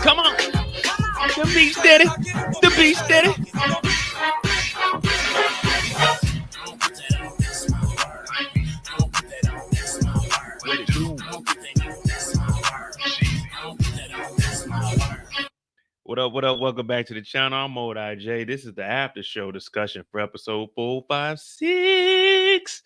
Come on. The beat steady. The beat steady. What up, what up? Welcome back to the channel. I'm Mode IJ. This is the after show discussion for episode 456.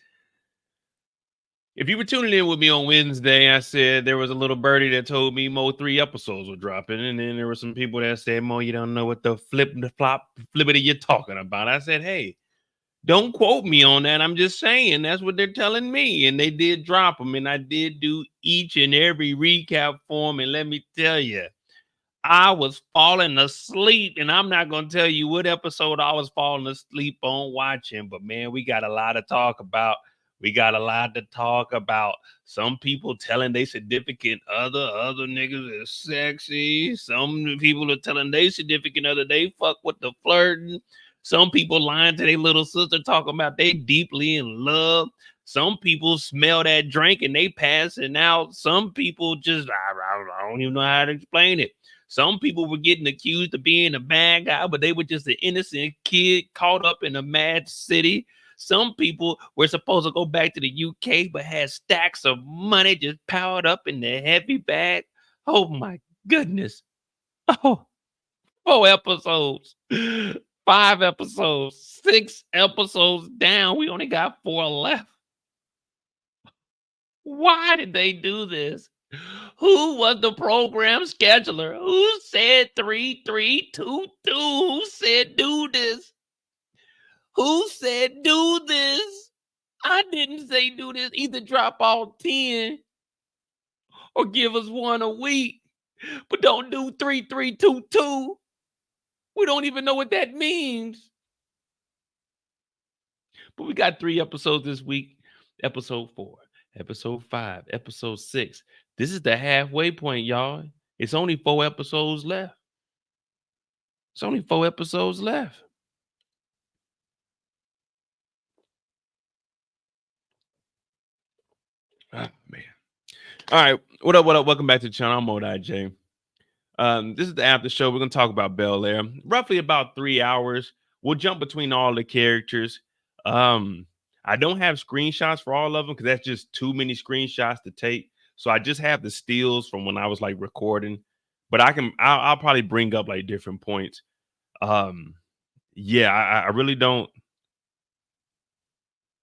If you were tuning in with me on Wednesday, I said there was a little birdie that told me Mo 3 episodes were dropping. And then there were some people that said, Mo, you don't know what the flippity you're talking about. I said, hey, don't quote me on that. I'm just saying that's what they're telling me. And they did drop them. And I did do each and every recap for them. And let me tell you, I was falling asleep. And I'm not going to tell you what episode I was falling asleep on watching. But, man, we got a lot to talk about. Some people telling they significant other niggas is sexy. Some people are telling they significant other they fuck with the flirting. Some people lying to their little sister talking about they deeply in love. Some people smell that drink and they passing out. Some people just, I don't even know how to explain it. Some people were getting accused of being a bad guy, but they were just an innocent kid caught up in a mad city. Some people were supposed to go back to the UK, but had stacks of money just piled up in the heavy bag. Oh, my goodness. Oh, 4 episodes, 5 episodes, 6 episodes down. We only got 4 left. Why did they do this? Who was the program scheduler? Who said 3322? Who said do this? Who said do this? I didn't say do this. Either drop all 10 or give us one a week. But don't do 3322. We don't even know what that means. But we got 3 episodes this week. Episode 4, episode 5, episode 6. This is the halfway point, y'all. It's only 4 episodes left. It's only 4 episodes left. Oh, man. All right. What up? What up? Welcome back to the channel. I'm Mode IJ. This is the after show. We're going to talk about Bel-Air. Roughly about 3 hours. We'll jump between all the characters. I don't have screenshots for all of them because that's just too many screenshots to take. So I just have the stills from when I was like recording. But I'll probably bring up like different points. Yeah, I really don't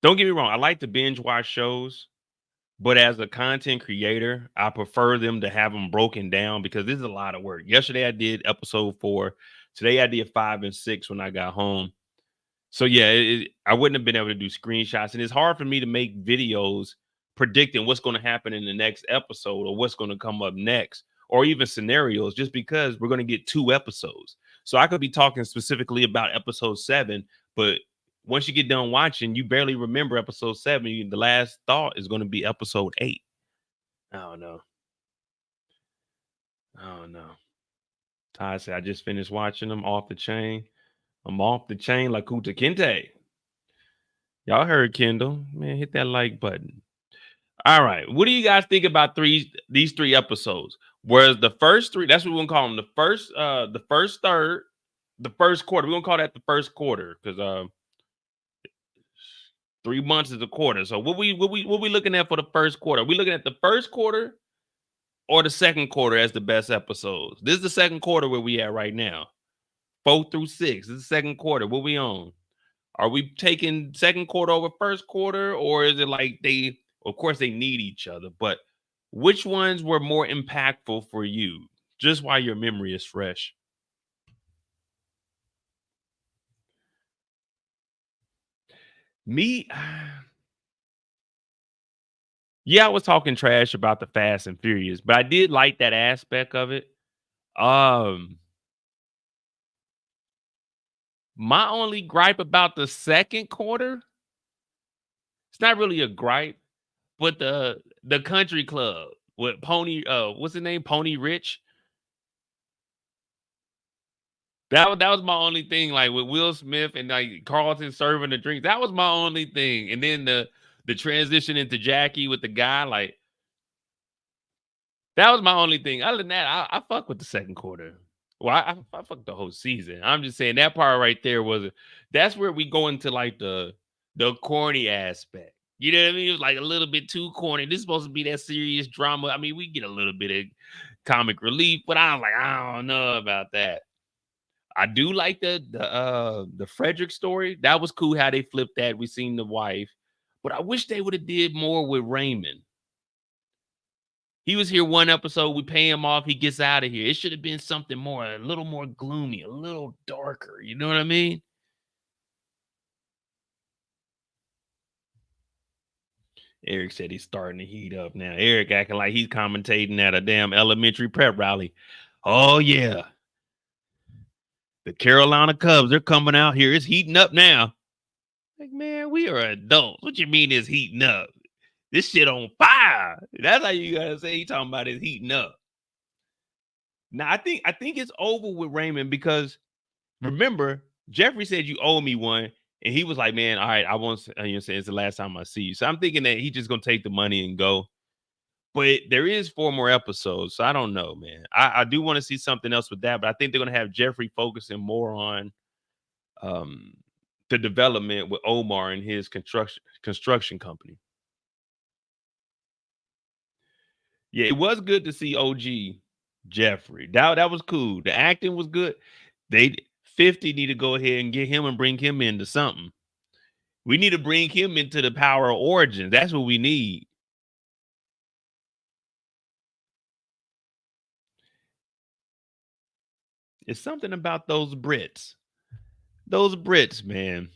get me wrong. I like to binge watch shows, but as a content creator, I prefer them to have them broken down because this is a lot of work. Yesterday I did episode 4. Today I did 5 and 6 when I got home. So yeah, I wouldn't have been able to do screenshots, and it's hard for me to make videos predicting what's going to happen in the next episode or what's going to come up next, or even scenarios, just because we're going to get 2 episodes. So I could be talking specifically about episode 7, but once you get done watching, you barely remember episode 7. The last thought is going to be episode 8. I don't know. I don't know. Ty said, I just finished watching them off the chain. I'm off the chain like Kuta Kinte. Y'all heard Kendall. Man, hit that like button. All right. What do you guys think about these 3 episodes? Whereas the first 3, that's what we're gonna call them. The first third, the first quarter. We're gonna call that the first quarter because 3 months is a quarter. So what we looking at for the first quarter? Are we looking at the first quarter or the second quarter as the best episodes? This is the second quarter where we at right now. 4 through 6. This is the second quarter. What we on? Are we taking second quarter over first quarter, or is it like they, of course, they need each other, but which ones were more impactful for you? Just while your memory is fresh. Me, yeah, I was talking trash about the Fast and Furious, but I did like that aspect of it. Um, my only gripe about the second quarter, it's not really a gripe, but the country club with Pony, what's his name? Pony Rich. That was my only thing, like with Will Smith and like Carlton serving the drinks. That was my only thing. And then the transition into Jackie with the guy, like that was my only thing. Other than that, I fuck with the second quarter. Well, I fuck the whole season. I'm just saying that part right there that's where we go into like the corny aspect. You know what I mean? It was like a little bit too corny. This is supposed to be that serious drama. I mean, we get a little bit of comic relief, but I was like, I don't know about that. I do like the Frederick story. That was cool how they flipped that. We seen the wife, but I wish they would have did more with Raymond. He was here one episode. We pay him off. He gets out of here. It should have been something more, a little more gloomy, a little darker. You know what I mean? Eric said he's starting to heat up now. Eric acting like he's commentating at a damn elementary prep rally. Oh yeah, the Carolina Cubs, they're coming out here. It's heating up now. Like, man, we are adults. What you mean it's heating up? This shit on fire. That's how you gotta say he talking about it's heating up. Now I think it's over with Raymond because remember, Jeffrey said you owe me one, and he was like, "Man, all right, I won't." Say it's the last time I see you. So I'm thinking that he's just gonna take the money and go. But there is 4 more episodes, so I don't know, man. I do want to see something else with that, but I think they're gonna have Jeffrey focusing more on um the development with Omar and his construction company. Yeah, it was good to see OG Jeffrey. That was cool. The acting was good. They 50 need to go ahead and get him and bring him into something. We need to bring him into the Power of Origins. That's what we need. It's something about those Brits. Those Brits, man.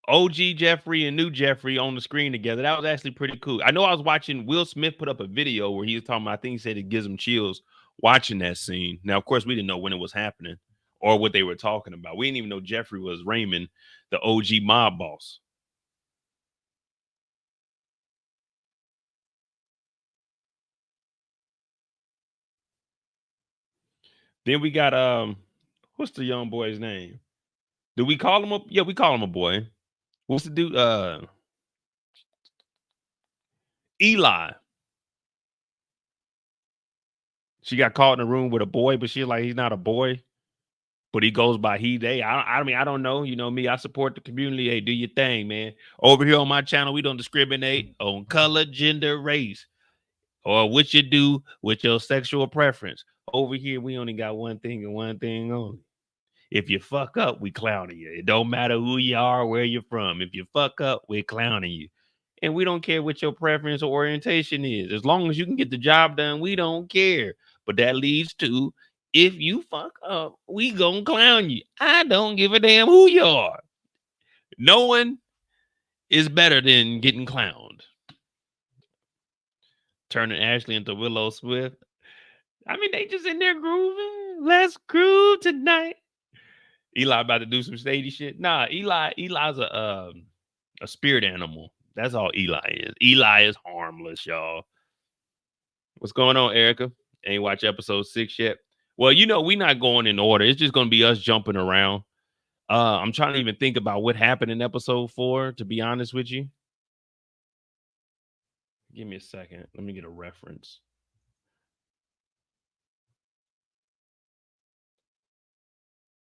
OG Jeffrey and new Jeffrey on the screen together. That was actually pretty cool. I know I was watching Will Smith put up a video where he was talking about, I think he said it gives him chills watching that scene. Now, of course, we didn't know when it was happening or what they were talking about. We didn't even know Jeffrey was Raymond, the OG mob boss. Then we got what's the young boy's name? Do we call him a yeah, we call him a boy. What's the dude? Eli. She got caught in a room with a boy, but she's like, he's not a boy, but he goes by he, they. I mean, I don't know. You know me, I support the community. Hey, do your thing, man. Over here on my channel, we don't discriminate on color, gender, race, or what you do with your sexual preference. Over here, we only got one thing and one thing only. If you fuck up, we clowning you. It don't matter who you are, where you're from. If you fuck up, we're clowning you. And we don't care what your preference or orientation is. As long as you can get the job done, we don't care. But that leads to, if you fuck up, we gonna clown you. I don't give a damn who you are. No one is better than getting clowned. Turning Ashley into Willow Swift. I mean, they just in there grooving. Let's groove tonight. Eli about to do some shady shit. Nah, Eli's a spirit animal. That's all Eli is. Eli is harmless, y'all. What's going on, Erica? Ain't watch episode 6 yet. Well, you know, we're not going in order. It's just gonna be us jumping around. I'm trying to even think about what happened in episode 4, to be honest with you. Give me a second. Let me get a reference.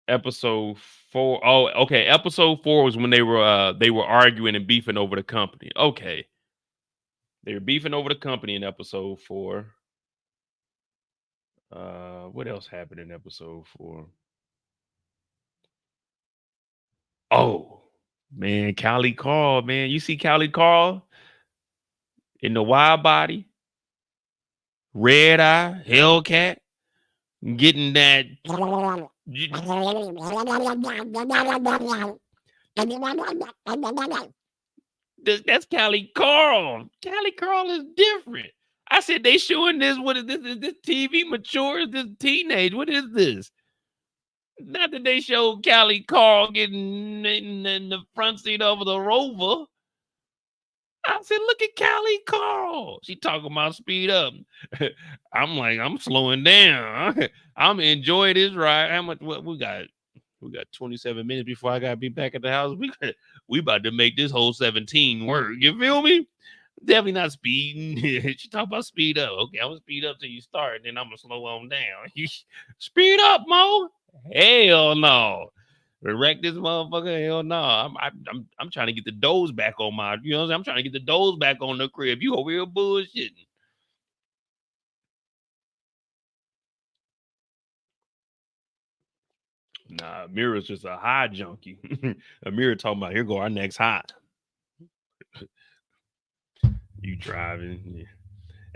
Episode 4. Oh, okay. Episode 4 was when they were arguing and beefing over the company. Okay. They were beefing over the company in episode 4. What else happened in episode 4? Oh, man, Callie Carl, man. You see Callie Carl in the wild body, red eye, Hellcat, getting that. That's Callie Carl. Callie Carl is different. I said they showing this. What is this? Is this TV mature? Is this teenage? What is this? Not that they showed Callie Carl getting in the front seat of the Rover. I said, look at Callie Carl. She talking about speed up. I'm like, I'm slowing down. I'm enjoying this ride. How much? What we got? We got 27 minutes before I gotta be back at the house. We about to make this whole 17 work. You feel me? Definitely not speeding. She talk about speed up. Okay, I'm gonna speed up till you start, then I'm gonna slow on down. Speed up, Mo. Hell no. Wreck this motherfucker. Hell no. I'm trying to get the doze back on my, you know what I'm saying? I'm trying to get the doze back on the crib. You over here bullshitting. Nah, Amira's just a high junkie. Amira talking about, here go our next high. You driving. Yeah.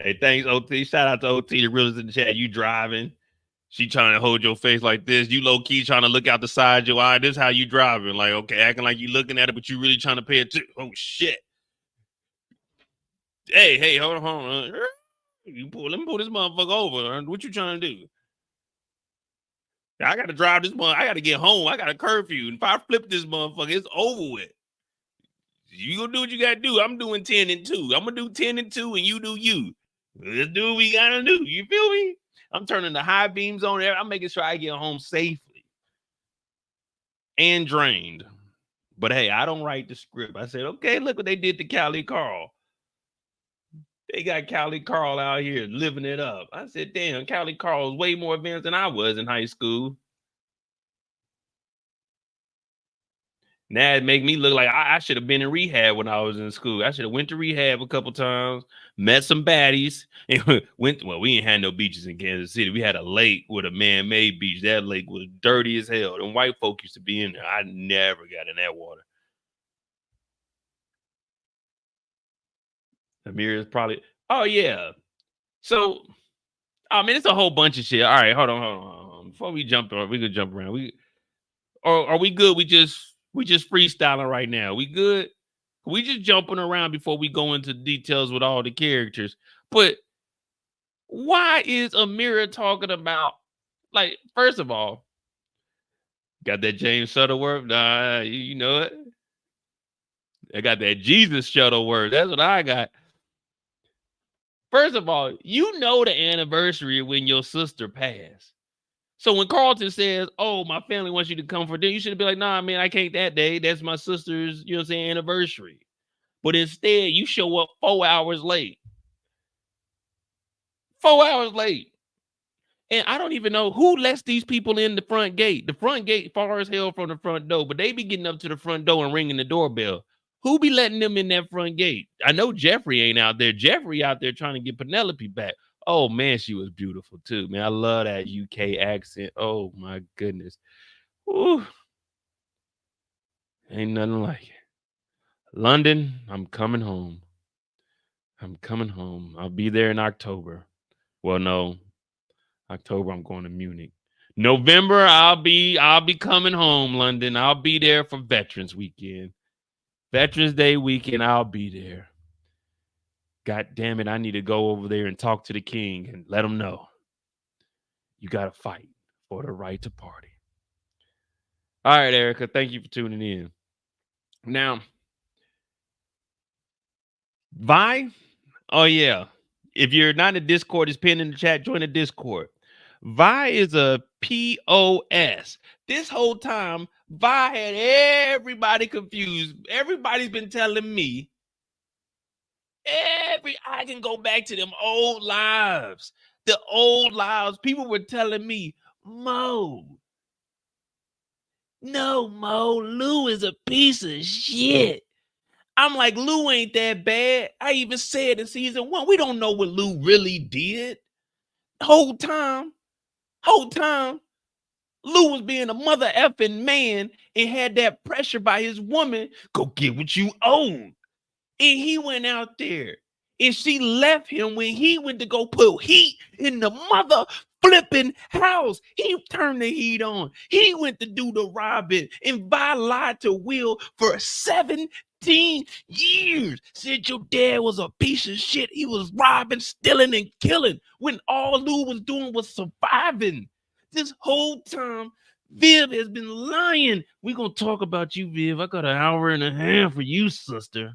Hey, thanks, OT. Shout out to OT, the realest in the chat. You driving. She trying to hold your face like this. You low key trying to look out the side of your eye. This is how you driving. Like, okay, acting like you looking at it, but you really trying to pay attention. Oh shit. Hey, hold on. Let me pull this motherfucker over. What you trying to do? I gotta drive this motherfucker. I gotta get home. I got a curfew. And if I flip this motherfucker, it's over with. You gonna do what you gotta do. I'm doing 10 and 2. I'm gonna do 10 and 2, and you do you. Let's do what we gotta do. You feel me? I'm turning the high beams on there. I'm making sure I get home safely and drained. But hey, I don't write the script. I said, okay, look what they did to Callie Carl. They got Callie Carl out here living it up. I said, damn, Callie Carl is way more advanced than I was in high school. Now it make me look like I should have been in rehab when I was in school. I should have went to rehab a couple times, met some baddies, and well, we ain't had no beaches in Kansas City. We had a lake with a man-made beach. That lake was dirty as hell. And white folk used to be in there. I never got in that water. Amir is probably, oh yeah. So I mean, it's a whole bunch of shit. All right, hold on. Before we jump on, we could jump around. Or are we good? We just freestyling right now. We good? We just jumping around before we go into details with all the characters. But why is Amira talking about, like, first of all, got that James Shuttleworth? Nah, you know it. I got that Jesus Shuttleworth. That's what I got. First of all, you know the anniversary when your sister passed. So when Carlton says, "Oh, my family wants you to come for dinner," you should be like, "Nah, man, I can't that day. That's my sister's, you know what I'm saying, anniversary." But instead, you show up 4 hours late. 4 hours late. And I don't even know who lets these people in the front gate. The front gate far as hell from the front door, but they be getting up to the front door and ringing the doorbell. Who be letting them in that front gate? I know Jeffrey ain't out there. Jeffrey out there trying to get Penelope back. Oh man, she was beautiful too, man. I love that UK accent. Oh my goodness. Ooh. Ain't nothing like it. London, I'm coming home. I'm coming home. I'll be there in October. Well, no. October, I'm going to Munich. November, I'll be coming home, London. I'll be there for Veterans Weekend. Veterans Day weekend, I'll be there. God damn it, I need to go over there and talk to the king and let him know. You got to fight for the right to party. All right, Erica, thank you for tuning in. Now, Vi, oh yeah. If you're not in Discord, it's pinned in the chat. Join the Discord. Vi is a POS. This whole time, Vi had everybody confused. Everybody's been telling me, I can go back to them old lives. The old lives. People were telling me, Mo, no, Mo, Lou is a piece of shit. I'm like, Lou ain't that bad. I even said in season 1, we don't know what Lou really did. Whole time, Lou was being a mother effing man and had that pressure by his woman, go get what you own. And he went out there and she left him when he went to go put heat in the mother flipping house. He turned the heat on. He went to do the robbing, and Vi lied to Will for 17 years. Said your dad was a piece of shit. He was robbing, stealing, and killing when all Lou was doing was surviving. This whole time, Viv has been lying. We're going to talk about you, Viv. I got an hour and a half for you, sister.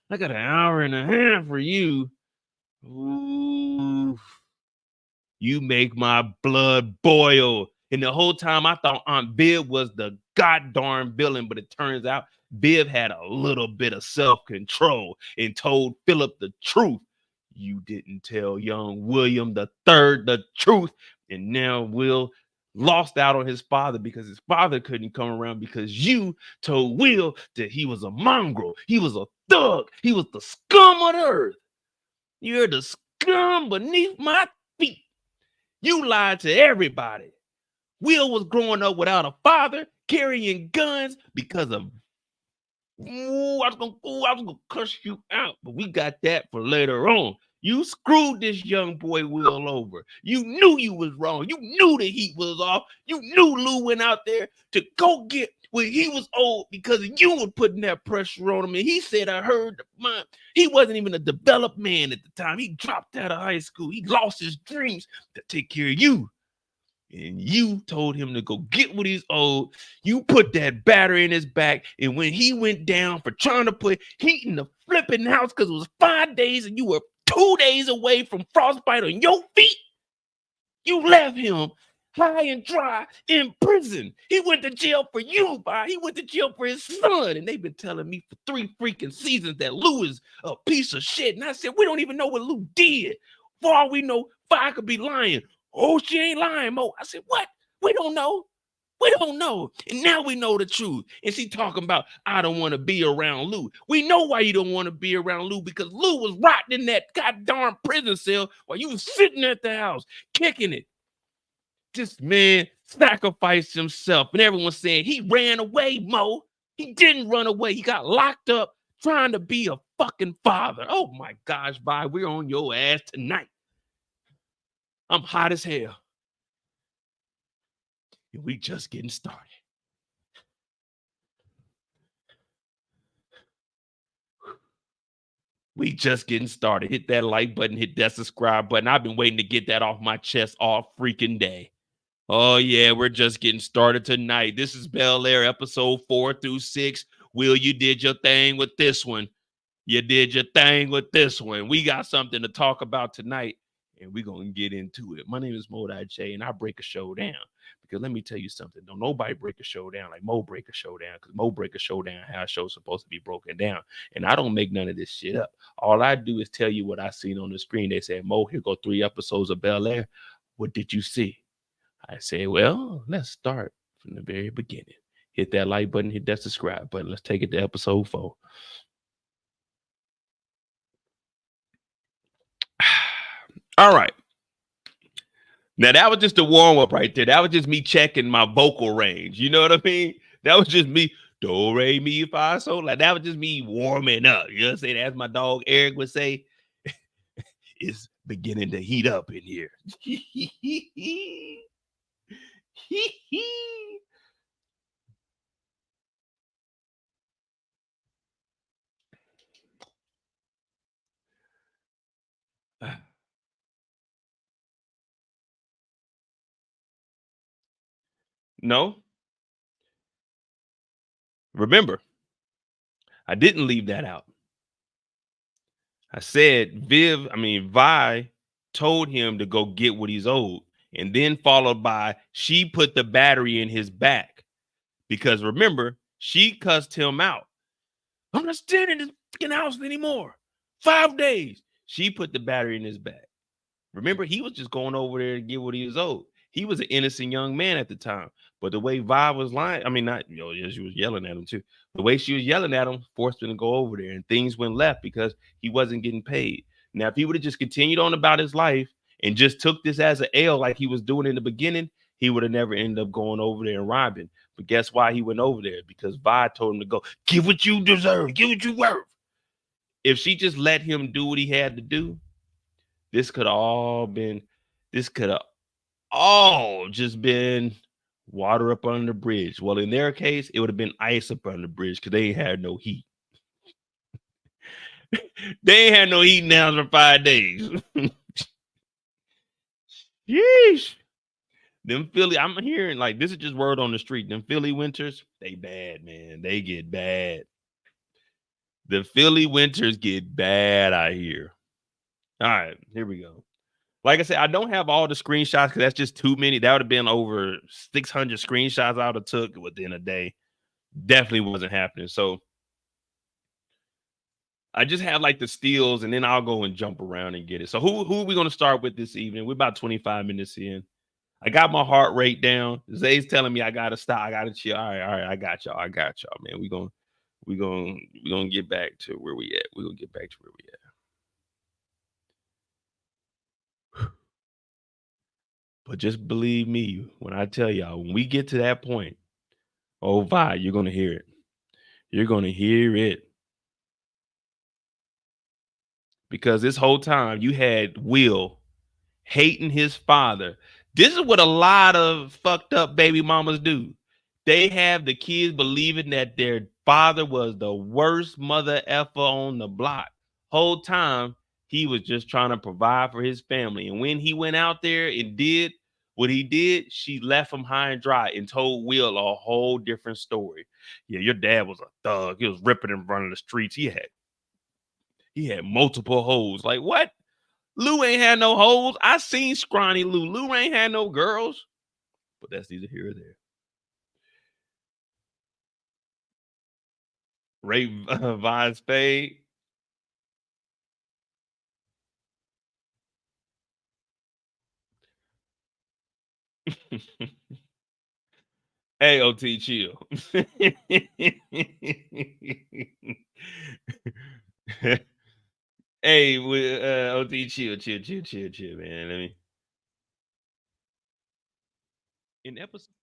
I got an hour and a half for you. Ooh. You make my blood boil. And the whole time I thought Aunt Viv was the goddamn villain, but it turns out Viv had a little bit of self-control and told Philip the truth. You didn't tell young William the Third the truth. And now Will lost out on his father because his father couldn't come around because you told Will that he was a mongrel. He was a thug. He was the scum of the earth. You're the scum beneath my feet. You lied to everybody. Will was growing up without a father, carrying guns because of, I was gonna cuss you out, but we got that for later on. You screwed this young boy Will over. You knew you was wrong. You knew the heat was off. You knew Lou went out there to go get when he was old because you were putting that pressure on him. And he said, I heard mine. He wasn't even a developed man at the time. He dropped out of high school. He lost his dreams to take care of you. And you told him to go get what he's owed. You put that battery in his back. And when he went down for trying to put heat in the flipping house because it was 5 days and you were 2 days away from frostbite on your feet, you left him high and dry in prison. He went to jail for you, Vi. He went to jail for his son. And they've been telling me for 3 freaking seasons that Lou is a piece of shit. And I said, we don't even know what Lou did. For all we know, Vi could be lying. Oh, she ain't lying, Mo. I said, what? We don't know. We don't know. And now we know the truth. And she talking about, I don't want to be around Lou. We know why you don't want to be around Lou, because Lou was rotting in that goddamn prison cell while you was sitting at the house, kicking it. This man sacrificed himself. And everyone said he ran away, Mo. He didn't run away. He got locked up trying to be a fucking father. Oh my gosh, Vi, we're on your ass tonight. I'm hot as hell. We just getting started. We just getting started. Hit that like button, hit that subscribe button. I've been waiting to get that off my chest all freaking day. Oh, yeah, we're just getting started tonight. This is Bel-Air episode 4 through 6. Will, you did your thing with this one. You did your thing with this one. We got something to talk about tonight, and we're going to get into it. My name is Modai J, and I break a show down. Because let me tell you something. Don't nobody break a show down like Mo break a show down. Because Mo break a show down how a show's supposed to be broken down. And I don't make none of this shit up. All I do is tell you what I seen on the screen. They said, Mo, here go 3 episodes of Bel-Air. What did you see? I say, well, let's start from the very beginning. Hit that like button, hit that subscribe button. Let's take it to episode 4. All right. Now, that was just a warm-up right there. That was just me checking my vocal range. You know what I mean? That was just me. Do, re, mi, fa, sol. Like, that was just me warming up. You know what I'm saying? As my dog Eric would say, it's beginning to heat up in here. No. Remember, I didn't leave that out. I said Vi told him to go get what he's owed, and then followed by she put the battery in his back. Because remember, she cussed him out. I'm not staying in this fucking house anymore. 5 days. She put the battery in his back. Remember, he was just going over there to get what he was owed. He was an innocent young man at the time. But the way Vi was lying, she was yelling at him too. The way she was yelling at him forced him to go over there, and things went left because he wasn't getting paid. Now, if he would have just continued on about his life and just took this as an L like he was doing in the beginning, he would have never ended up going over there and robbing. But guess why he went over there? Because Vi told him to go, give what you deserve, give what you worth. If she just let him do what he had to do, this could have all just been water up under the bridge. Well, in their case, it would have been ice up under the bridge because they ain't had no heat. They ain't had no heat now for 5 days. Yeesh. Them Philly, I'm hearing like this is just word on the street. Them Philly winters, they bad, man. They get bad. The Philly winters get bad, I hear. All right, here we go. Like I said, I don't have all the screenshots because that's just too many. That would have been over 600 screenshots I would have took within a day. Definitely wasn't happening. So I just have like the steals, and then I'll go and jump around and get it. So who are we going to start with this evening? We're about 25 minutes in. I got my heart rate down. Zay's telling me I gotta stop. I gotta chill. All right. I got y'all, man. We're gonna get back to where we at. We're gonna get back to where we at. But just believe me when I tell y'all, when we get to that point, oh Vi, you're gonna hear it. You're gonna hear it. Because this whole time you had Will hating his father. This is what a lot of fucked up baby mamas do. They have the kids believing that their father was the worst mother effer on the block. Whole time he was just trying to provide for his family. And when he went out there and did what he did, she left him high and dry and told Will a whole different story. Yeah, your dad was a thug. He was ripping in front of the streets. He had multiple hoes. Like what? Lou ain't had no hoes. I seen scrawny Lou. Lou ain't had no girls. But that's neither here or there. Ray Vine's fade. Hey, OT, chill. Hey, OT, chill, man. Let me. In episode,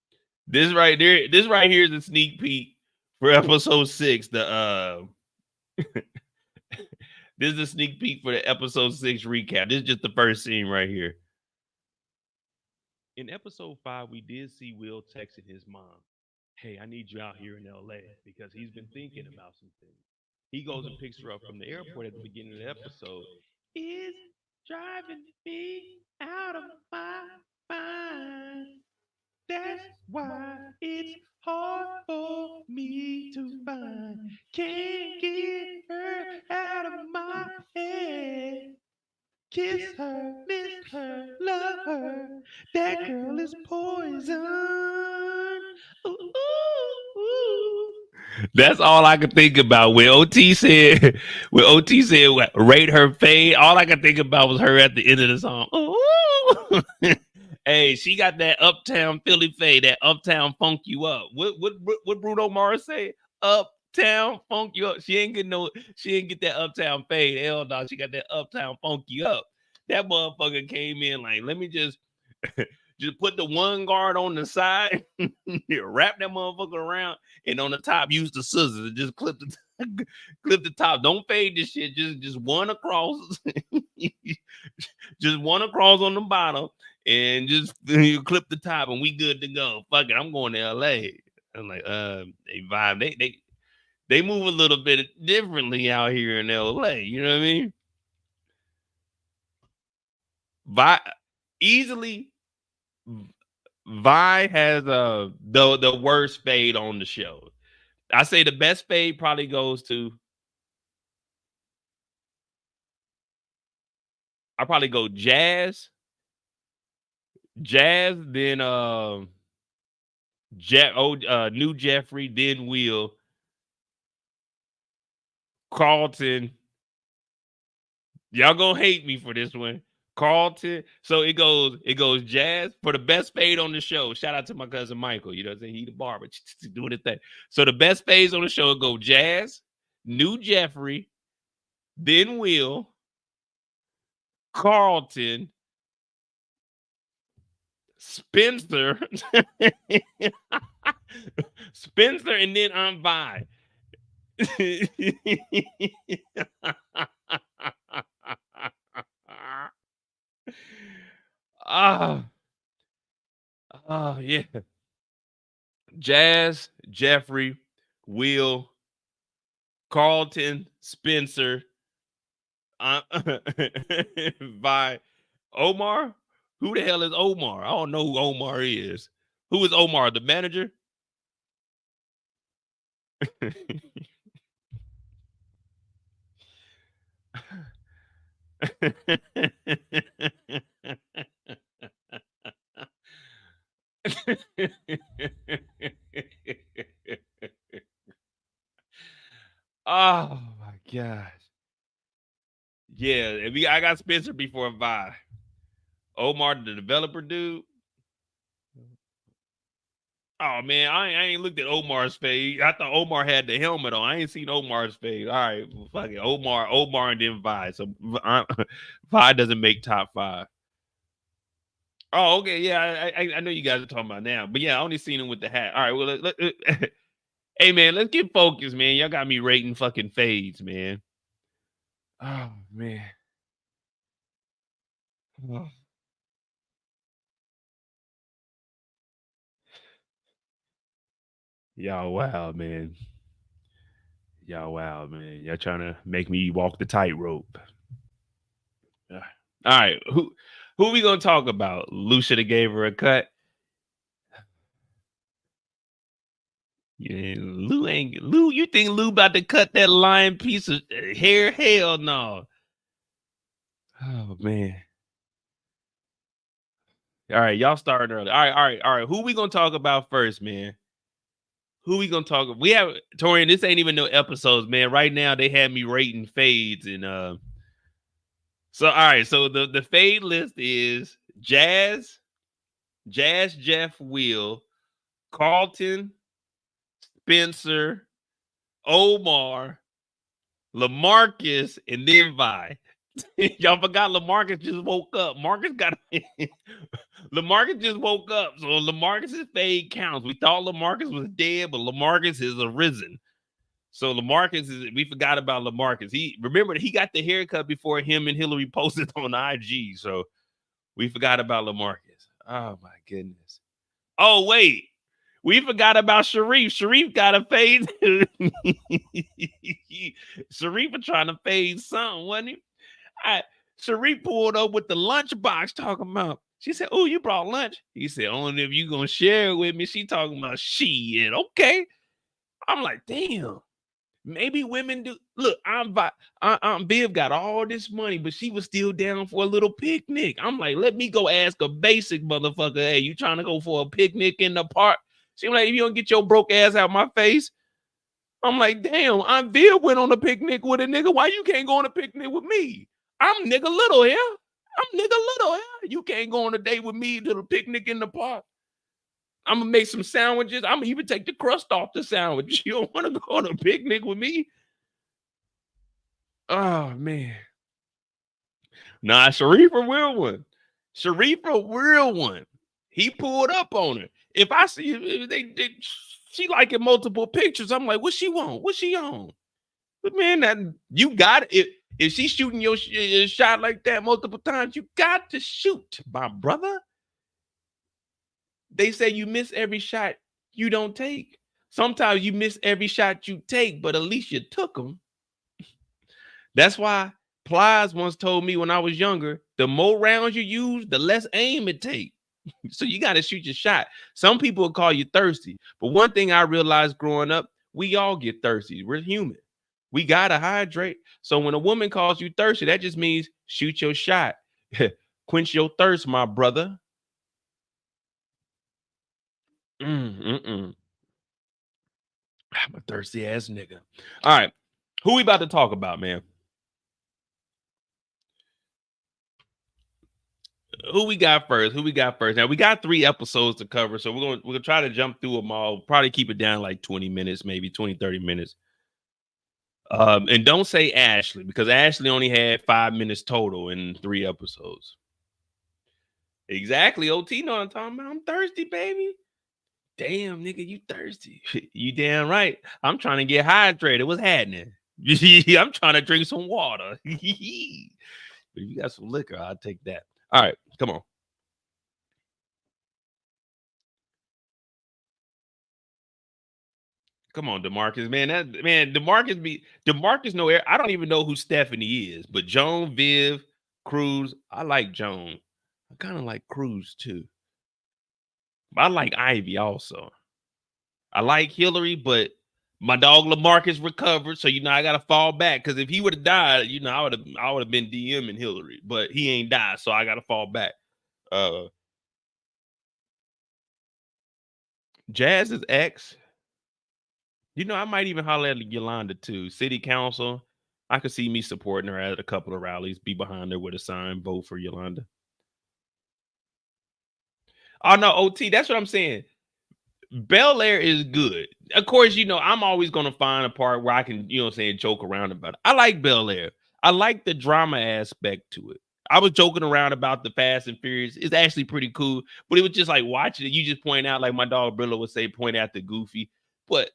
this right here is a sneak peek for episode 6. This is a sneak peek for the episode 6 recap. This is just the first scene right here. In episode 5, we did see Will texting his mom, "Hey, I need you out here in LA," because he's been thinking about some things. He goes and picks her up from the airport at the beginning of the episode. Is driving me out of my mind. That's why it's hard for me to find. Can't get her out of my head. Kiss her, miss her, love her. That girl is poison. Ooh, ooh, ooh. That's all I could think about. When OT said, rate her fade, all I could think about was her at the end of the song. Ooh. Hey, she got that uptown Philly fade, that uptown funk you up. What Bruno Mars say? Uptown funk you up. She ain't get that uptown fade. Hell no, she got that uptown funk you up. That motherfucker came in like, let me just put the one guard on the side, wrap that motherfucker around, and on the top use the scissors and just clip the top. Don't fade this shit. Just one across, just one across on the bottom, and just you clip the top, and we good to go. Fuck it, I'm going to LA. I'm like, they vibe. They move a little bit differently out here in LA. You know what I mean? Easily, Vi has the worst fade on the show. I say the best fade probably goes to. I probably go Jazz, then New Jeffrey, then Will, Carlton. Y'all gonna hate me for this one. Carlton. So it goes Jazz for the best fade on the show. Shout out to my cousin Michael. You know what I'm saying? He the barber doing the thing. So the best fades on the show go Jazz, New Jeffrey, then Will, Carlton, Spencer, Spencer, and then I'm Vi. Oh yeah. Jazz, Jeffrey, Will, Carlton, Spencer, by Omar. Who the hell is Omar? I don't know who Omar is. Who is Omar? The manager? Oh my gosh. Yeah, I got Spencer before Vi. Omar, the developer dude. Oh man, I ain't looked at Omar's fade. I thought Omar had the helmet on. I ain't seen Omar's fade. All right, fuck it. Omar, and then Vi. So Vi doesn't make top 5. Oh, okay, yeah, I know you guys are talking about now, but yeah, I only seen him with the hat. All right, well, hey man, let's get focused, man. Y'all got me rating fucking fades, man. Oh man. Oh. Y'all wild, man. Y'all wild, man. Y'all trying to make me walk the tightrope. All right, who we gonna talk about? Lou should have gave her a cut. Yeah, Lou. You think Lou about to cut that lion piece of hair? Hell no. Oh man. All right, y'all starting early. All right. Who we gonna talk about first, man? Who we gonna talk? We have Torian. This ain't even no episodes, man. Right now they had me rating fades and So all right, so the fade list is Jazz, Jeff, Will, Carlton, Spencer, Omar, LaMarcus, and then Vi. Y'all forgot LaMarcus just woke up. Marcus got LaMarcus just woke up. So LaMarcus's fade counts. We thought LaMarcus was dead, but LaMarcus is arisen. So LaMarcus we forgot about LaMarcus. Remember he got the haircut before him and Hilary posted on IG. So we forgot about LaMarcus. Oh my goodness. Oh wait, we forgot about Sharif. Sharif got a fade. Sharif was trying to fade something, wasn't he? Sharif pulled up with the lunchbox talking about. She said, "Oh, you brought lunch." He said, "Only if you gonna share it with me." She talking about shit. Okay. I'm like, damn. Maybe women do. Look, Viv got all this money, but she was still down for a little picnic. I'm like, let me go ask a basic motherfucker. Hey, you trying to go for a picnic in the park? She like, if you don't get your broke ass out my face. I'm like, damn, Aunt Viv went on a picnic with a nigga. Why you can't go on a picnic with me? I'm nigga little here. I'm nigga little here. You can't go on a date with me to the picnic in the park. I'm gonna make some sandwiches. I'm gonna even take the crust off the sandwich. You don't want to go on a picnic with me? Oh man. Nah, Sharif a real one. Sharif a real one. He pulled up on her. If I see she liking multiple pictures, I'm like, what she want? What she on? But man, that you got it. If she's shooting your shot like that multiple times, you got to shoot, my brother. They say you miss every shot you don't take. Sometimes you miss every shot you take, but at least you took them. That's why Plies once told me when I was younger, the more rounds you use, the less aim it takes. So you got to shoot your shot. Some people will call you thirsty. But one thing I realized growing up, we all get thirsty. We're human. We got to hydrate. So when a woman calls you thirsty, that just means shoot your shot. Quench your thirst, my brother. I'm a thirsty ass nigga. All right. Who we about to talk about, man? Who we got first? Now we got 3 episodes to cover, so we're gonna try to jump through them all. Probably keep it down like 20 minutes, maybe 20, 30 minutes. And don't say Ashley because Ashley only had 5 minutes total in 3 episodes. Exactly. OT know what I'm talking about. I'm thirsty, baby. Damn, nigga, you thirsty. You damn right. I'm trying to get hydrated. What's happening? I'm trying to drink some water. But if you got some liquor, I'll take that. All right, come on. Come on, DeMarcus, man. DeMarcus know I don't even know who Stephanie is, but Joan, Viv, Cruz. I like Joan. I kind of like Cruz too. I like Ivy also. I like Hilary, but my dog LaMarcus recovered, so I gotta fall back. Cause if he would have died, I would have been DMing Hilary, but he ain't died, so I gotta fall back. Jazz is ex. I might even holler at Yolanda too. City council. I could see me supporting her at a couple of rallies, be behind her with a sign, vote for Yolanda. Oh no, OT, that's what I'm saying. Bel-Air is good. Of course, I'm always gonna find a part where I can, joke around about it. I like Bel-Air. I like the drama aspect to it. I was joking around about the Fast and Furious. It's actually pretty cool, but it was just like watching it. You just point out, like my dog Brillo would say, point out the goofy. But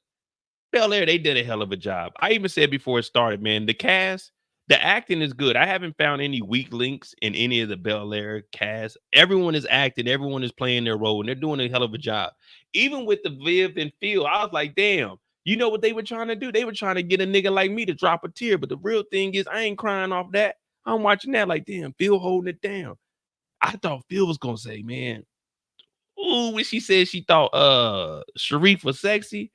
Bel-Air, they did a hell of a job. I even said before it started, man, the cast, the acting is good. I haven't found any weak links in any of the Bel-Air cast. Everyone is acting, everyone is playing their role, and they're doing a hell of a job. Even with the Viv and Phil, I was like, damn, you know what they were trying to do? They were trying to get a nigga like me to drop a tear. But the real thing is, I ain't crying off that. I'm watching that like, damn, Phil holding it down. I thought Phil was gonna say, man, ooh, when she said she thought Sharif was sexy.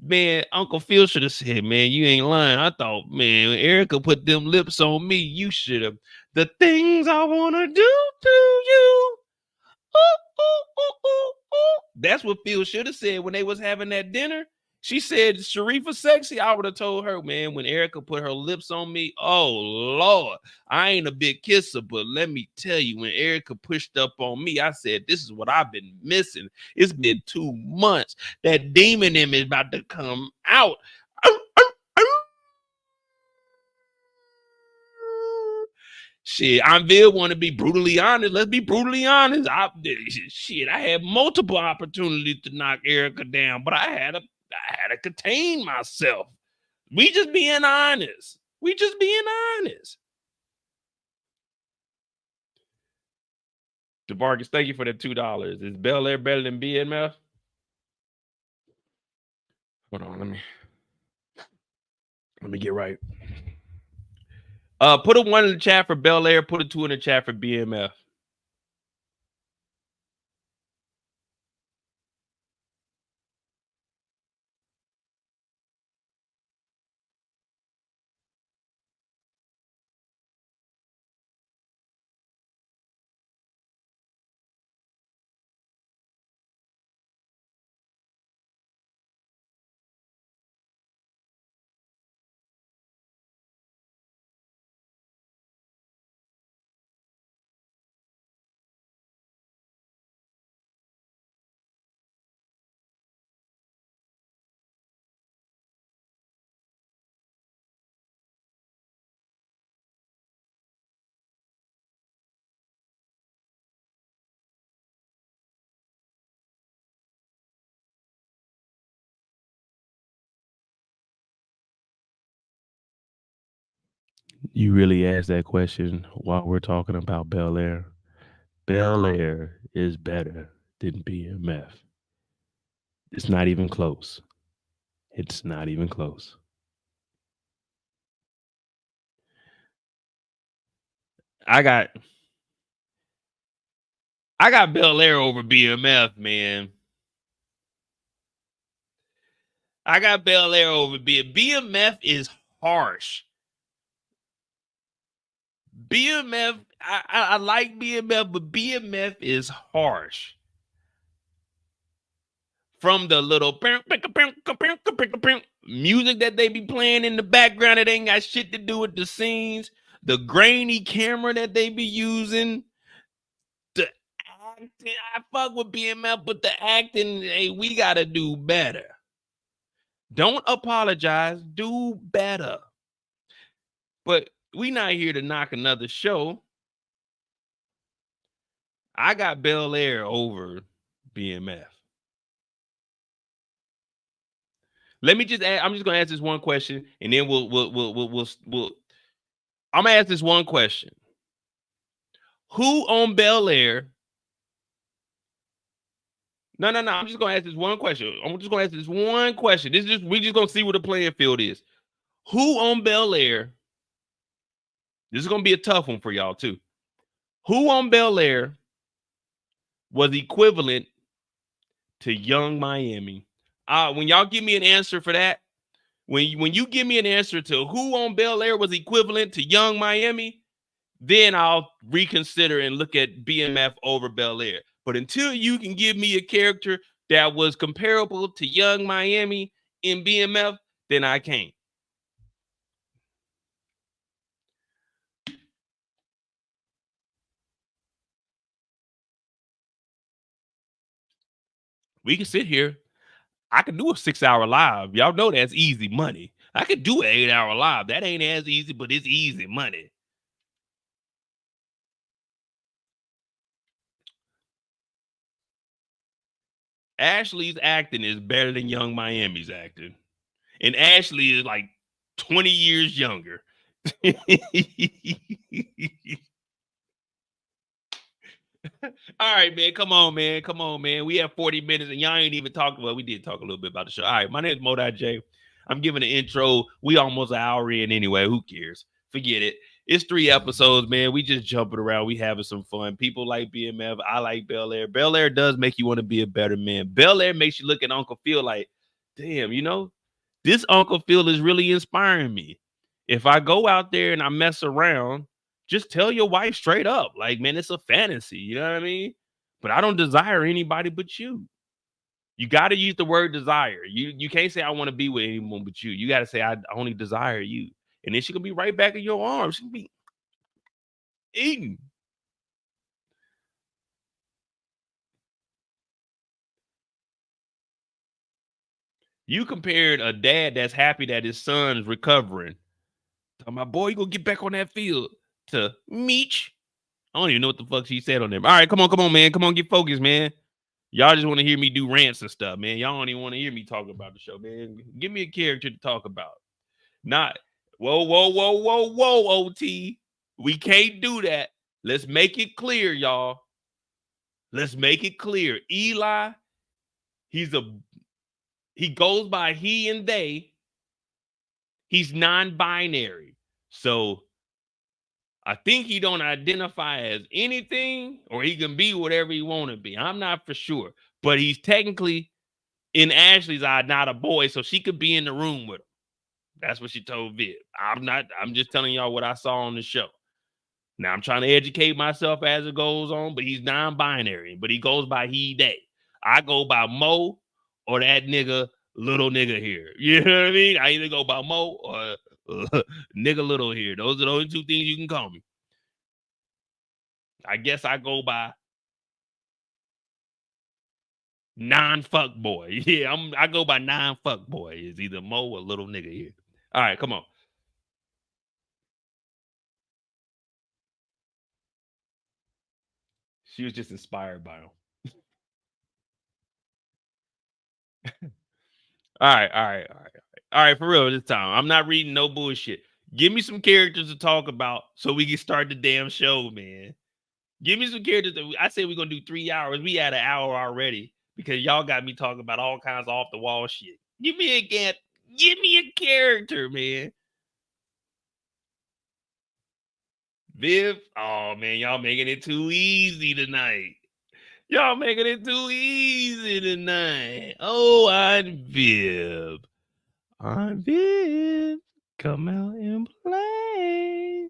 Man, Uncle Phil should have said, man, you ain't lying. I thought, man, when Erica put them lips on me, you should have. The things I want to do to you. Ooh, ooh, ooh, ooh, ooh. That's what Phil should have said when they was having that dinner. She said Sharifa sexy. I would have told her, man, when Erica put her lips on me, oh Lord, I ain't a big kisser, but let me tell you, when Erica pushed up on me, I said, this is what I've been missing. It's been 2 months. That demon in me is about to come out. Shit, I'm Bill want to be brutally honest. Let's be brutally honest. I had multiple opportunities to knock Erica down, but I had to contain myself. We just being honest. DeMarcus, thank you for the $2. Is Bel-Air better than BMF? Hold on, let me get right. Put a 1 in the chat for Bel-Air. Put a 2 in the chat for BMF. You really asked that question while we're talking about Bel-Air. Bel-Air is better than BMF. It's not even close. It's not even close. I got Bel-Air over BMF, man. I got Bel-Air over BMF is harsh. BMF, I like BMF, but BMF is harsh. From the little music that they be playing in the background that ain't got shit to do with the scenes, the grainy camera that they be using, the acting. I fuck with BMF, but the acting, hey, we gotta do better. Don't apologize, do better. But we not here to knock another show. I got Bel-Air over BMF. Let me just add, I'm just gonna ask this one question, and then we'll I'm gonna ask this one question. Who on Bel-Air? No. I'm just gonna ask this one question. I'm just gonna ask this one question. We just gonna see what the playing field is. Who on Bel-Air? This is gonna be a tough one for y'all too. Who on Bel-Air was equivalent to Young Miami? When y'all give me an answer for that, when you give me an answer to who on Bel-Air was equivalent to Young Miami, then I'll reconsider and look at BMF over Bel-Air. But until you can give me a character that was comparable to Young Miami in BMF, then I can't. We can sit here. I could do a 6-hour live. Y'all know that's easy money. I could do an 8-hour live. That ain't as easy, but it's easy money. Ashley's acting is better than Young Miami's acting. And Ashley is like 20 years younger. All right, man. Come on, man. We have 40 minutes and y'all ain't even talked about. We did talk a little bit about the show. All right, my name is Modai J. I'm giving an intro. We almost an hour in anyway. Who cares? Forget it. It's 3 episodes, man. We just jumping around. We having some fun. People like BMF. I like Bel-Air. Bel-Air does make you want to be a better man. Bel-Air makes you look at Uncle Phil like, damn, this Uncle Phil is really inspiring me. If I go out there and I mess around, just tell your wife straight up. Like, man, it's a fantasy. You know what I mean? But I don't desire anybody but you. You got to use the word desire. You can't say I want to be with anyone but you. You got to say I only desire you. And then she can be right back in your arms. She can be eating. You compared a dad that's happy that his son's recovering. My boy, you gonna get back on that field to Meech. I don't even know what the fuck she said on there. All right, come on, man. Come on, get focused, man. Y'all just want to hear me do rants and stuff, man. Y'all don't even want to hear me talk about the show, man. Give me a character to talk about. Not, whoa, OT. We can't do that. Let's make it clear, y'all. Let's make it clear. Eli, he goes by he and they. He's non-binary. So I think he don't identify as anything, or he can be whatever he want to be. I'm not for sure. But he's technically, in Ashley's eye, not a boy, so she could be in the room with him. That's what she told Viv. I'm just telling y'all what I saw on the show. Now I'm trying to educate myself as it goes on, but he's non-binary, but he goes by he, they. I go by Mo or that little nigga here. You know what I mean? I either go by Mo or nigga little here. Those are the only two things you can call me. I guess I go by non-fuck boy. Yeah, I go by non-fuck boy. It's either Mo or little nigga here. All right, come on. She was just inspired by him. All right, for real this time. I'm not reading no bullshit. Give me some characters to talk about so we can start the damn show, man. Give me some characters. I said we're gonna do 3 hours. We had an hour already because y'all got me talking about all kinds of off the wall shit. Give me a character, man. Viv, oh man, y'all making it too easy tonight. Y'all making it too easy tonight. Oh, I'm Viv. I'm Viv. Come out and play.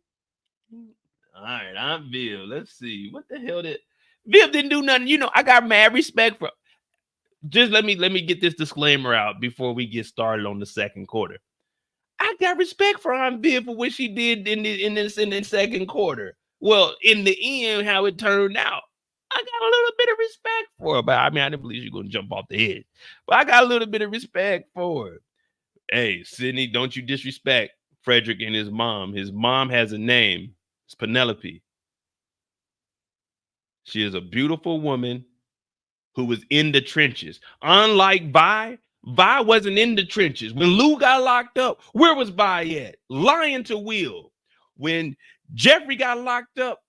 All right, I'm Viv. Let's see. What the hell did Viv didn't do nothing? You know, I got mad respect for. Just let me get this disclaimer out before we get started on the second quarter. I got respect for Aunt Viv for what she did in the second quarter. Well, in the end, how it turned out. I got a little bit of respect for her. But I mean, I didn't believe she was gonna jump off the edge. But I got a little bit of respect for her. Hey, Sydney, don't you disrespect Frederick and his mom. His mom has a name. It's Penelope. She is a beautiful woman who was in the trenches. Unlike Vi wasn't in the trenches. When Lou got locked up, where was Vi at? Lying to Will. When Jeffrey got locked up,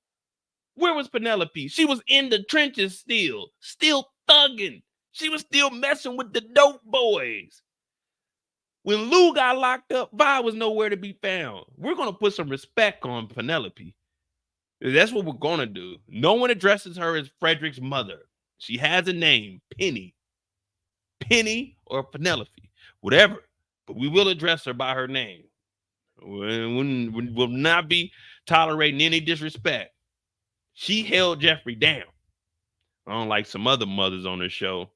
where was Penelope? She was in the trenches still thugging. She was still messing with the dope boys. When Lou got locked up, Vi was nowhere to be found. We're going to put some respect on Penelope. That's what we're going to do. No one addresses her as Frederick's mother. She has a name, Penny. Penny or Penelope, whatever. But we will address her by her name. We will not be tolerating any disrespect. She held Jeffrey down. Unlike some other mothers on the show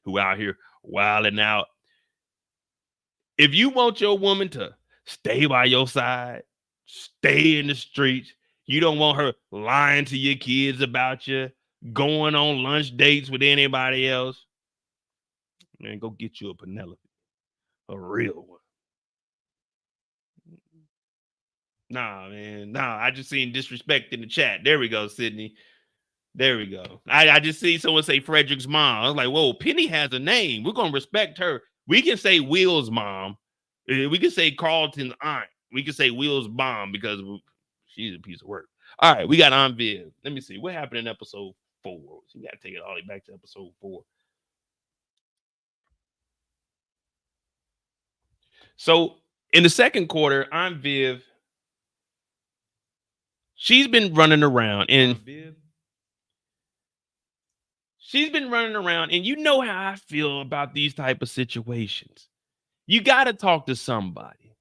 who out here wilding out. If you want your woman to stay by your side, stay in the streets, you don't want her lying to your kids about you, going on lunch dates with anybody else, man, go get you a Penelope, a real one. Nah, man, nah. I just seen disrespect in the chat. There we go, Sydney. There we go. I just see someone say Frederick's mom. I was like, whoa, Penny has a name. We're gonna respect her. We can say Will's mom. We can say Carlton's aunt. We can say Will's mom because she's a piece of work. All right, we got Aunt Viv. Let me see what happened in episode 4. So we got to take it all the way back to episode 4. So in the second quarter, Aunt Viv, she's been running around and you know how I feel about these type of situations. You got to talk to somebody.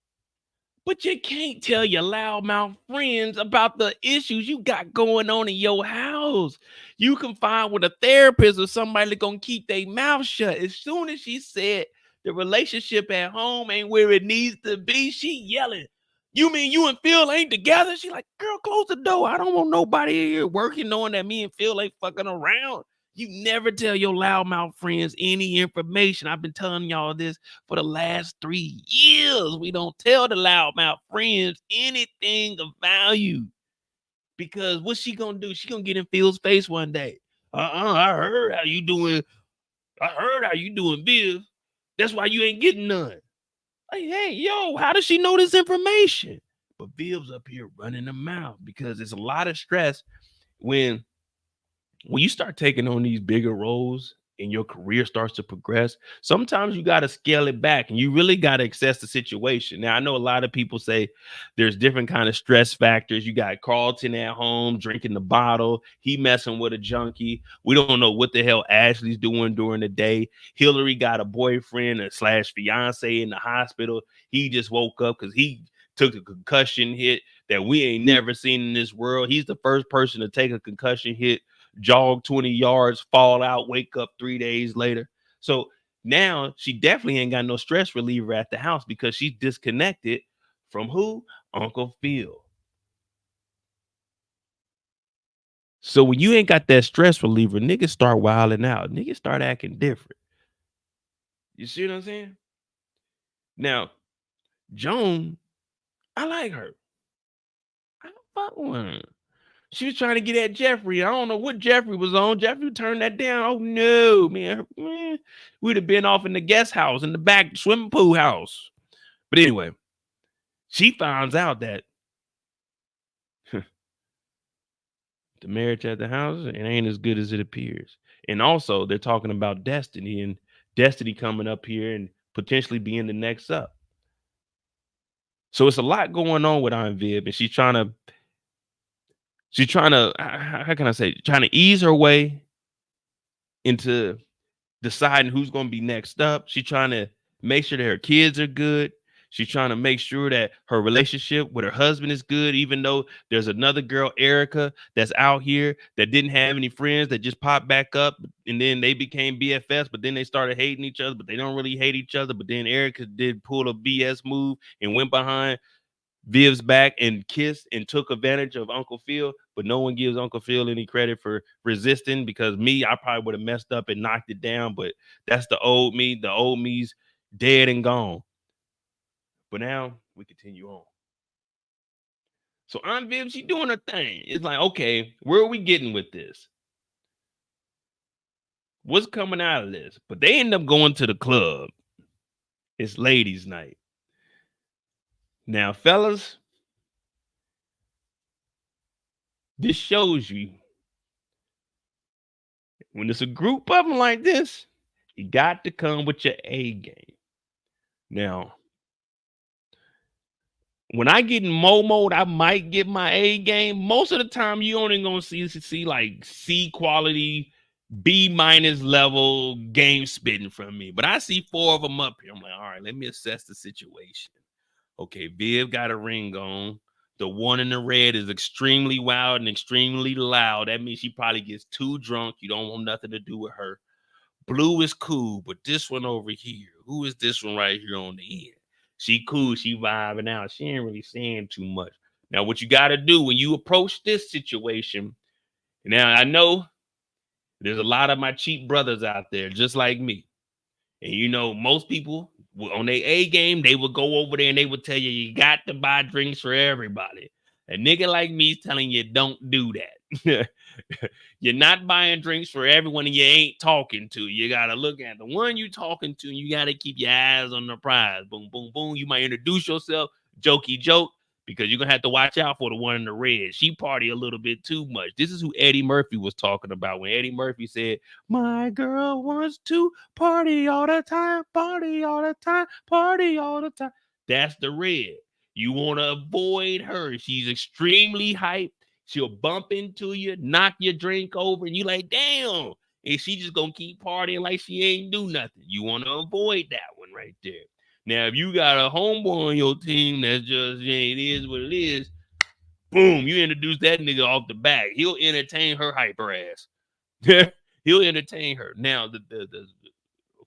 But you can't tell your loudmouth friends about the issues you got going on in your house. You can find with a therapist or somebody that's going to keep their mouth shut. As soon as she said the relationship at home ain't where it needs to be, she yelling, you mean you and Phil ain't together? She like, girl, close the door. I don't want nobody here working knowing that me and Phil ain't fucking around. You never tell your loudmouth friends any information. I've been telling y'all this for the last 3 years. We don't tell the loudmouth friends anything of value. Because what's she gonna do? She gonna get in Phil's face one day. I heard how you doing. I heard how you doing, Viv. That's why you ain't getting none. Like, hey, yo, how does she know this information? But Viv's up here running the mouth because it's a lot of stress when when you start taking on these bigger roles and your career starts to progress, sometimes you got to scale it back and you really got to assess the situation. Now, I know a lot of people say there's different kind of stress factors. You got Carlton at home drinking the bottle. He messing with a junkie. We don't know what the hell Ashley's doing during the day. Hilary got a boyfriend or slash fiance in the hospital. He just woke up because he took a concussion hit that we ain't never seen in this world. He's the first person to take a concussion hit, jog 20 yards, fall out, wake up 3 days later. So now she definitely ain't got no stress reliever at the house because she's disconnected from who? Uncle Phil. So when you ain't got that stress reliever, niggas start wilding out. Niggas start acting different. You see what I'm saying? Now, Joan, I like her. I don't fuck with her. She was trying to get at Jeffrey. I don't know what Jeffrey was on. Jeffrey turned that down. Oh no, man. We'd have been off in the guest house in the back swimming pool house. But anyway, she finds out that the marriage at the house, it ain't as good as it appears. And also, they're talking about Destiny and Destiny coming up here and potentially being the next up. So it's a lot going on with Aunt Viv, and she's trying to, how can I say, trying to ease her way into deciding who's going to be next up. She's trying to make sure that her kids are good. She's trying to make sure that her relationship with her husband is good, even though there's another girl, Erica, that's out here that didn't have any friends that just popped back up. And then they became BFFs, but then they started hating each other, but they don't really hate each other. But then Erica did pull a BS move and went behind Viv's back and kissed and took advantage of Uncle Phil, but no one gives Uncle Phil any credit for resisting because me, I probably would have messed up and knocked it down, but that's the old me. The old me's dead and gone. But now we continue on. So Aunt Viv, she doing her thing. It's like, okay, where are we getting with this? What's coming out of this? But they end up going to the club. It's ladies' night. Now, fellas, this shows you when it's a group of them like this, you got to come with your A game. Now, when I get in Mo mode, I might get my A game. Most of the time, you only gonna see like C quality, B minus level game spitting from me. But I see 4 of them up here. I'm like, all right, let me assess the situation. Okay, Viv got a ring on. The one in the red is extremely wild and extremely loud. That means she probably gets too drunk. You don't want nothing to do with her. Blue is cool, but this one over here, who is this one right here on the end? She cool, she vibing out. She ain't really saying too much. Now, what you got to do when you approach this situation, now I know there's a lot of my cheap brothers out there just like me. And you know, most people on their A game, they would go over there and they would tell you got to buy drinks for everybody. A nigga like me is telling you don't do that. You're not buying drinks for everyone you ain't talking to. You got to look at the one you talking to and you got to keep your eyes on the prize. Boom, boom, boom. You might introduce yourself, jokey joke, because you're going to have to watch out for the one in the red. She party a little bit too much. This is who Eddie Murphy was talking about when Eddie Murphy said, my girl wants to party all the time, party all the time, party all the time. That's the red. You want to avoid her. She's extremely hyped. She'll bump into you, knock your drink over, and you like, damn. And she just gonna keep partying like she ain't do nothing. You want to avoid that one right there. Now, if you got a homeboy on your team that's just, it is what it is, boom, you introduce that nigga off the back. He'll entertain her hyper ass. He'll entertain her. Now,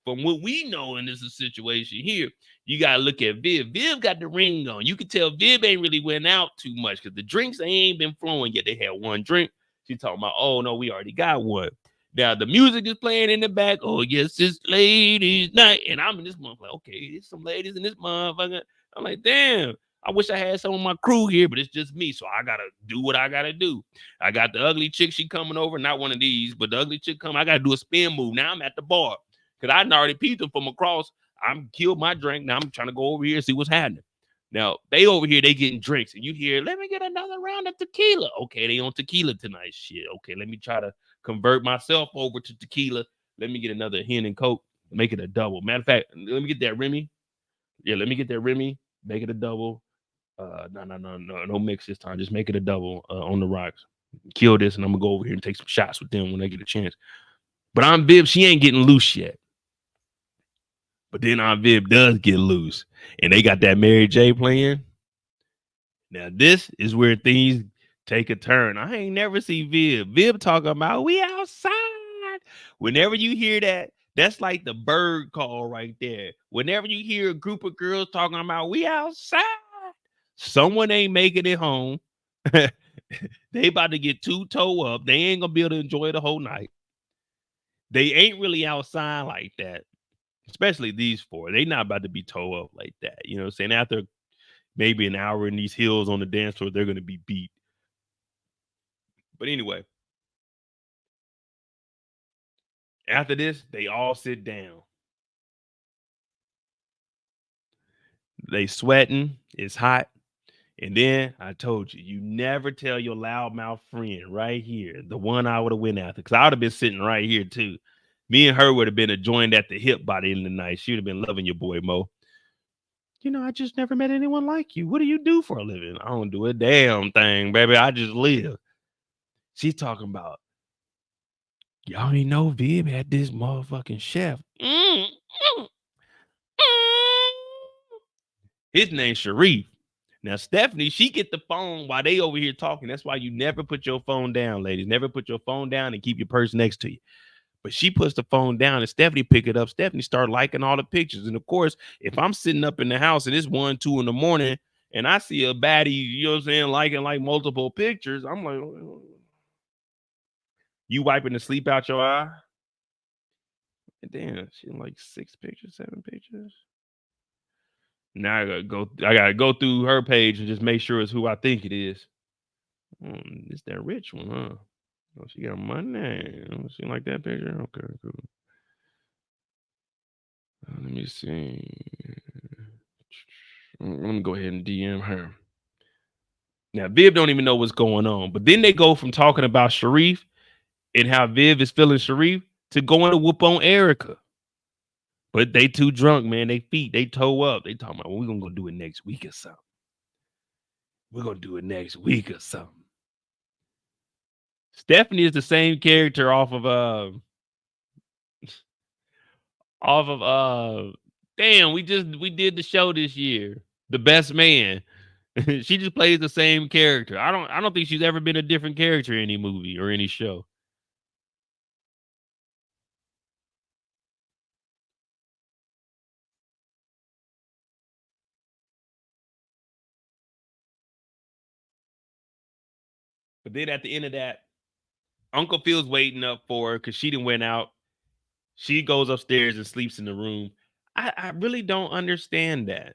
from what we know in this situation here, you got to look at Viv. Viv got the ring on. You can tell Viv ain't really went out too much because the drinks ain't been flowing yet. They had one drink. She talking about, oh, no, we already got one. Now, the music is playing in the back. Oh, yes, it's ladies' night. And I'm in this month like, okay, there's some ladies in this motherfucker. I'm like, damn, I wish I had some of my crew here, but it's just me. So I got to do what I got to do. I got the ugly chick. She coming over. Not one of these, but the ugly chick coming. I got to do a spin move. Now I'm at the bar because I already peeped them from across. I'm killed my drink. Now I'm trying to go over here and see what's happening. Now, they over here, they getting drinks. And you hear, let me get another round of tequila. Okay, they on tequila tonight. Shit. Okay, let me try to convert myself over to tequila. Let me get another hen and coke. Make it a double. Matter of fact, let me get that Remy. Yeah, let me get that Remy. Make it a double. No mix this time. Just make it a double on the rocks. Kill this, and I'm gonna go over here and take some shots with them when I get a chance. But Aunt Viv, she ain't getting loose yet. But then Aunt Viv does get loose, and they got that Mary J playing. Now this is where things take a turn. I ain't never see Viv talking about we outside. Whenever you hear that, that's like the bird call right there. Whenever you hear a group of girls talking about we outside, someone ain't making it home. They about to get too toe up. They ain't gonna be able to enjoy the whole night. They ain't really outside like that, especially these four. They not about to be toe up like that. You know what I'm saying? After maybe an hour in these hills on the dance floor, they're gonna be beat. But anyway, after this, they all sit down. They sweating. It's hot. And then I told you, you never tell your loudmouth friend right here, the one I would have went after, because I would have been sitting right here too. Me and her would have been joined at the hip by the end of the night. She would have been loving your boy Mo. You know, I just never met anyone like you. What do you do for a living? I don't do a damn thing, baby. I just live. She's talking about, y'all ain't know Viv had this motherfucking chef. His name's Sharif. Now, Stephanie, she get the phone while they over here talking. That's why you never put your phone down, ladies. Never put your phone down and keep your purse next to you. But she puts the phone down and Stephanie pick it up. Stephanie start liking all the pictures. And of course, if I'm sitting up in the house and it's 1, 2 in the morning and I see a baddie, you know what I'm saying, liking like multiple pictures, I'm like, you wiping the sleep out your eye? And damn, she like 6 pictures, 7 pictures. Now I gotta go through her page and just make sure it's who I think it is. It's that rich one, huh? Oh, she got money. She like that picture? Okay, cool. Let me see. Let me go ahead and DM her. Now, Viv don't even know what's going on. But then they go from talking about Sharif and how Viv is feeling Sharif to going to whoop on Erica. But they too drunk, man. They toe up. They talking about, well, we're going to go do it next week or something. We're going to do it next week or something. Stephanie is the same character off of damn, we did the show this year. The Best Man. She just plays the same character. I don't think she's ever been a different character in any movie or any show. But then at the end of that, Uncle Phil's waiting up for her because she done went out. She goes upstairs and sleeps in the room. I really don't understand that.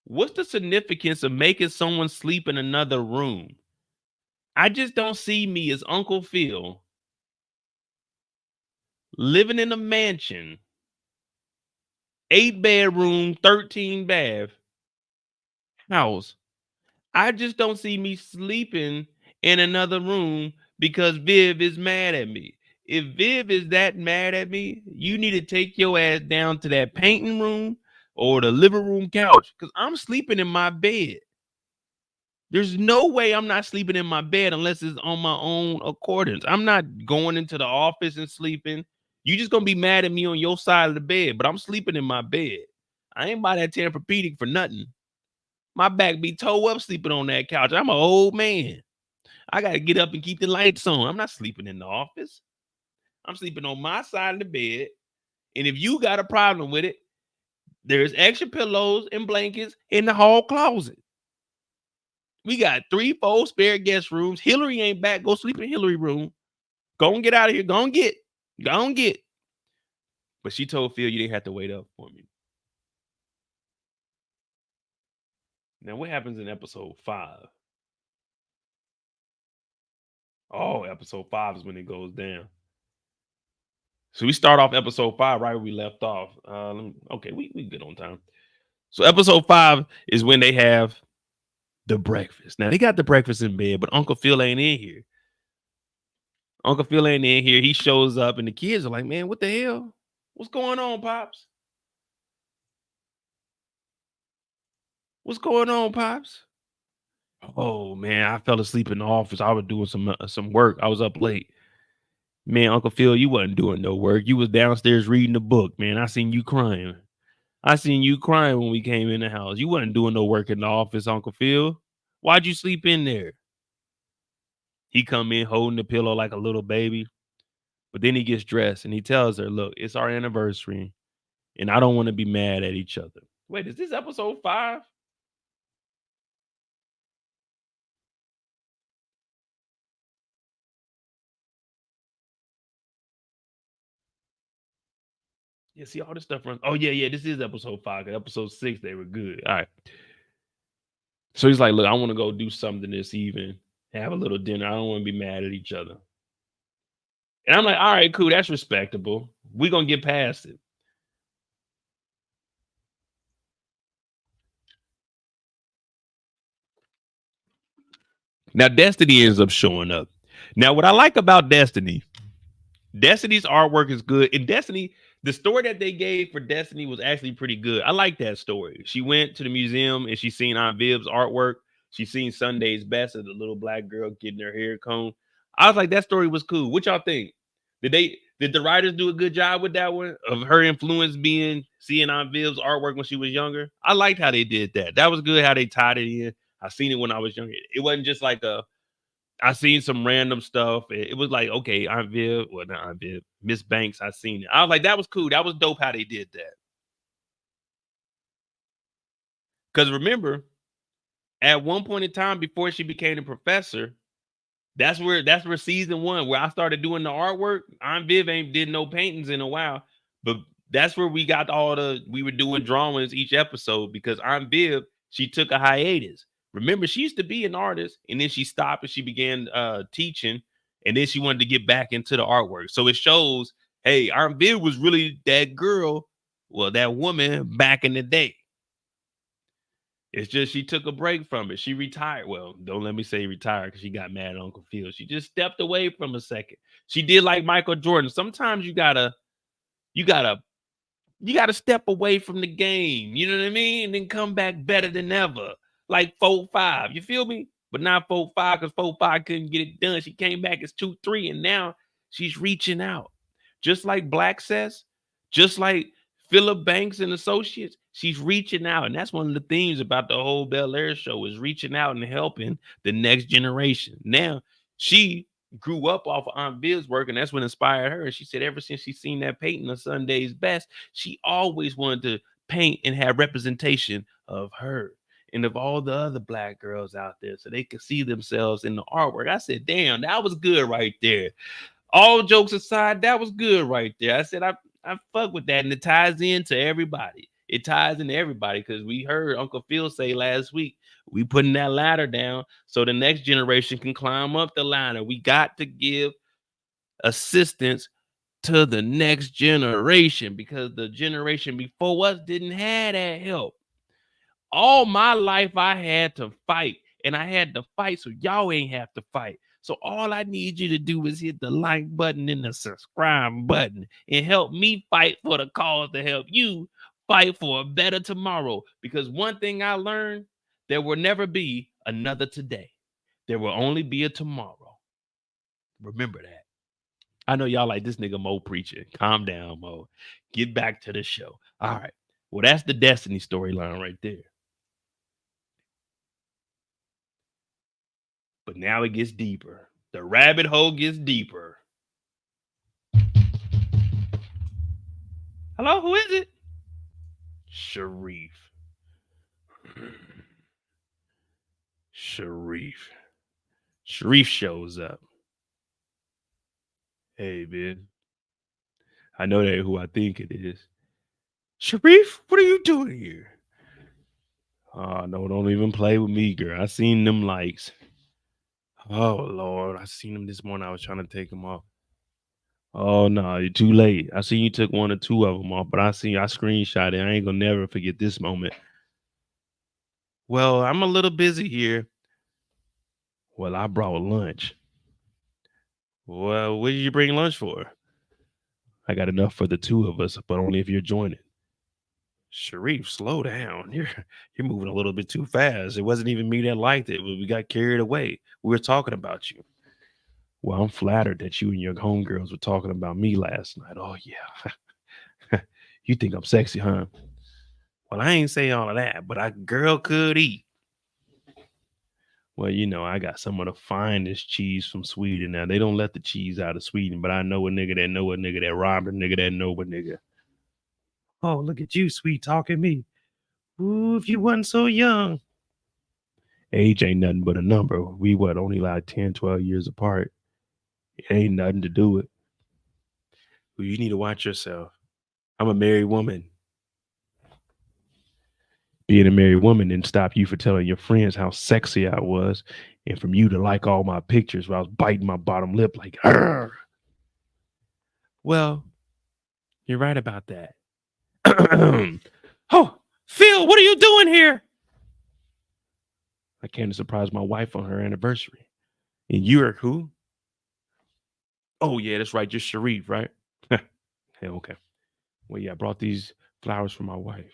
What's the significance of making someone sleep in another room? I just don't see me as Uncle Phil living in a mansion, 8-bedroom, 13-bath house. I just don't see me sleeping in another room because Viv is mad at me. If Viv is that mad at me, you need to take your ass down to that painting room or the living room couch because I'm sleeping in my bed. There's no way I'm not sleeping in my bed unless it's on my own accordance. I'm not going into the office and sleeping. You just gonna be mad at me on your side of the bed, but I'm sleeping in my bed. I ain't buy that Tempur-Pedic for nothing. My back be toe up sleeping on that couch. I'm an old man. I gotta get up and keep the lights on. I'm not sleeping in the office. I'm sleeping on my side of the bed. And if you got a problem with it, there's extra pillows and blankets in the hall closet. We got 3, 4 spare guest rooms. Hilary ain't back. Go sleep in Hilary room. Go and get out of here. Go and get. Go and get. But she told Phil you didn't have to wait up for me. Now, what happens in episode 5? Oh, episode 5 is when it goes down. So we start off episode 5 right where we left off. Okay, we good on time. So episode 5 is when they have The breakfast. Now they got the breakfast in bed, but Uncle Phil ain't in here. Uncle Phil ain't in here. He shows up, and the kids are like, "Man, what the hell? What's going on, pops? What's going on, pops?" Oh man, I fell asleep in the office. I was doing some work. I was up late. Man, Uncle Phil, you wasn't doing no work. You was downstairs reading the book, man. I seen you crying. I seen you crying when we came in the house. You wasn't doing no work in the office, Uncle Phil. Why'd you sleep in there? He come in holding the pillow like a little baby, but then he gets dressed and he tells her, "Look, it's our anniversary, and I don't want to be mad at each other." Wait, is this episode 5? Yeah, see all this stuff runs. Oh yeah, this is episode 5. Episode 6, they were good. All right. So he's like, "Look, I want to go do something this evening, have a little dinner. I don't want to be mad at each other." And I'm like, "All right, cool. That's respectable. We're gonna get past it." Now Destiny ends up showing up. Now, what I like about Destiny's artwork is good. And Destiny, the story that they gave for Destiny was actually pretty good. I like that story. She went to the museum and she seen Aunt Viv's artwork. She seen Sunday's Best of the little black girl getting her hair combed. I was like, that story was cool. What y'all think? Did the writers do a good job with that one? Of her influence being seeing Aunt Viv's artwork when she was younger? I liked how they did that. That was good how they tied it in. I seen it when I was younger. It wasn't just like I seen some random stuff. It was like, okay, Aunt Viv, well, not Aunt Viv, Miss Banks. I seen it. I was like, that was cool. That was dope how they did that. Because remember, at one point in time before she became a professor, that's where season 1, where I started doing the artwork. Aunt Viv ain't did no paintings in a while, but that's where we were doing drawings each episode because Aunt Viv, she took a hiatus. Remember, she used to be an artist and then she stopped and she began teaching, and then she wanted to get back into the artwork. So it shows, hey, Aunt Viv was really that girl, well, that woman back in the day. It's just she took a break from it. She retired. Well, don't let me say retired because she got mad at Uncle Phil. She just stepped away from a second. She did like Michael Jordan. Sometimes you gotta you got to step away from the game. You know what I mean? And then come back better than ever. Like 4-5. You feel me? But not 4-5 because 4-5 couldn't get it done. She came back as 2-3, and now she's reaching out. Just like Blackccess, just like Philip Banks and Associates, she's reaching out. And that's one of the themes about the whole Bel-Air show is reaching out and helping the next generation. Now, she grew up off of Aunt Viv's work, and that's what inspired her. And she said ever since she seen that painting of Sunday's Best, she always wanted to paint and have representation of her and of all the other black girls out there so they could see themselves in the artwork. I said, damn, that was good right there. All jokes aside, that was good right there. I said, I fuck with that. And it ties into everybody. It ties into everybody because we heard Uncle Phil say last week, we putting that ladder down so the next generation can climb up the ladder. We got to give assistance to the next generation because the generation before us didn't have that help. All my life I had to fight, and I had to fight so y'all ain't have to fight. So all I need you to do is hit the like button and the subscribe button and help me fight for the cause to help you fight for a better tomorrow. Because one thing I learned, there will never be another today. There will only be a tomorrow. Remember that. I know y'all like this nigga Mo preaching. Calm down, Mo. Get back to the show. All right. Well, that's the Destiny storyline right there. But now it gets deeper. The rabbit hole gets deeper. Hello, who is it? Sharif. Sharif. Sharif shows up. Hey, man. I know that who I think it is. Sharif, what are you doing here? Oh, no, don't even play with me, girl. I seen them likes. Oh, Lord. I seen them this morning. I was trying to take them off. Oh no, you're too late. I seen you took 1 or 2 of them off, but I screenshot it. I ain't gonna never forget this moment. Well, I'm a little busy here. Well, I brought lunch. Well, what did you bring lunch for? I got enough for the two of us, but only if you're joining. Sharif, slow down. You're moving a little bit too fast. It wasn't even me that liked it. We got carried away. We were talking about you. Well, I'm flattered that you and your homegirls were talking about me last night. Oh yeah. You think I'm sexy, huh? Well, I ain't say all of that, but a girl could eat. Well, I got some of the finest cheese from Sweden. Now they don't let the cheese out of Sweden, but I know a nigga that know a nigga that robbed a nigga that know a nigga. Oh, look at you, sweet talking me. Ooh, if you wasn't so young. Age ain't nothing but a number. We only like 10, 12 years apart. It ain't nothing to do with. Well, you need to watch yourself. I'm a married woman. Being a married woman didn't stop you for telling your friends how sexy I was, and from you to like all my pictures where I was biting my bottom lip like, Arr! Well, you're right about that. Oh, Phil, what are you doing here? I came to surprise my wife on her anniversary. And you're who? Oh, yeah, that's right. You're Sharif, right? Yeah, okay. Well, yeah, I brought these flowers for my wife.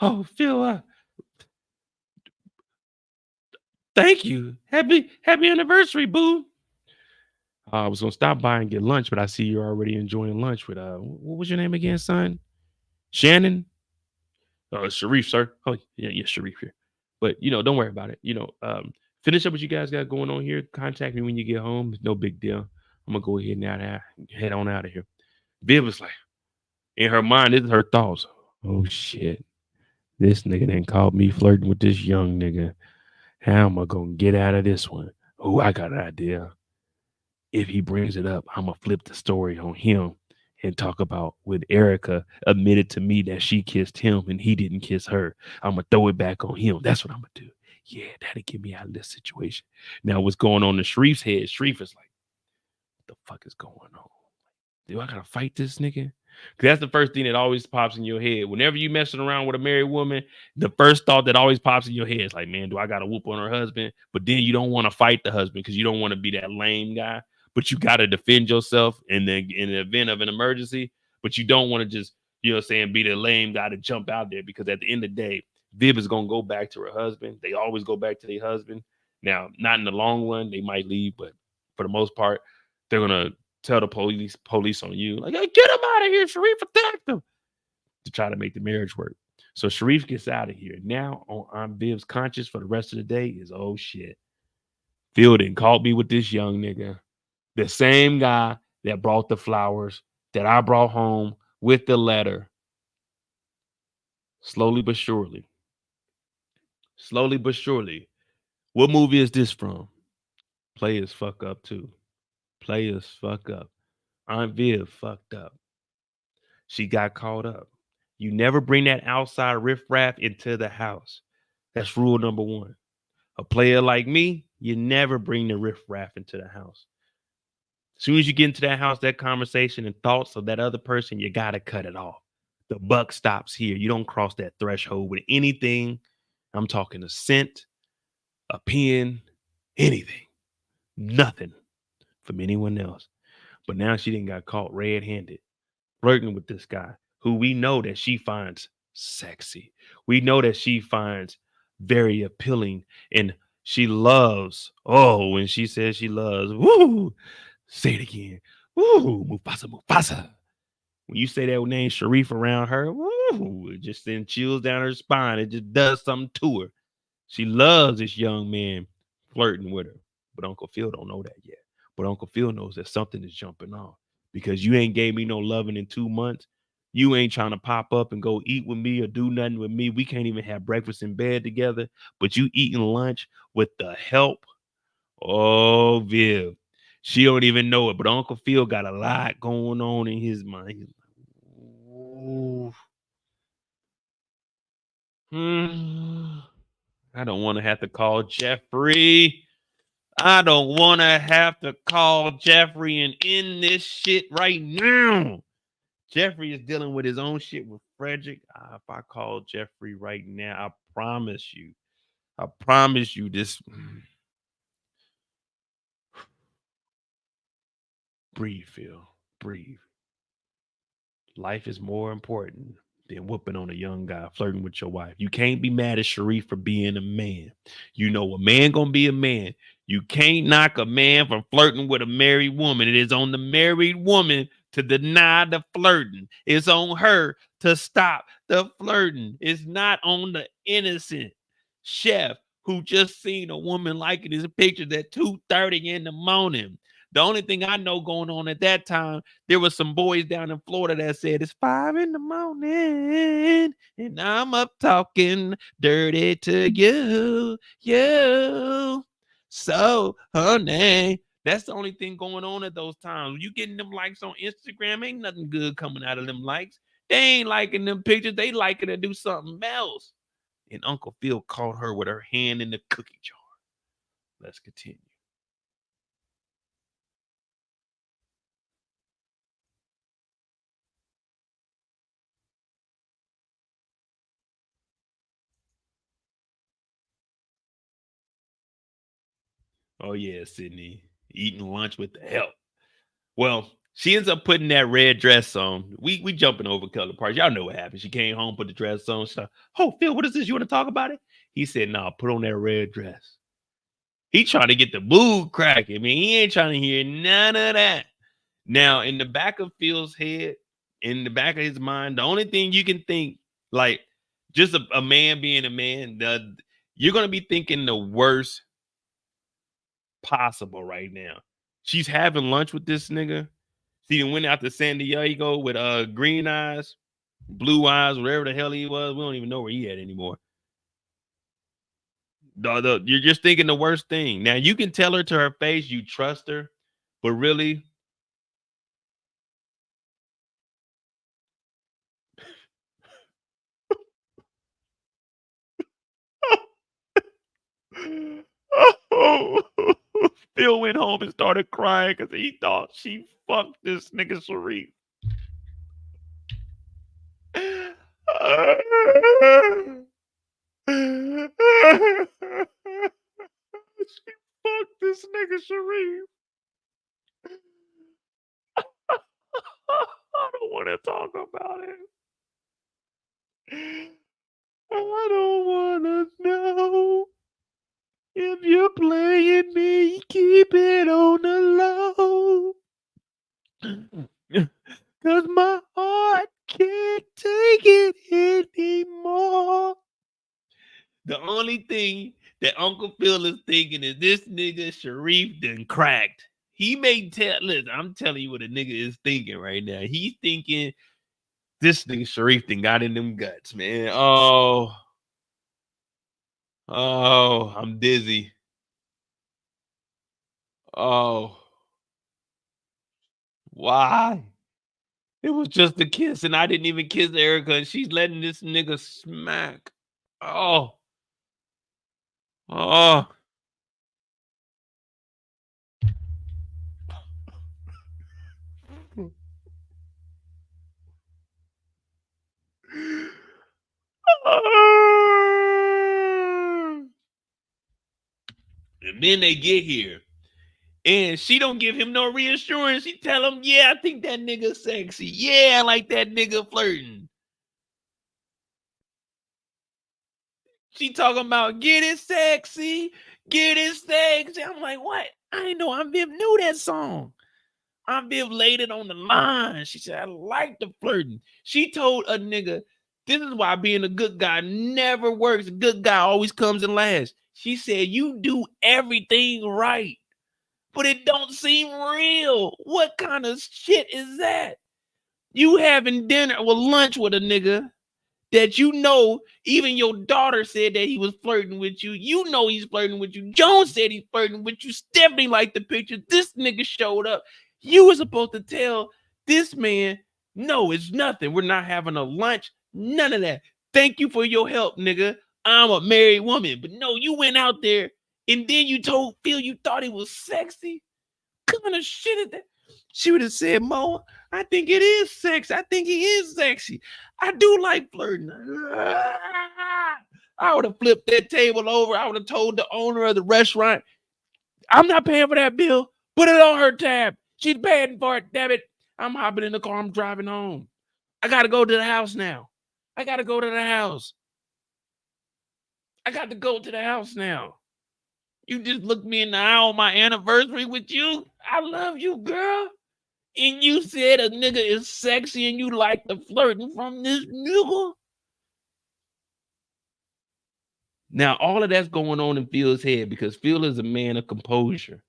Oh, Phil, thank you. Happy anniversary, boo. I was gonna stop by and get lunch, but I see you're already enjoying lunch with what was your name again, son? Shannon? Sharif, sir. Oh, yeah, Sharif here. But don't worry about it. Finish up what you guys got going on here. Contact me when you get home. It's no big deal. I'm gonna go ahead and head on out of here. Viv was like, in her mind, this is her thoughts. Oh shit. This nigga done called me flirting with this young nigga. How am I gonna get out of this one? Oh, I got an idea. If he brings it up, I'm gonna flip the story on him and talk about when Erica admitted to me that she kissed him and he didn't kiss her. I'm gonna throw it back on him. That's what I'm gonna do. Yeah, that'll get me out of this situation. Now, what's going on in Sharif's head? Sharif is like, what the fuck is going on? Do I gotta fight this nigga? Because that's the first thing that always pops in your head. Whenever you messing around with a married woman, the first thought that always pops in your head is like, man, do I gotta whoop on her husband? But then you don't want to fight the husband because you don't want to be that lame guy. But you gotta defend yourself in the event of an emergency. But you don't want to just, be the lame guy to jump out there because at the end of the day, Viv is gonna go back to her husband. They always go back to their husband. Now, not in the long run, they might leave, but for the most part, they're gonna tell the police on you, like, hey, get him out of here, Sharif, attacked him, to try to make the marriage work. So Sharif gets out of here. Now on Viv's conscience for the rest of the day is, oh shit, Phil done caught me with this young nigga, the same guy that brought the flowers that I brought home with the letter. Slowly but surely. Slowly but surely. What movie is this from? Players fuck up too. Players fuck up. Aunt Viv fucked up. She got caught up. You never bring that outside riffraff into the house. That's rule number one. A player like me, you never bring the riffraff into the house. As soon as you get into that house, that conversation and thoughts of that other person, you got to cut it off. The buck stops here. You don't cross that threshold with anything. I'm talking a scent, a pen, anything. Nothing from anyone else. But now she didn't got caught red-handed, flirting with this guy who we know that she finds sexy. We know that she finds very appealing and she loves. Oh, when she says she loves, woo, say it again. Woo, Mufasa, Mufasa. When you say that name Sharif around her, woo, it just sends chills down her spine. It just does something to her. She loves this young man flirting with her. But Uncle Phil don't know that yet. But Uncle Phil knows that something is jumping off because you ain't gave me no loving in 2 months. You ain't trying to pop up and go eat with me or do nothing with me. We can't even have breakfast in bed together. But you eating lunch with the help. Oh, Viv. She don't even know it. But Uncle Phil got a lot going on in his mind. Ooh. I don't want to have to call Jeffrey. I don't want to have to call Jeffrey and end this shit right now. Jeffrey is dealing with his own shit with Frederick. If I call Jeffrey right now, I promise you, I promise you this. Breathe, Phil. Breathe. Life is more important than whooping on a young guy flirting with your wife. You can't be mad at Sharif for being a man. You know a man gonna be a man. You can't knock a man from flirting with a married woman. It is on the married woman to deny the flirting. It's on her to stop the flirting. It's not on the innocent chef who just seen a woman liking his pictures at 2:30 in the morning. The only thing I know going on at that time, there was some boys down in Florida that said it's 5 in the morning and I'm up talking dirty to you. So, honey, that's the only thing going on at those times. You getting them likes on Instagram, ain't nothing good coming out of them likes. They ain't liking them pictures. They liking to do something else. And Uncle Phil caught her with her hand in the cookie jar. Let's continue. Oh yeah, Sydney. Eating lunch with the help. Well, she ends up putting that red dress on. We jumping over color parts. Y'all know what happened. She came home, put the dress on. She's like, oh, Phil, what is this? You want to talk about it? He said, nah, put on that red dress. He trying to get the mood cracking. I mean, he ain't trying to hear none of that. Now, in the back of Phil's head, in the back of his mind, the only thing you can think, like, just a man being a man, you're going to be thinking the worst possible right now. She's having lunch with this nigga. She went out to San Diego with green eyes, blue eyes, whatever the hell he was. We don't even know where he at anymore. You're just thinking the worst thing. Now you can tell her to her face you trust her, but really, oh, Phil went home and started crying because he thought she fucked this nigga Sharif. She fucked this nigga Sharif. I don't want to talk about it. I don't want to know. If you're playing me, keep it on the low. Cause my heart can't take it anymore. The only thing that Uncle Phil is thinking is this nigga Sharif done cracked. He may tell, listen, I'm telling you what a nigga is thinking right now. He's thinking this nigga Sharif done got in them guts, man. Oh, I'm dizzy. Oh, why? It was just a kiss, and I didn't even kiss Erica, and she's letting this nigga smack. Oh, oh. And then they get here, and she don't give him no reassurance. She tell him, yeah, I think that nigga sexy. Yeah, I like that nigga flirting. She talking about get it sexy, get it sexy. I'm like, what? I ain't know Aunt Viv knew that song. Aunt Viv laid it on the line. She said, I like the flirting. She told a nigga, this is why being a good guy never works. A good guy always comes in last. She said, you do everything right, but it don't seem real. What kind of shit is that? You having dinner with lunch with a nigga that you know, even your daughter said that he was flirting with you. You know he's flirting with you. Jones said he's flirting with you. Stephanie liked the picture. This nigga showed up. You were supposed to tell this man, no, it's nothing. We're not having a lunch. None of that. Thank you for your help, nigga. I'm a married woman. But no, you went out there and then you told Phil you thought he was sexy. What kind of shit is that? She would have said, Mo, I think it is sexy. I think he is sexy. I do like flirting. I would have flipped that table over. I would have told the owner of the restaurant, I'm not paying for that bill. Put it on her tab. She's paying for it, damn it. I'm hopping in the car. I'm driving home. I got to go to the house now. I got to go to the house. I got to go to the house now. You just looked me in the eye on my anniversary with you. I love you, girl. And you said a nigga is sexy and you like the flirting from this nigga. Now, all of that's going on in Phil's head because Phil is a man of composure.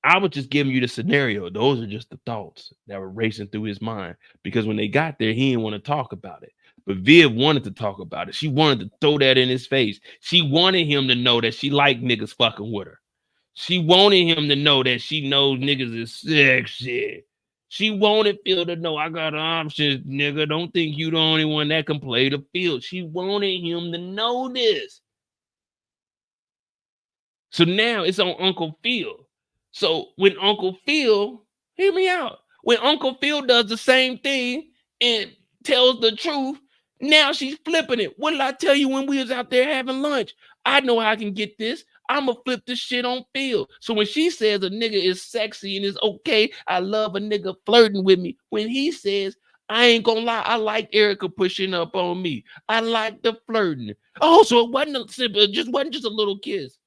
I was just giving you the scenario. Those are just the thoughts that were racing through his mind because when they got there, he didn't want to talk about it. But Viv wanted to talk about it. She wanted to throw that in his face. She wanted him to know that she liked niggas fucking with her. She wanted him to know that she knows niggas is sexy. She wanted Phil to know I got options, nigga. Don't think you the only one that can play the field. She wanted him to know this. So now it's on Uncle Phil. So when Uncle Phil, hear me out. When Uncle Phil does the same thing and tells the truth, now she's flipping it. What did I tell you when we was out there having lunch? I know how I can get this. I'ma flip this shit on Phil. So when she says a nigga is sexy and it's okay, I love a nigga flirting with me. When he says, I ain't gonna lie, I like Erica pushing up on me. I like the flirting. Oh, so it wasn't just a little kiss.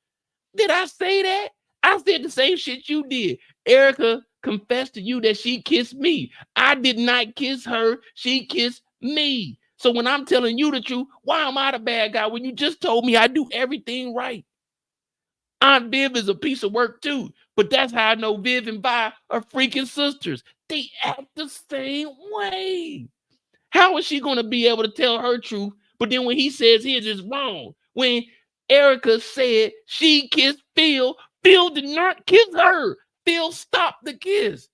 Did I say that? I said the same shit you did. Erica confessed to you that she kissed me. I did not kiss her. She kissed me. So when I'm telling you the truth, why am I the bad guy when you just told me I do everything right? Aunt Viv is a piece of work too, but that's how I know Viv and Vi are freaking sisters. They act the same way. How is she going to be able to tell her truth? But then when he says his is wrong, when Erica said she kissed Phil, Phil did not kiss her. Phil stopped the kiss.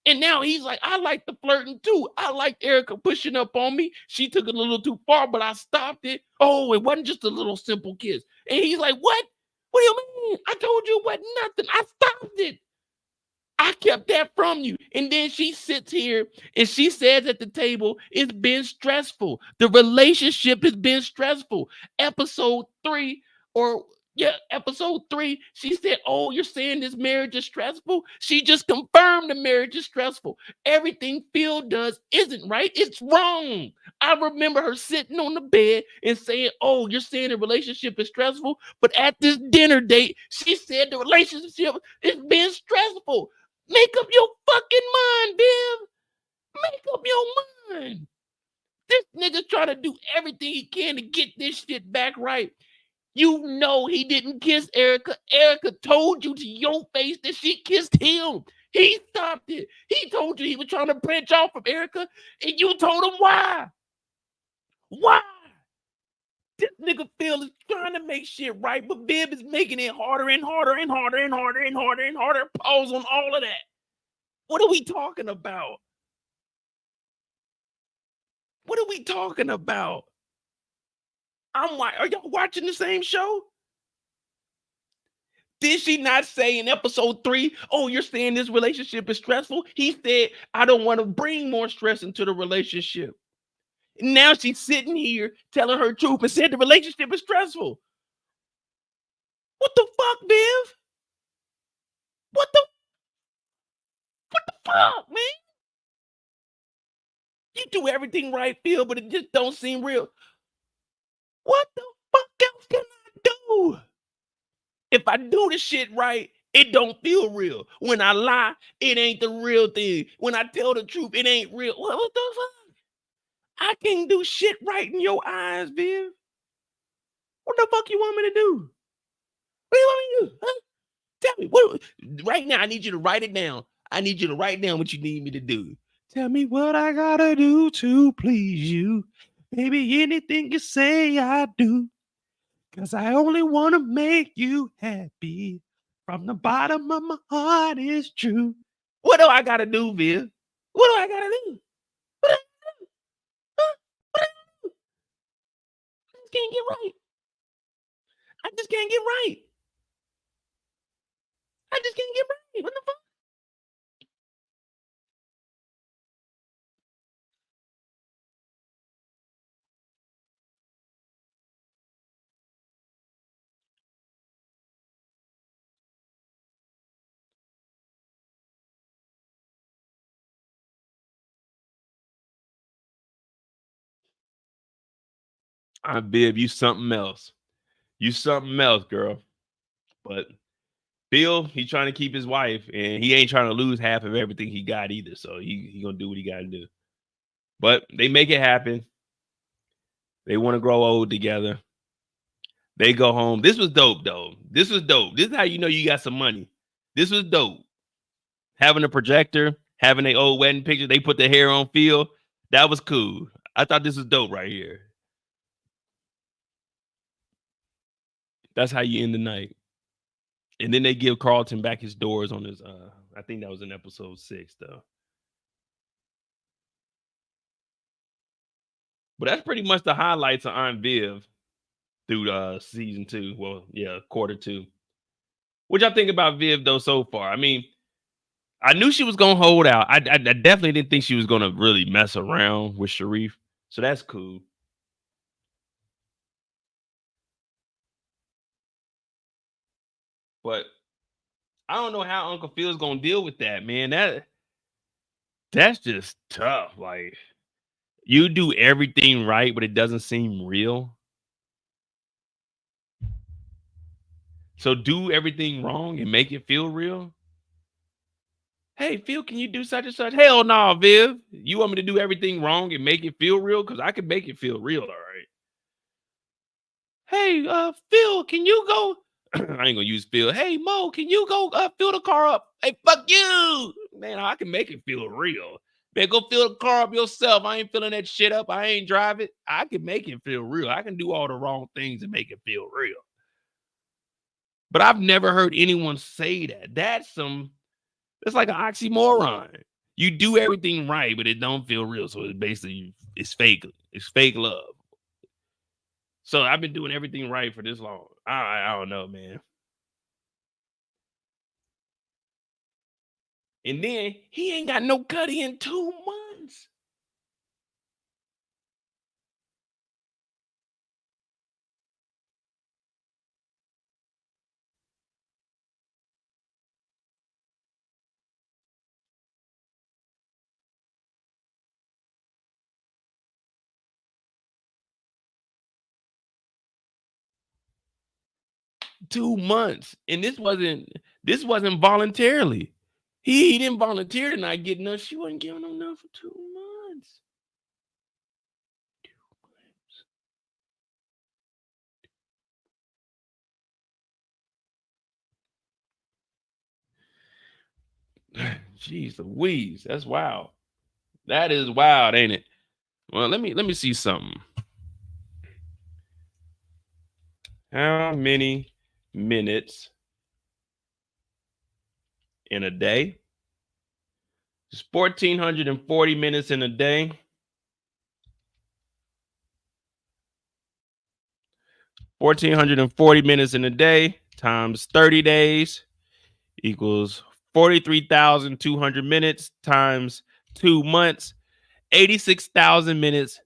And now he's like, I like the flirting too. I like Erica pushing up on me. She took it a little too far, but I stopped it. Oh, it wasn't just a little simple kiss. And he's like, what? What do you mean? I told you it wasn't nothing. I stopped it. I kept that from you. And then she sits here and she says at the table, it's been stressful. The relationship has been stressful. Episode 3, or episode 3, she said, oh, you're saying this marriage is stressful? She just confirmed the marriage is stressful. Everything Phil does isn't right. It's wrong. I remember her sitting on the bed and saying, oh, you're saying the relationship is stressful? But at this dinner date, she said the relationship is been stressful. Make up your fucking mind, Viv. Make up your mind. This nigga's trying to do everything he can to get this shit back right. You know he didn't kiss Erica. Erica told you to your face that she kissed him. He stopped it. He told you he was trying to branch off from Erica, and you told him why. Why? This nigga Phil is trying to make shit right, but Viv is making it harder and harder and harder and harder and harder and harder. Pause on all of that. What are we talking about? What are we talking about? Are y'all watching the same show? Did she not say in episode 3, oh, you're saying this relationship is stressful? He said, I don't want to bring more stress into the relationship. And now she's sitting here telling her truth and said the relationship is stressful. What the fuck, Viv? What the fuck, man? You do everything right, Phil, but it just don't seem real. What the fuck else can I do? If I do the shit right, it don't feel real. When I lie, it ain't the real thing. When I tell the truth, it ain't real. What the fuck? I can't do shit right in your eyes, Viv. What the fuck you want me to do? What do you want me to do? Huh? Tell me. What right now, I need you to write it down. I need you to write down what you need me to do. Tell me what I gotta do to please you. Baby, anything you say, I do. Cause I only want to make you happy. From the bottom of my heart is true. What do I gotta do, Viv? What do I gotta do? What do I do? Huh? What do I do? I just can't get right. I just can't get right. I just can't get right. What the fuck? Viv, you something else. You something else, girl. But Phil, he's trying to keep his wife, and he ain't trying to lose half of everything he got either. So he gonna do what he got to do. But they make it happen. They want to grow old together. They go home. This was dope, though. This was dope. This is how you know you got some money. This was dope. Having a projector, having their old wedding picture. They put their hair on Phil. That was cool. I thought this was dope right here. That's how you end the night. And then they give Carlton back his doors on his, I think that was in episode 6, though. But that's pretty much the highlights of Aunt Viv through season 2. Well, yeah, quarter 2. What y'all think about Viv, though, so far? I mean, I knew she was going to hold out. I definitely didn't think she was going to really mess around with Sharif. So that's cool. But I don't know how Uncle Phil's going to deal with that, man. That's just tough. Like, you do everything right, but it doesn't seem real. So do everything wrong and make it feel real. Hey, Phil, can you do such and such? Hell no, Viv. You want me to do everything wrong and make it feel real? Because I can make it feel real, all right. Hey, Phil, can you go? I ain't gonna use Phil. Hey, Mo, can you go fill the car up? Hey, fuck you. Man, I can make it feel real. Man, go fill the car up yourself. I ain't filling that shit up. I ain't driving. I can make it feel real. I can do all the wrong things and make it feel real. But I've never heard anyone say that. That's like an oxymoron. You do everything right, but it don't feel real. So it's basically, it's fake. It's fake love. So I've been doing everything right for this long. I don't know, man. And then he ain't got no cutty in 2 months. Two months. And this wasn't voluntarily. He didn't volunteer to not get enough. She wasn't giving him enough for 2 months. Jeez Louise, that's wild. That is wild, ain't it? Well, let me see something. How many minutes in a day? It's 1,440 minutes in a day. 1,440 minutes in a day times 30 days equals 43,200 minutes times 2 months, 86,000 minutes,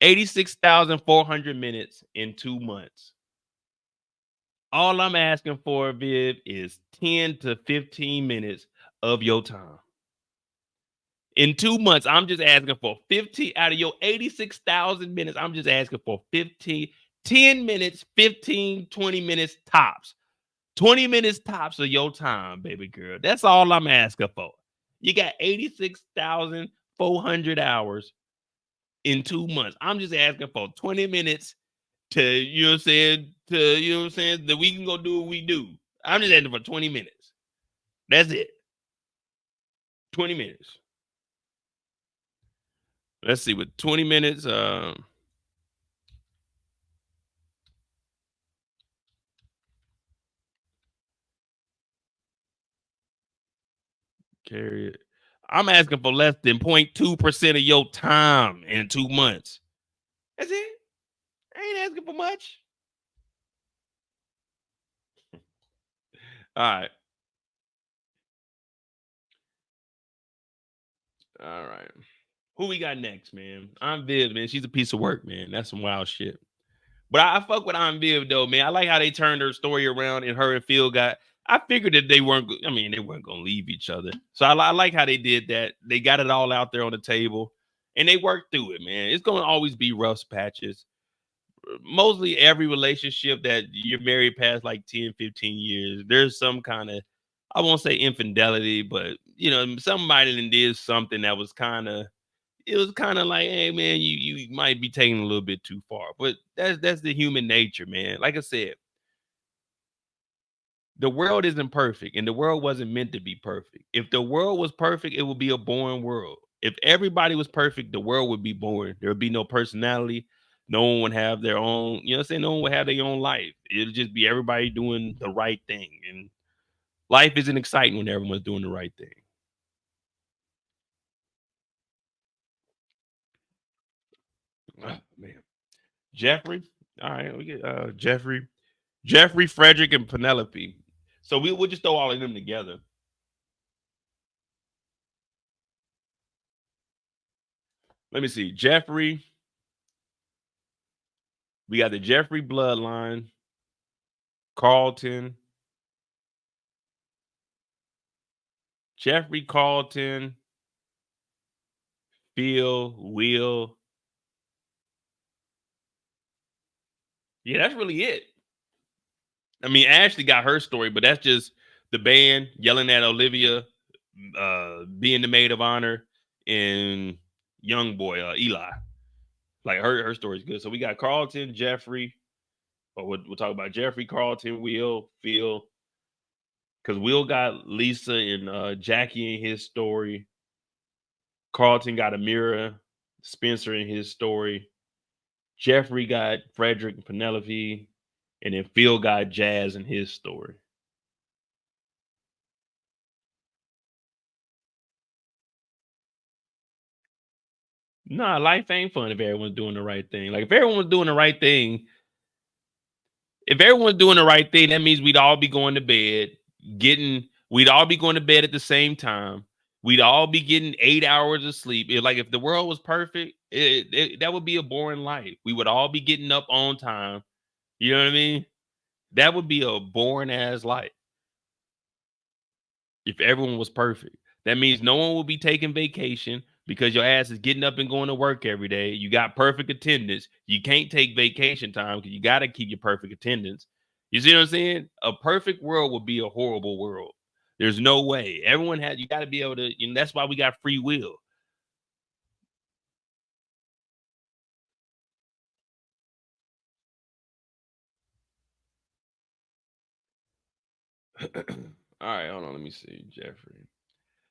86,400 minutes in 2 months. All I'm asking for, Viv, is 10 to 15 minutes of your time. In 2 months, I'm just asking for 15 out of your 86,000 minutes. I'm just asking for 10 minutes, 15, 20 minutes tops. 20 minutes tops of your time, baby girl. That's all I'm asking for. You got 86,400 hours in 2 months. I'm just asking for 20 minutes to, you know what I'm saying, that we can go do what we do. I'm just asking for 20 minutes. That's it. 20 minutes. Let's see, with 20 minutes, carry it. I'm asking for less than 0.2% of your time in 2 months. That's it. I ain't asking for much. All right. All right. Who we got next, man? I'm Viv, man. She's a piece of work, man. That's some wild shit. But I fuck with Aunt Viv, though, man. I like how they turned her story around and her and Phil got. I figured that they weren't going to leave each other. So I like how they did that. They got it all out there on the table and they worked through it, man. It's going to always be rough patches. mostly every relationship that you're married past like 10, 15 years, there's some kind of, I won't say infidelity, but you know, somebody that did something that was kind of, it was kind of like, hey man, you might be taking a little bit too far. But that's the human nature, man. Like I said, the world isn't perfect and the world wasn't meant to be perfect. If the world was perfect, it would be a boring world. If everybody was perfect, the world would be boring. There would be no personality. No one would have their own, you know what I'm saying? No one would have their own life. It'll just be everybody doing the right thing. And life isn't exciting when everyone's doing the right thing. Oh, man. Jeffrey. All right, we get Jeffrey, Frederick, and Penelope. So we'll just throw all of them together. Let me see. Jeffrey. We got the Jeffrey bloodline. Carlton. Jeffrey, Carlton. Phil, Will. Yeah, that's really it. I mean, Ashley got her story, but that's just the band yelling at Olivia, being the maid of honor, and young boy Eli. Like her story's good. So we got Carlton, Jeffrey. Or we'll talk about Jeffrey, Carlton, Will, Phil. Because Will got Lisa and Jackie in his story. Carlton got Amira, Spencer in his story. Jeffrey got Frederick and Penelope. And then Phil got Jazz in his story. Nah, life ain't fun if everyone's doing the right thing. Like if everyone's doing the right thing, that means we'd all be going to bed, we'd all be going to bed at the same time. We'd all be getting 8 hours of sleep. If the world was perfect, that would be a boring life. We would all be getting up on time. You know what I mean? That would be a boring ass life. If everyone was perfect, that means no one will be taking vacation because your ass is getting up and going to work every day. You got perfect attendance. You can't take vacation time because you got to keep your perfect attendance. You see what I'm saying? A perfect world would be a horrible world. There's no way. You got to be able to, that's why we got free will. All right, hold on. Let me see. Jeffrey.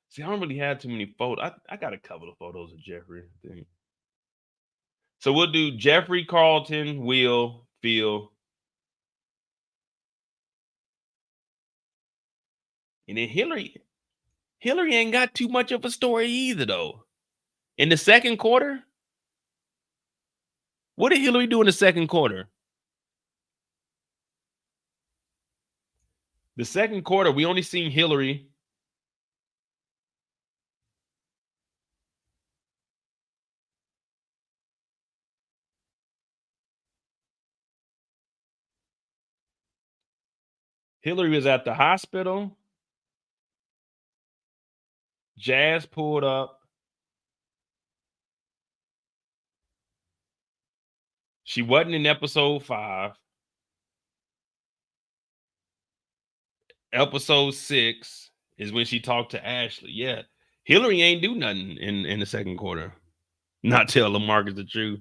See, I don't really have too many photos. I got a couple of photos of Jeffrey, I think. So we'll do Jeffrey, Carlton, Will, Phil. And then Hilary ain't got too much of a story either, though. In the second quarter, what did Hilary do in the second quarter? The second quarter, we only seen Hilary. Hilary was at the hospital. Jazz pulled up. She wasn't in episode 5. Episode 6 is when she talked to Ashley. Yeah. Hilary ain't do nothing in the second quarter. Not tell LaMarcus the truth.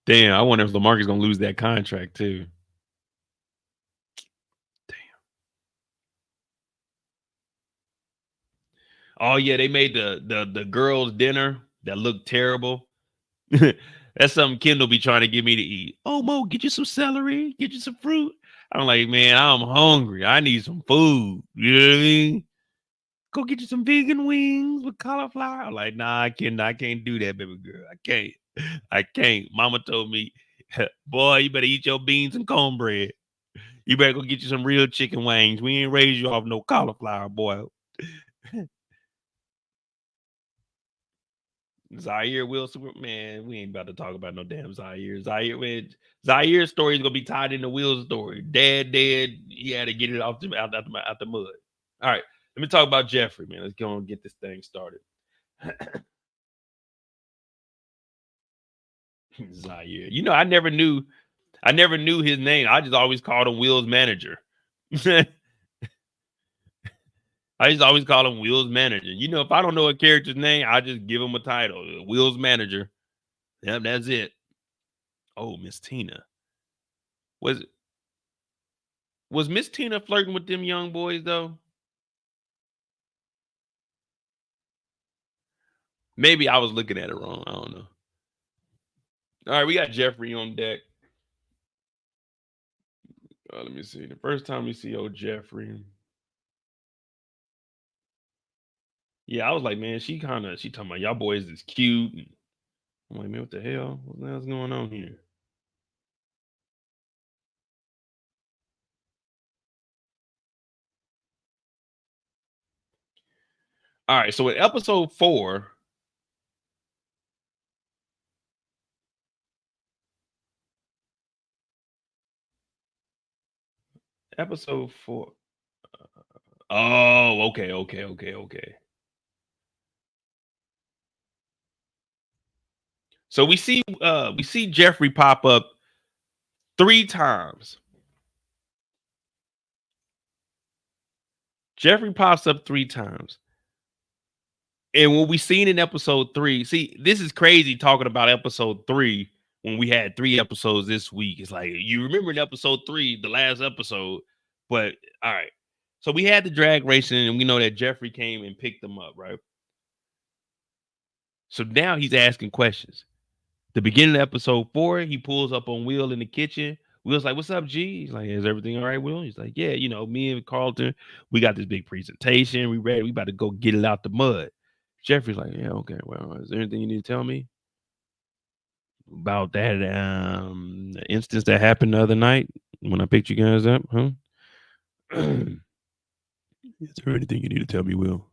Damn, I wonder if LaMarcus gonna lose that contract too. Damn. Oh yeah, they made the girls' dinner that looked terrible. That's something Kendall be trying to get me to eat. Oh, Mo, get you some celery, get you some fruit. I'm like, man, I'm hungry. I need some food. You know what I mean? Go get you some vegan wings with cauliflower. I'm like, nah, I can't do that, baby girl. I can't. Mama told me, boy, you better eat your beans and cornbread. You better go get you some real chicken wings. We ain't raised you off no cauliflower, boy. Zaire Wilson, man, we ain't about to talk about no damn Zaire. Zaire's story is gonna be tied into Will's story. Dad dead, he had to get it out the mud. All right, Let me talk about Jeffrey, man. Let's go and get this thing started. Zaire. You know, I never knew his name. I just always called him Will's manager. I just always call him Will's manager. You know, if I don't know a character's name, I just give him a title. Will's manager. Yep, that's it. Oh, Miss Tina. Was Miss Tina flirting with them young boys though? Maybe I was looking at it wrong. I don't know. All right, we got Jeffrey on deck. Let me see. The first time we see old Jeffrey. Yeah, I was like, man, she talking about y'all boys is cute. I'm like, man, what the hell? What the hell's going on here? All right, so in episode 4, episode 4. Oh, okay. So we see Jeffrey pop up 3 times. Jeffrey pops up 3 times. And what we seen in episode 3, see, this is crazy talking about episode 3 when we had 3 episodes this week. It's like, you remember in episode 3, the last episode, but all right. So we had the drag racing and we know that Jeffrey came and picked them up, right? So now he's asking questions. The beginning of episode 4, he pulls up on Will in the kitchen. Will's like, "What's up, G?" He's like, "Is everything all right, Will?" He's like, "Yeah, you know, me and Carlton, we got this big presentation. We ready. We about to go get it out the mud." Jeffrey's like, "Yeah, okay. Well, is there anything you need to tell me about that instance that happened the other night when I picked you guys up, huh?" Is there anything you need to tell me, Will?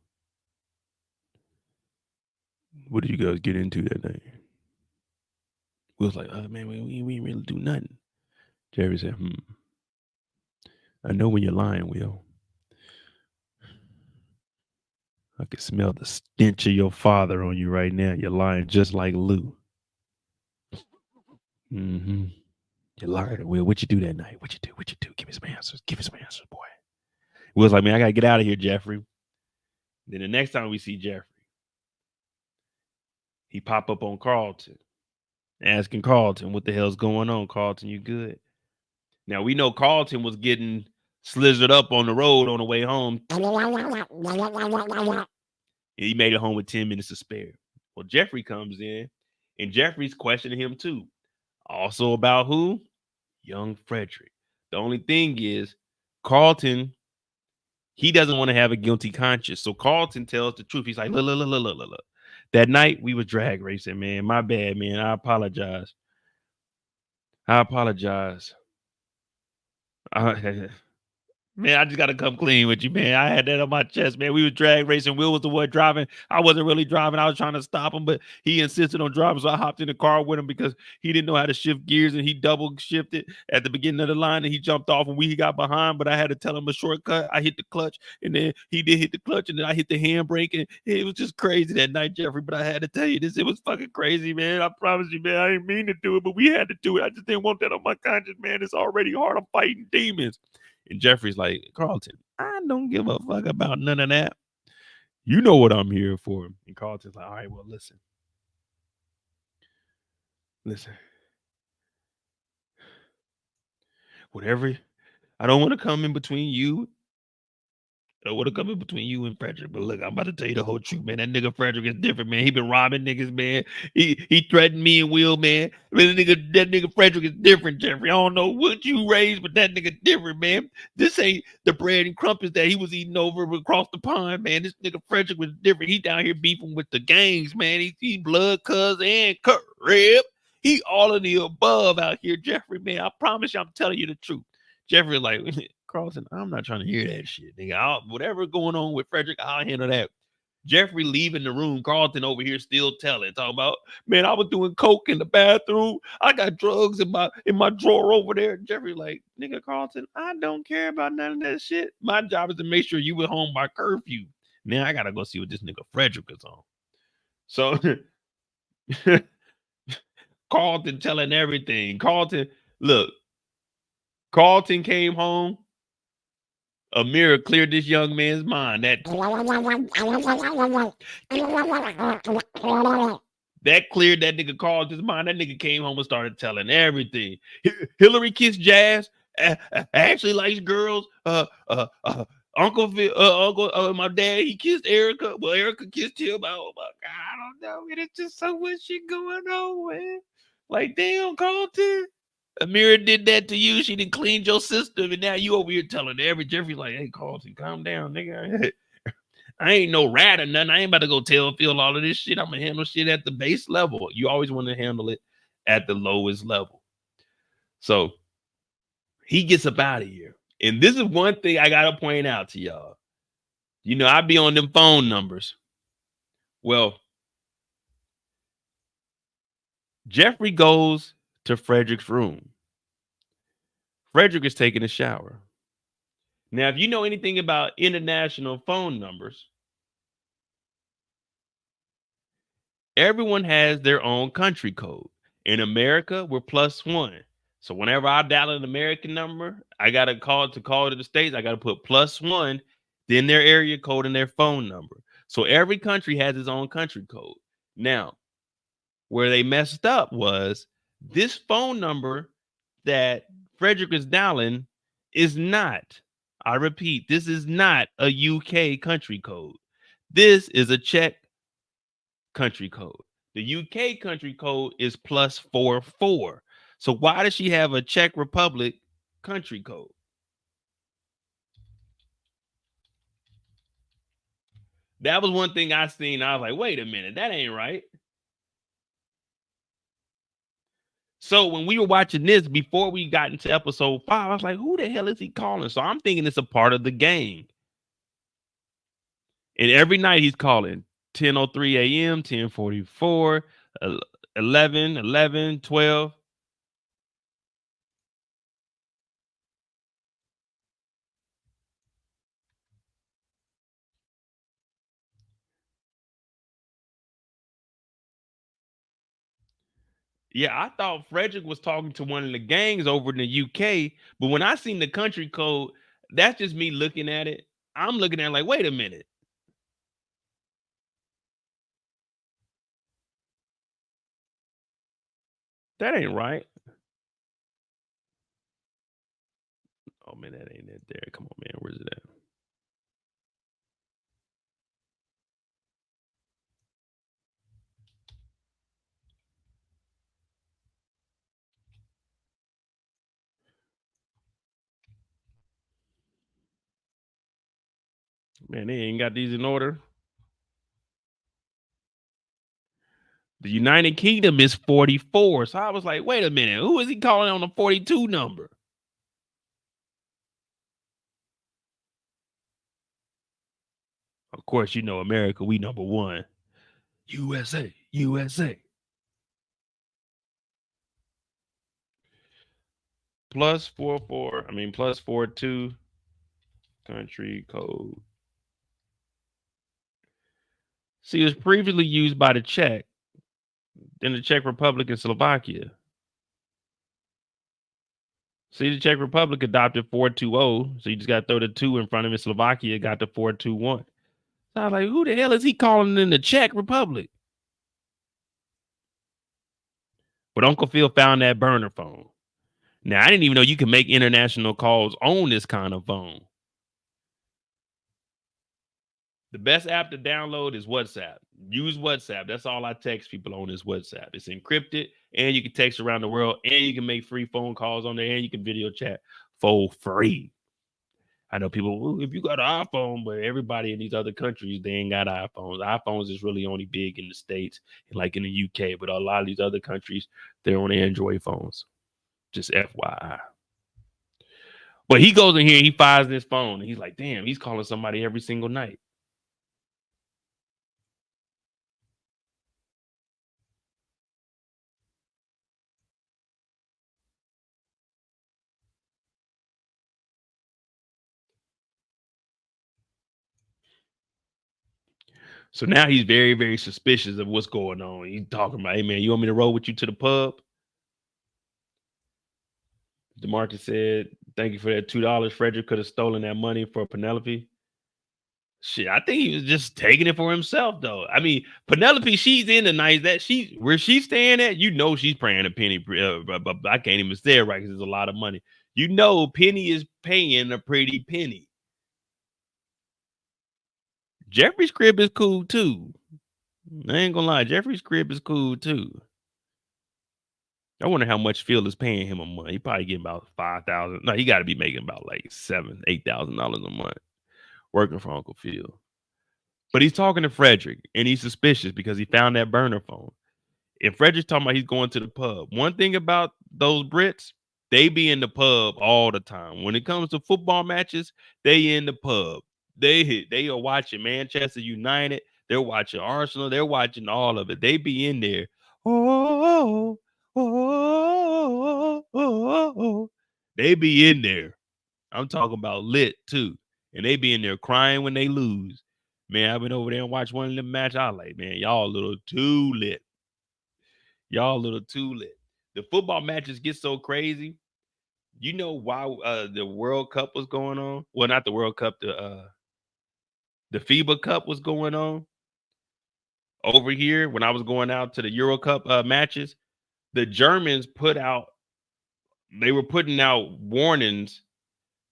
What did you guys get into that night? Will's like, man, we didn't really do nothing. Jerry said, I know when you're lying, Will. I can smell the stench of your father on you right now. You're lying just like Lou. Mm-hmm. You're lying, Will. What you do that night? What you do? Give me some answers. Give me some answers, boy. Will's like, man, I got to get out of here, Jeffrey. Then the next time we see Jeffrey, he pop up on Carlton, asking Carlton, what the hell's going on? Carlton, you good? Now, we know Carlton was getting slizzard up on the road on the way home. He made it home with 10 minutes to spare. Well, Jeffrey comes in, and Jeffrey's questioning him too. Also about who? Young Frederick. The only thing is, Carlton, he doesn't want to have a guilty conscience. So Carlton tells the truth. He's like, look. That night, we were drag racing, man. My bad, man. I apologize. Man, I just got to come clean with you, man. I had that on my chest, man. We were drag racing. Will was the one driving. I wasn't really driving. I was trying to stop him, but he insisted on driving. So I hopped in the car with him because he didn't know how to shift gears, and he double shifted at the beginning of the line, and he jumped off, and he got behind, but I had to tell him a shortcut. I hit the clutch, and then he did hit the clutch, and then I hit the handbrake, and it was just crazy that night, Jeffrey. But I had to tell you this. It was fucking crazy, man. I promise you, man. I didn't mean to do it, but we had to do it. I just didn't want that on my conscience, man. It's already hard. I'm fighting demons. And Jeffrey's like, Carlton, I don't give a fuck about none of that. You know what I'm here for. And Carlton's like, all right, well, listen. Whatever. I don't want to come in between you. I don't want to come in between you and Frederick. But look, I'm about to tell you the whole truth, man. That nigga Frederick is different, man. He been robbing niggas, man. He threatened me and Will, man. That nigga Frederick is different, Jeffrey. I don't know what you raised, but that nigga different, man. This ain't the bread and crumpets that he was eating over across the pond, man. This nigga Frederick was different. He down here beefing with the gangs, man. He blood, cuz, and Crip. He all of the above out here, Jeffrey, man. I promise you, I'm telling you the truth. Jeffrey like, Carlton, I'm not trying to hear that shit, nigga. Whatever going on with Frederick, I'll handle that. Jeffrey leaving the room. Carlton over here still telling, talking about, man, I was doing coke in the bathroom. I got drugs in my drawer over there. Jeffrey like, nigga, Carlton, I don't care about none of that shit. My job is to make sure you were home by curfew. Now I gotta go see what this nigga Frederick is on. So Carlton telling everything. Carlton came home. Amira cleared this young man's mind. That cleared that nigga Carlton's mind. That nigga came home and started telling everything. Hilary kissed Jazz. Ashley likes girls. Uncle Phil, my dad, he kissed Erica. Well, Erica kissed him. Oh my God, I don't know. Man, it's just so much shit going on, man. Like, damn, Carlton. Amira did that to you. She didn't clean your system, and now you over here telling Jeffrey like, hey, Carlton, calm down, nigga. I ain't no rat or nothing. I ain't about to go tell Phil all of this shit. I'm gonna handle shit at the base level. You always want to handle it at the lowest level. So he gets up out of here. And this is one thing I gotta point out to y'all. You know, I be on them phone numbers. Well, Jeffrey goes to Frederick's room. Frederick is taking a shower. Now, if you know anything about international phone numbers, everyone has their own country code. In America, we're +1. So whenever I dial an American number, I got to call to the States. I got to put +1, then their area code and their phone number. So every country has its own country code. Now, where they messed up was this phone number that Frederick is dialing is not, I repeat, this is not a UK country code. This is a Czech country code. The UK country code is +44. So why does she have a Czech Republic country code? That was one thing I seen. I was like, wait a minute, that ain't right. So when we were watching this before we got into episode 5, I was like, who the hell is he calling? So I'm thinking it's a part of the game. And every night he's calling 10:03 a.m., 10:44, 11, 12. Yeah, I thought Frederick was talking to one of the gangs over in the UK, but when I seen the country code, that's just me looking at it. I'm looking at it like, wait a minute. That ain't right. Oh man, that ain't it there. Come on, man. Where's it at? Man, they ain't got these in order. The United Kingdom is 44. So I was like, wait a minute. Who is he calling on the 42 number? Of course, you know America, we number 1. USA, USA. +44, +42 country code. See, it was previously used by the Czech, then the Czech Republic and Slovakia. See, the Czech Republic adopted 420, so you just got to throw the 2 in front of it. Slovakia got the 421. So I was like, who the hell is he calling in the Czech Republic? But Uncle Phil found that burner phone. Now, I didn't even know you can make international calls on this kind of phone. The best app to download is WhatsApp. Use WhatsApp. That's all I text people on is WhatsApp. It's encrypted, and you can text around the world, and you can make free phone calls on there, and you can video chat for free. I know people, well, if you got an iPhone, but everybody in these other countries, they ain't got iPhones. iPhones is really only big in the States and like in the UK, but a lot of these other countries, they're on Android phones. Just FYI. But he goes in here, he finds this phone, and he's like, damn, he's calling somebody every single night. So now he's very, very suspicious of what's going on. He's talking about, hey, man, you want me to roll with you to the pub? LaMarcus said, thank you for that $2. Frederick could have stolen that money for Penelope. Shit, I think he was just taking it for himself, though. I mean, Penelope, she's in the night that where she's staying at. You know, she's praying a penny, but I can't even say it right because there's a lot of money. You know, Penny is paying a pretty penny. Jeffrey's crib is cool too. I ain't gonna lie, Jeffrey's crib is cool too. I wonder how much Phil is paying him a month. He probably getting about $5,000. No, he got to be making about like $7,000-$8,000 a month working for Uncle Phil. But he's talking to Frederick, and he's suspicious because he found that burner phone. And Frederick's talking about he's going to the pub. One thing about those Brits, they be in the pub all the time. When it comes to football matches, they in the pub. They are watching Manchester United. They're watching Arsenal. They're watching all of it. They be in there. Oh, oh, oh, oh, oh. They be in there. I'm talking about lit too. And they be in there crying when they lose. Man, I've been over there and watched one of them match. I was like, man, y'all a little too lit. Y'all a little too lit. The football matches get so crazy. You know why the World Cup was going on? Well, not the World Cup, the FIBA Cup was going on over here when I was going out to the Euro Cup matches. The Germans they were putting out warnings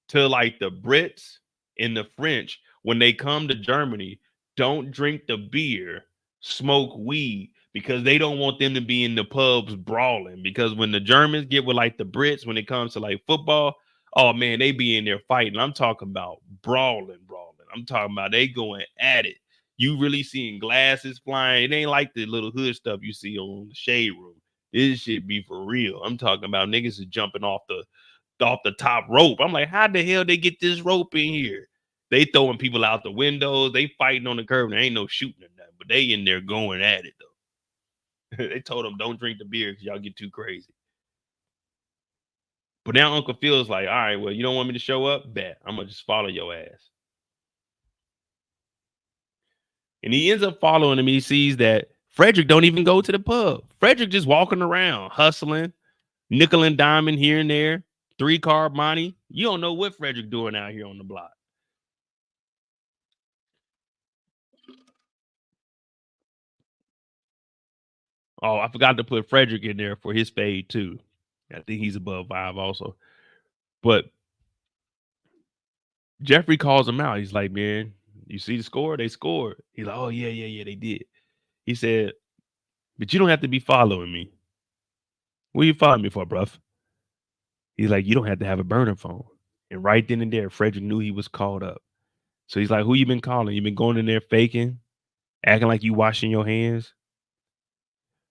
to like the Brits and the French when they come to Germany, don't drink the beer, smoke weed, because they don't want them to be in the pubs brawling. Because when the Germans get with like the Brits, when it comes to like football, oh man, they be in there fighting. I'm talking about brawling. I'm talking about they going at it. You really seeing glasses flying. It ain't like the little hood stuff you see on the shade room. This shit be for real. I'm talking about niggas is jumping off the top rope. I'm like, how the hell they get this rope in here? They throwing people out the windows. They fighting on the curb. There ain't no shooting or nothing, but they in there going at it though. They told them don't drink the beer because y'all get too crazy. But now Uncle Phil's like, all right, well, you don't want me to show up? Bet. I'm gonna just follow your ass. And he ends up following him. He sees that Frederick don't even go to the pub. Frederick just walking around, hustling, nickel and diamond here and there, 3-card money. You don't know what Frederick doing out here on the block. Oh, I forgot to put Frederick in there for his fade too. I think he's above 5 also. But Jeffrey calls him out. He's like, man, you see the score? They scored. He's like, oh, yeah, they did. He said, but you don't have to be following me. What are you following me for, bruv? He's like, you don't have to have a burner phone. And right then and there, Frederick knew he was called up. So he's like, who you been calling? You been going in there faking, acting like you washing your hands?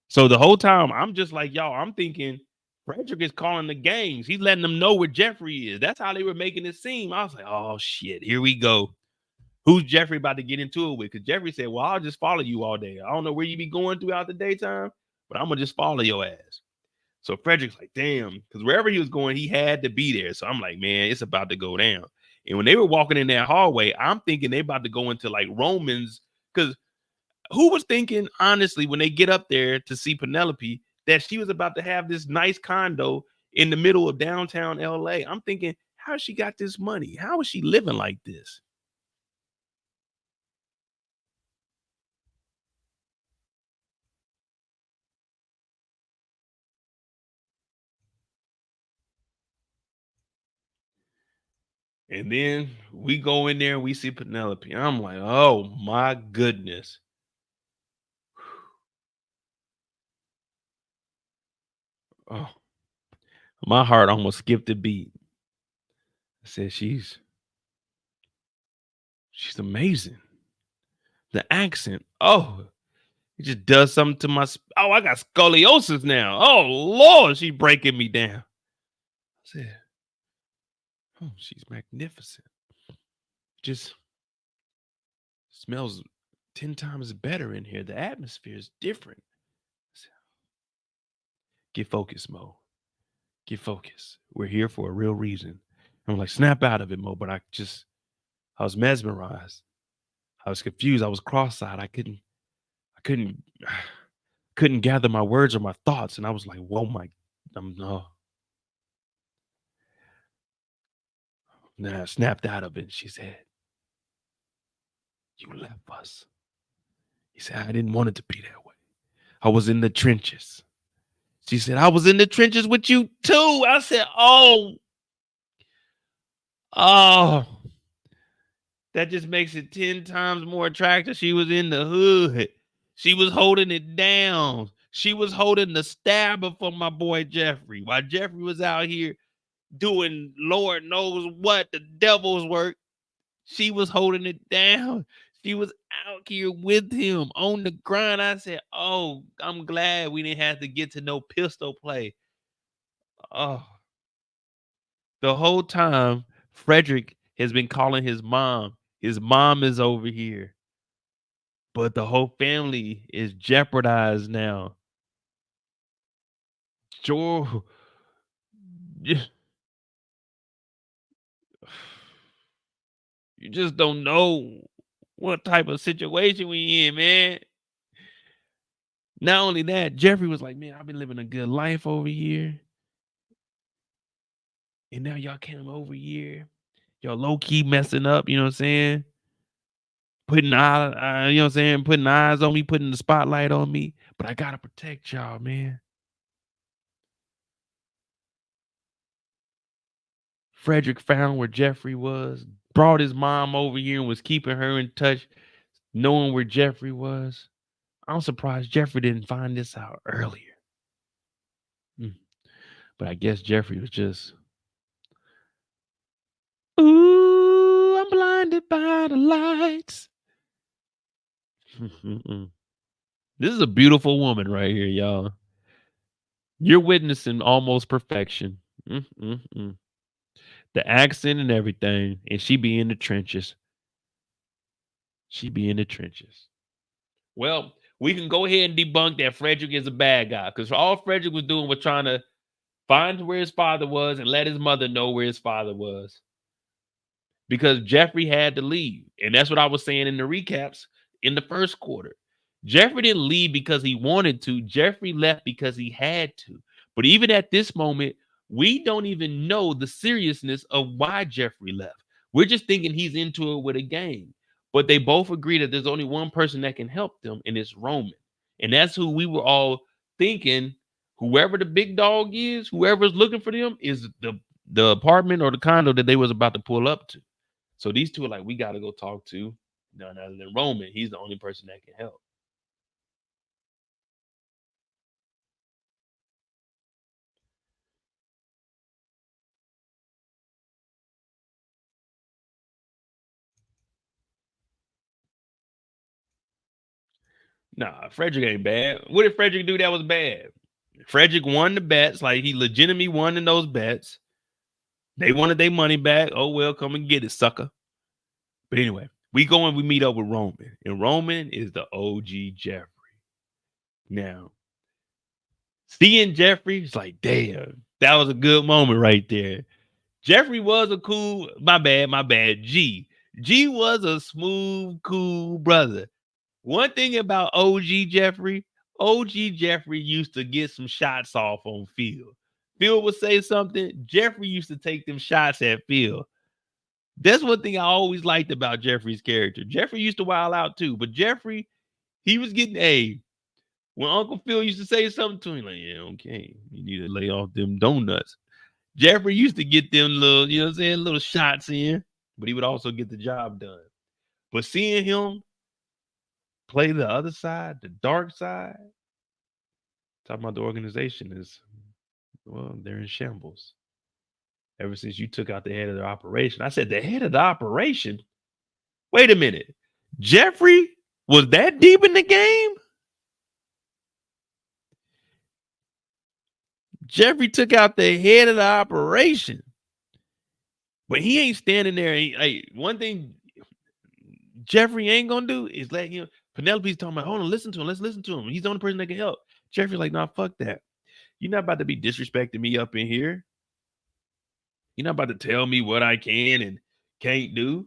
So the whole time, I'm just like, y'all, I'm thinking Frederick is calling the gangs. He's letting them know where Jeffrey is. That's how they were making it seem. I was like, oh, shit, here we go. Who's Jeffrey about to get into it with? Because Jeffrey said, well, I'll just follow you all day. I don't know where you be going throughout the daytime, but I'm going to just follow your ass. So Frederick's like, damn, because wherever he was going, he had to be there. So I'm like, man, it's about to go down. And when they were walking in that hallway, I'm thinking they about to go into like Romans, because who was thinking, honestly, when they get up there to see Penelope, that she was about to have this nice condo in the middle of downtown LA? I'm thinking, how she got this money? How is she living like this? And then we go in there and we see Penelope. I'm like, oh my goodness. Oh, my heart almost skipped a beat. I said, she's amazing. The accent, oh, it just does something to my. Oh, I got scoliosis now. Oh Lord, she's breaking me down. I said, oh, she's magnificent. Just smells 10 times better in here. The atmosphere is different. Said, get focused, Mo. Get focused. We're here for a real reason. I'm like, snap out of it, Mo. But I was mesmerized. I was confused. I was cross-eyed. I couldn't gather my words or my thoughts. And I was like, whoa, no. Then I snapped out of it. She said, you left us. He said, I didn't want it to be that way. I was in the trenches. She said, I was in the trenches with you too. I said, oh, that just makes it 10 times more attractive. She was in the hood. She was holding it down. She was holding the stabber for my boy Jeffrey. While Jeffrey was out here doing Lord knows what, the devil's work, she was holding it down. She was out here with him on the grind. I said, oh, I'm glad we didn't have to get to no pistol play. Oh, the whole time, Frederick has been calling his mom. His mom is over here. But the whole family is jeopardized now. Joe, you just don't know what type of situation we in, man. Not only that, Jeffrey was like, man, I've been living a good life over here. And now y'all came over here. Y'all low-key messing up, you know what I'm saying? Putting eye, you know what I'm saying? Putting eyes on me, putting the spotlight on me. But I gotta protect y'all, man. Frederick found where Jeffrey was, brought his mom over here and was keeping her in touch, knowing where Jeffrey was. I'm surprised Jeffrey didn't find this out earlier. But I guess Jeffrey was just, ooh, I'm blinded by the lights. This is a beautiful woman right here, y'all. You're witnessing almost perfection. The accent and everything. And she be in the trenches. She be in the trenches. Well, we can go ahead and debunk that Frederick is a bad guy. Because all Frederick was doing was trying to find where his father was and let his mother know where his father was. Because Jeffrey had to leave. And that's what I was saying in the recaps in the first quarter. Jeffrey didn't leave because he wanted to. Jeffrey left because he had to. But even at this moment, we don't even know the seriousness of why Jeffrey left. We're just thinking he's into it with a game. But they both agree that there's only one person that can help them, and it's Roman. And that's who we were all thinking. Whoever the big dog is, whoever's looking for them is the apartment or the condo that they was about to pull up to. So these two are like, we got to go talk to none other than Roman. He's the only person that can help. Nah, Frederick ain't bad. What did Frederick do that was bad? Frederick won the bets. Like, he legitimately won in those bets. They wanted their money back. Oh, well, come and get it, sucker. But anyway, we go and we meet up with Roman. And Roman is the OG Jeffrey. Now, seeing Jeffrey, it's like, damn, that was a good moment right there. Jeffrey was a cool, my bad, G. G was a smooth, cool brother. One thing about OG Jeffrey used to get some shots off on Phil. Phil would say something, Jeffrey used to take them shots at Phil. That's one thing I always liked about Jeffrey's character. Jeffrey used to wild out too, but Jeffrey, he was getting when Uncle Phil used to say something to him, like, yeah, okay, you need to lay off them donuts. Jeffrey used to get them little, you know what I'm saying, little shots in, but he would also get the job done. But seeing him play the other side, the dark side, talking about the organization is, well, they're in shambles. Ever since you took out the head of their operation. I said, the head of the operation? Wait a minute. Jeffrey was that deep in the game? Jeffrey took out the head of the operation. But he ain't standing there. One thing Jeffrey ain't gonna do is let him. Penelope's talking about, hold on, listen to him. Let's listen to him. He's the only person that can help. Jeffrey's like, nah, fuck that. You're not about to be disrespecting me up in here. You're not about to tell me what I can and can't do.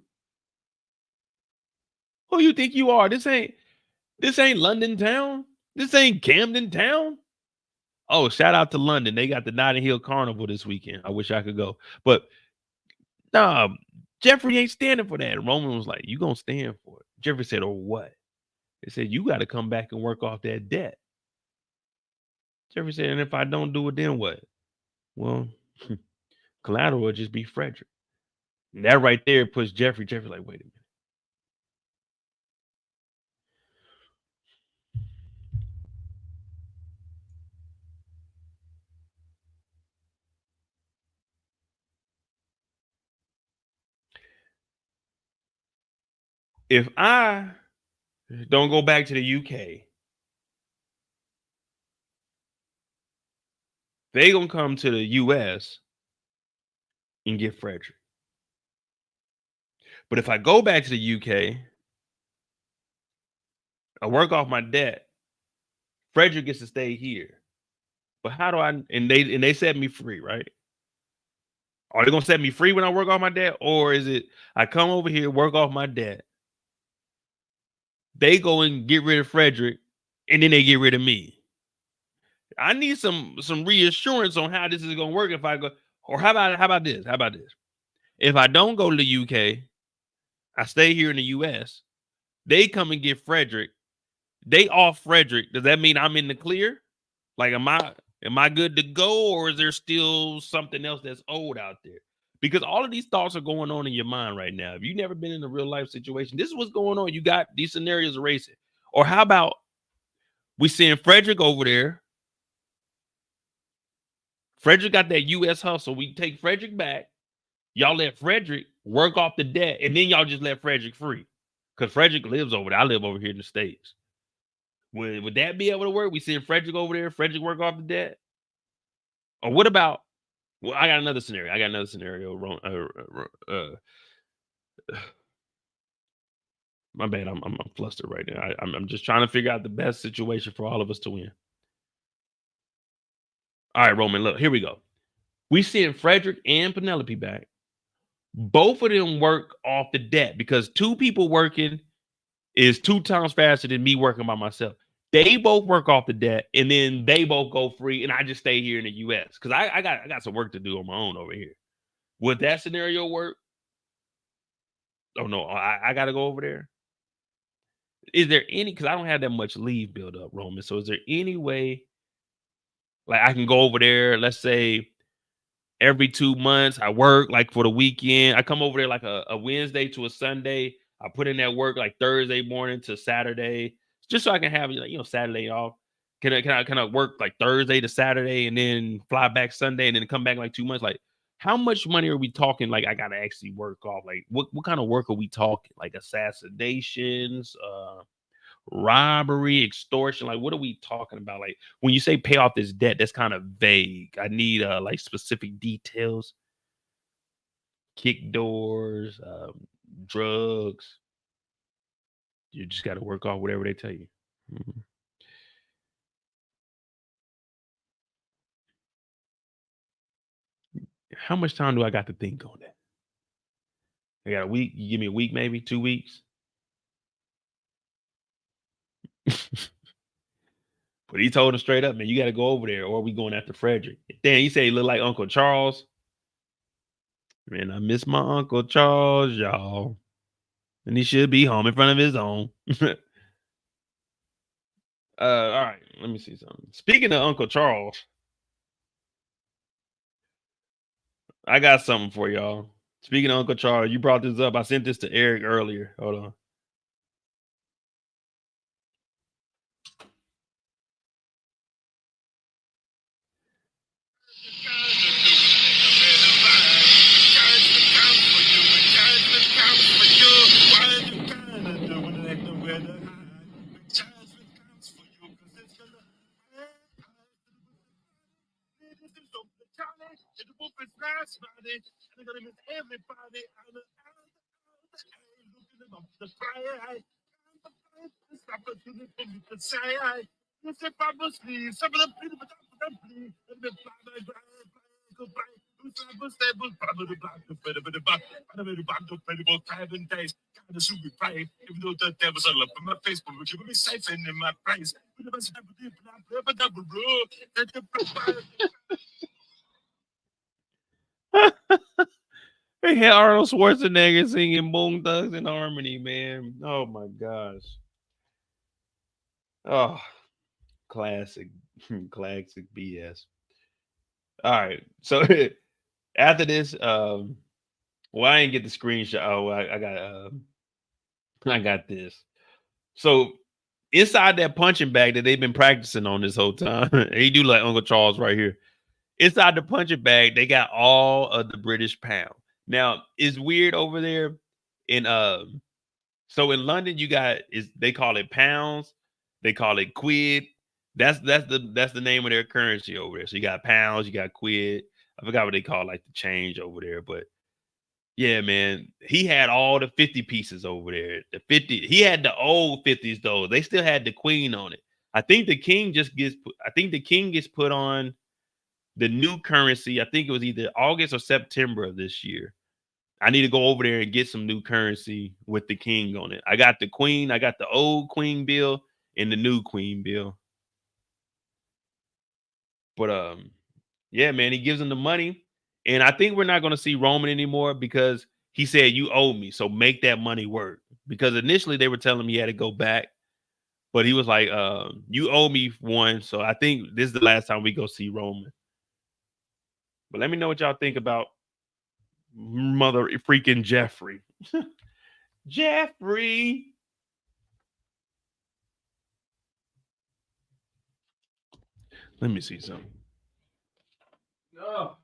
Who you think you are? This ain't London town. This ain't Camden town. Oh, shout out to London. They got the Notting Hill Carnival this weekend. I wish I could go. But nah, Jeffrey ain't standing for that. And Roman was like, you gonna stand for it. Jeffrey said, or what? They said, you got to come back and work off that debt. Jeffrey said, and if I don't do it, then what? Well, collateral will just be Frederick. And that right there puts Jeffrey like, wait a minute. If I don't go back to the UK, they gonna come to the US and get Frederick. But if I go back to the UK, I work off my debt, Frederick gets to stay here. But how do I and they set me free, right? Are they gonna set me free when I work off my debt? Or is it I come over here, work off my debt, they go and get rid of Frederick, and then they get rid of me? I need some reassurance on how this is gonna work if I go. Or how about this? How about this? If I don't go to the UK, I stay here in the US, they come and get Frederick, they off Frederick. Does that mean I'm in the clear? Like, am I good to go, or is there still something else that's owed out there? Because all of these thoughts are going on in your mind right now. If you've never been in a real life situation, this is what's going on. You got these scenarios racing. Or how about we send Frederick over there? Frederick got that US hustle. We take Frederick back. Y'all let Frederick work off the debt, and then y'all just let Frederick free. Because Frederick lives over there. I live over here in the States. Would that be able to work? We send Frederick over there, Frederick work off the debt? Or what about, well, I got another scenario. My bad. I'm flustered right now. I'm just trying to figure out the best situation for all of us to win. All right, Roman, look, here we go. We send Frederick and Penelope back. Both of them work off the debt because two people working is 2 times faster than me working by myself. They both work off the debt, and then they both go free, and I just stay here in the US because I got some work to do on my own over here. Would that scenario work? Oh no, I got to go over there. Is there any? Because I don't have that much leave build up, Roman. So is there any way, like, I can go over there? Let's say every 2 months, I work like for the weekend. I come over there like a Wednesday to a Sunday. I put in that work like Thursday morning to Saturday, just so I can have, Saturday off. Can I work like Thursday to Saturday and then fly back Sunday and then come back like 2 months? Like, how much money are we talking? Like, I gotta actually work off. Like, what kind of work are we talking? Like assassinations, robbery, extortion. Like, what are we talking about? Like, when you say pay off this debt, that's kind of vague. I need like specific details. Kick doors, drugs. You just got to work off whatever they tell you. Mm-hmm. How much time do I got to think on that? I got a week. You give me a week, maybe 2 weeks. But he told him straight up, man, you got to go over there, or we going after Frederick. Then he said he looked like Uncle Charles. Man, I miss my Uncle Charles, y'all. And he should be home in front of his own. All right, let me see something. Speaking of Uncle Charles, I got something for y'all. Speaking of Uncle Charles, you brought this up. I sent this to Eric earlier. Hold on. Even though that was all up in my face, but we keep me safe and in my place. They had Arnold Schwarzenegger singing Bone Thugs and Harmony, man. Oh my gosh. Oh, classic, classic BS. All right. So after this, well, I didn't get the screenshot. Oh, I got this. So inside that punching bag that they've been practicing on this whole time, he do like Uncle Charles right here. Inside the punching bag, they got all of the British pound. Now, it's weird over there in so in London, you got is they call it pounds, they call it quid. That's the name of their currency over there. So you got pounds, you got quid. I forgot what they call like the change over there, but yeah, man, he had all the 50 pieces over there. The 50, he had the old 50s though. They still had the queen on it. I think the king gets put on the new currency. I think it was either August or September of this year. I need to go over there and get some new currency with the king on it. I got the queen, I got the old queen bill and the new queen bill. But yeah, man, he gives him the money. And I think we're not going to see Roman anymore because he said you owe me, so make that money work. Because initially they were telling him he had to go back, but he was like, you owe me one. So I think this is the last time we go see Roman. But let me know what y'all think about mother freaking Jeffrey. Jeffrey. Let me see something. Oh.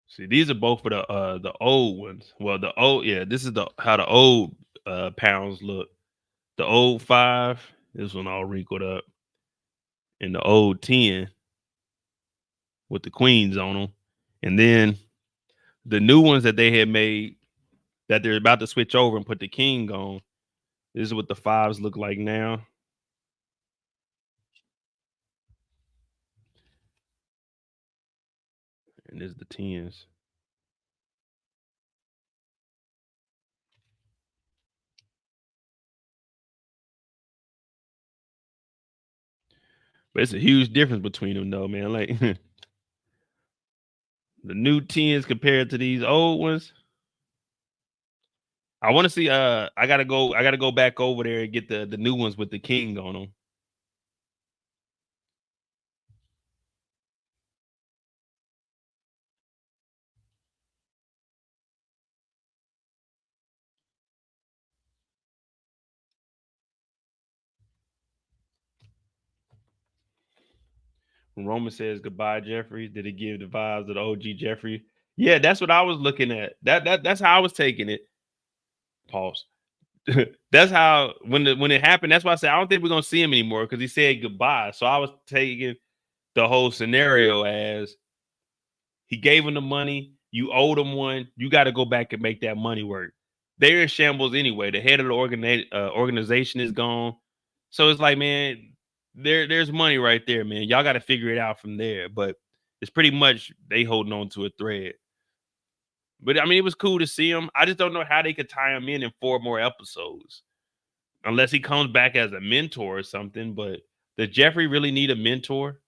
See, these are both for the old ones. Well, the old, yeah, this is the how the old pounds look. The old 5, this one all wrinkled up, and the old 10 with the queens on them, and then the new ones that they had made that they're about to switch over and put the king on. This is what the 5s look like now. And this is the 10s. But it's a huge difference between them though, man. Like the new 10s compared to these old ones. I want to see I gotta go back over there and get the new ones with the king on them. When Roman says goodbye, Jeffrey, did it give the vibes of the OG Jeffrey? Yeah, that's what I was looking at. That's how I was taking it. Pause. That's how when it happened. That's why I said I don't think we're gonna see him anymore because he said goodbye. So I was taking the whole scenario as he gave him the money. You owed him one. You got to go back and make that money work. They're in shambles anyway. The head of the organization is gone. So it's like, man, there's money right there, man. Y'all got to figure it out from there. But it's pretty much they holding on to a thread. But I mean, it was cool to see him. I just don't know how they could tie him in 4 more episodes, unless he comes back as a mentor or something. But does Jeffrey really need a mentor?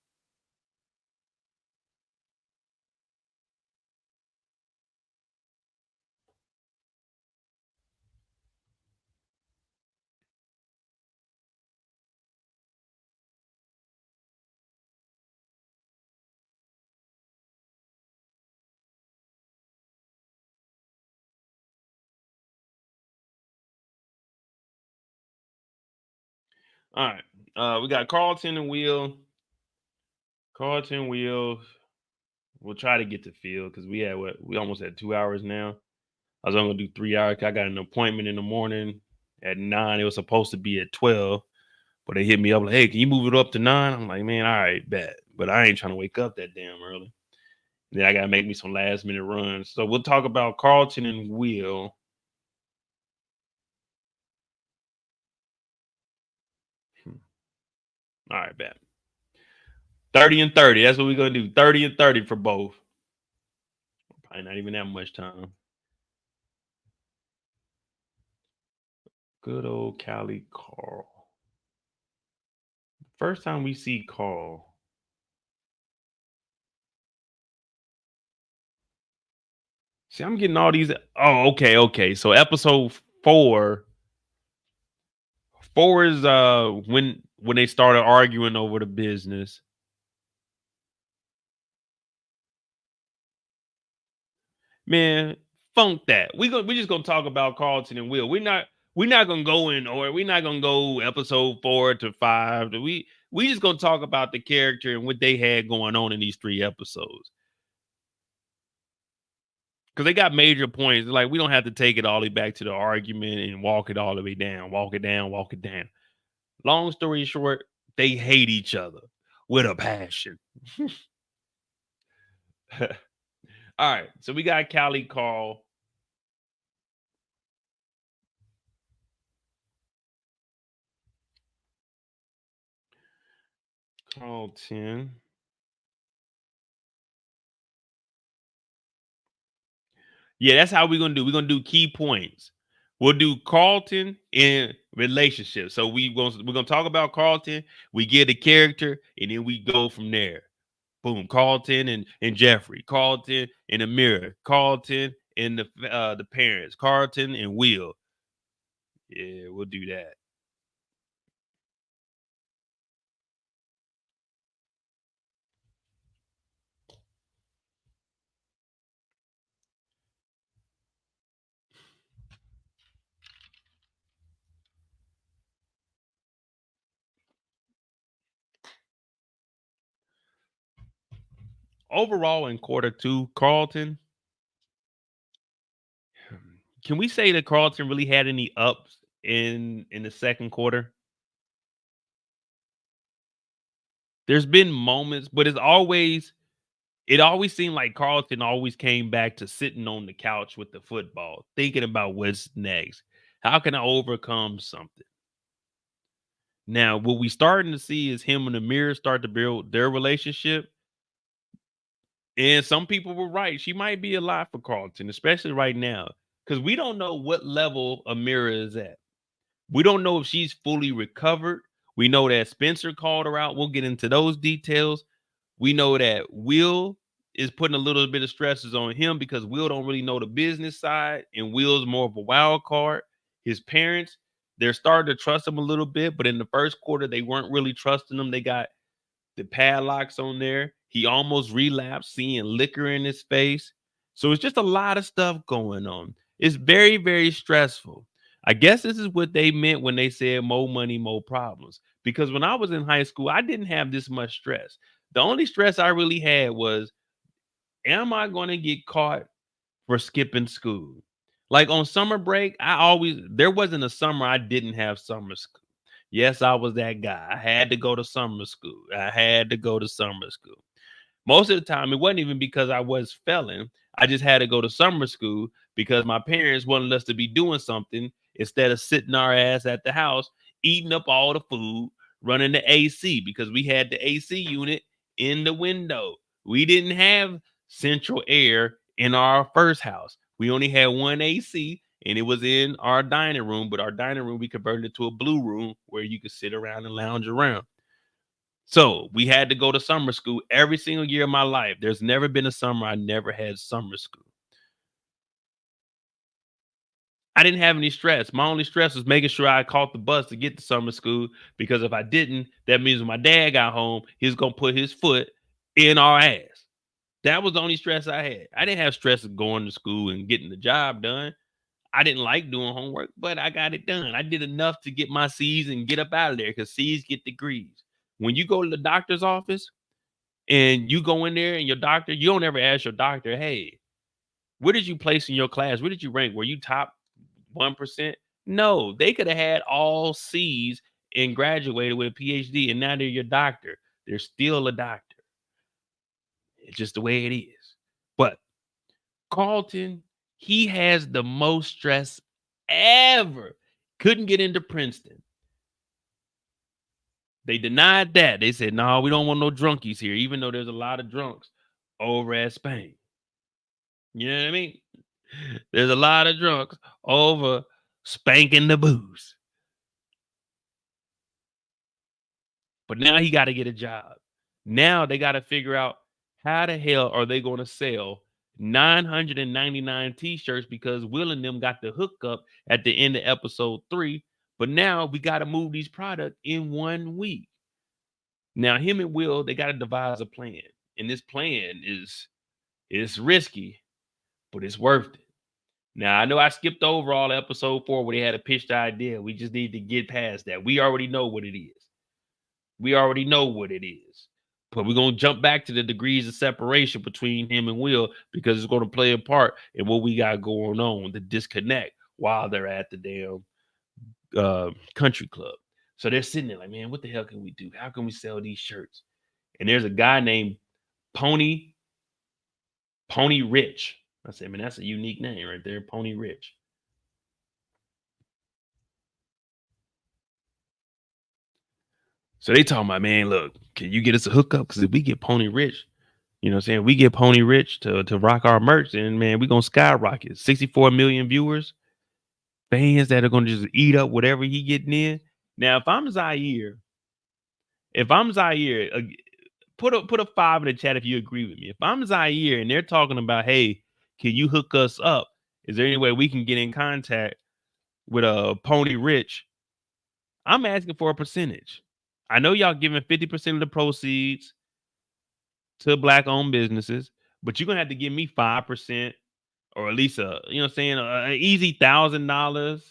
All right. We got Carlton and Will. Carlton, Will. We'll try to get to Phil because we almost had 2 hours now. I was only gonna do 3 hours. I got an appointment in the morning at 9. It was supposed to be at 12, but they hit me up like, "Hey, can you move it up to 9?" I'm like, "Man, all right, bet." But I ain't trying to wake up that damn early. Then I gotta make me some last minute runs. So we'll talk about Carlton and Will. All right, bet. 30 and 30. That's what we're gonna do. 30 and 30 for both. Probably not even that much time. Good old Cali Carl. First time we see Carl. See, I'm getting all these. Oh, okay. So episode 4 is when they started arguing over the business. Man, funk that. We just gonna talk about Carlton and Will. We're not gonna go in or we're not gonna go episode 4 to 5. We just gonna talk about the character and what they had going on in these 3 episodes. Because they got major points. Like, we don't have to take it all the way back to the argument and walk it all the way down. Walk it down. Long story short, they hate each other with a passion. All right. So we got Cali Carl. Carlton. Yeah, that's how we're gonna do. We're gonna do key points. We'll do Carlton in relationships. So we're gonna talk about Carlton. We get the character, and then we go from there. Boom. Carlton and Jeffrey. Carlton and Amira. Carlton and the parents. Carlton and Will. Yeah, we'll do that. Overall, in quarter 2, Carlton. Can we say that Carlton really had any ups in the second quarter? There's been moments, but it always seemed like Carlton always came back to sitting on the couch with the football, thinking about what's next. How can I overcome something? Now, what we starting to see is him and Amir start to build their relationship. And some people were right. She might be a lot for Carlton, especially right now, because we don't know what level Amira is at. We don't know if she's fully recovered. We know that Spencer called her out. We'll get into those details. We know that Will is putting a little bit of stresses on him because Will don't really know the business side, and Will's more of a wild card. His parents, they're starting to trust him a little bit, but in the first quarter, they weren't really trusting him. They got the padlocks on there. He almost relapsed, seeing liquor in his face. So it's just a lot of stuff going on. It's very, very stressful. I guess this is what they meant when they said more money, more problems. Because when I was in high school, I didn't have this much stress. The only stress I really had was, am I going to get caught for skipping school? Like on summer break, there wasn't a summer I didn't have summer school. Yes, I was that guy. I had to go to summer school. Most of the time, it wasn't even because I was failing. I just had to go to summer school because my parents wanted us to be doing something instead of sitting our ass at the house, eating up all the food, running the AC because we had the AC unit in the window. We didn't have central air in our first house. We only had one AC, and it was in our dining room, but our dining room, we converted it to a blue room where you could sit around and lounge around. So we had to go to summer school every single year of my life. There's never been a summer I never had summer school. I didn't have any stress. My only stress was making sure I caught the bus to get to summer school, because if I didn't, that means when my dad got home, he's going to put his foot in our ass. That was the only stress I had. I didn't have stress of going to school and getting the job done. I didn't like doing homework, but I got it done. I did enough to get my C's and get up out of there because C's get degrees. When you go to the doctor's office and you go in there and your doctor, you don't ever ask your doctor, hey, where did you place in your class? Where did you rank? Were you top 1%? No, they could have had all C's and graduated with a PhD, and now they're your doctor. They're still a doctor. It's just the way it is. But Carlton, he has the most stress ever. Couldn't get into Princeton. They denied that. They said, no, we don't want no drunkies here, even though there's a lot of drunks over at Spain. You know what I mean? There's a lot of drunks over spanking the booze. But now he got to get a job. Now they got to figure out how the hell are they going to sell 999 t-shirts because Will and them got the hookup at the end of episode 3. But now we got to move these products in 1 week. Now him and Will, they got to devise a plan. And this plan is risky, but it's worth it. Now, I know I skipped over all episode 4 where they had a pitched idea. We just need to get past that. We already know what it is. We already know what it is. But we're going to jump back to the degrees of separation between him and Will because it's going to play a part in what we got going on, the disconnect while they're at the damn country club. So they're sitting there like, man, what the hell can we do? How can we sell these shirts? And there's a guy named Pony Rich. I said, man, that's a unique name right there, Pony Rich. So they talking about, man, look, can you get us a hookup? Because if we get Pony Rich, you know what I'm saying? We get Pony Rich to rock our merch, and man, we're going to skyrocket. 64 million viewers, fans that are going to just eat up whatever he getting in. Now, if I'm Zaire, put a 5 in the chat if you agree with me. If I'm Zaire and they're talking about, hey, can you hook us up? Is there any way we can get in contact with a Pony Rich? I'm asking for a percentage. I know y'all giving 50% of the proceeds to Black-owned businesses, but you're gonna have to give me 5% or at least an easy $1,000.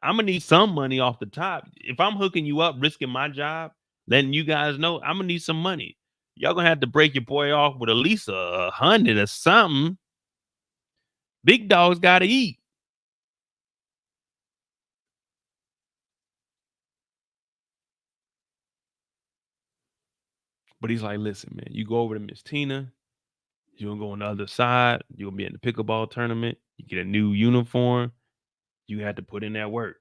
I'm gonna need some money off the top. If I'm hooking you up, risking my job, letting you guys know, I'm gonna need some money. Y'all gonna have to break your boy off with at least 100 or something. Big dogs gotta eat. But he's like, listen, man, you go over to Miss Tina, you're gonna go on the other side, you're gonna be in the pickleball tournament, you get a new uniform, you had to put in that work.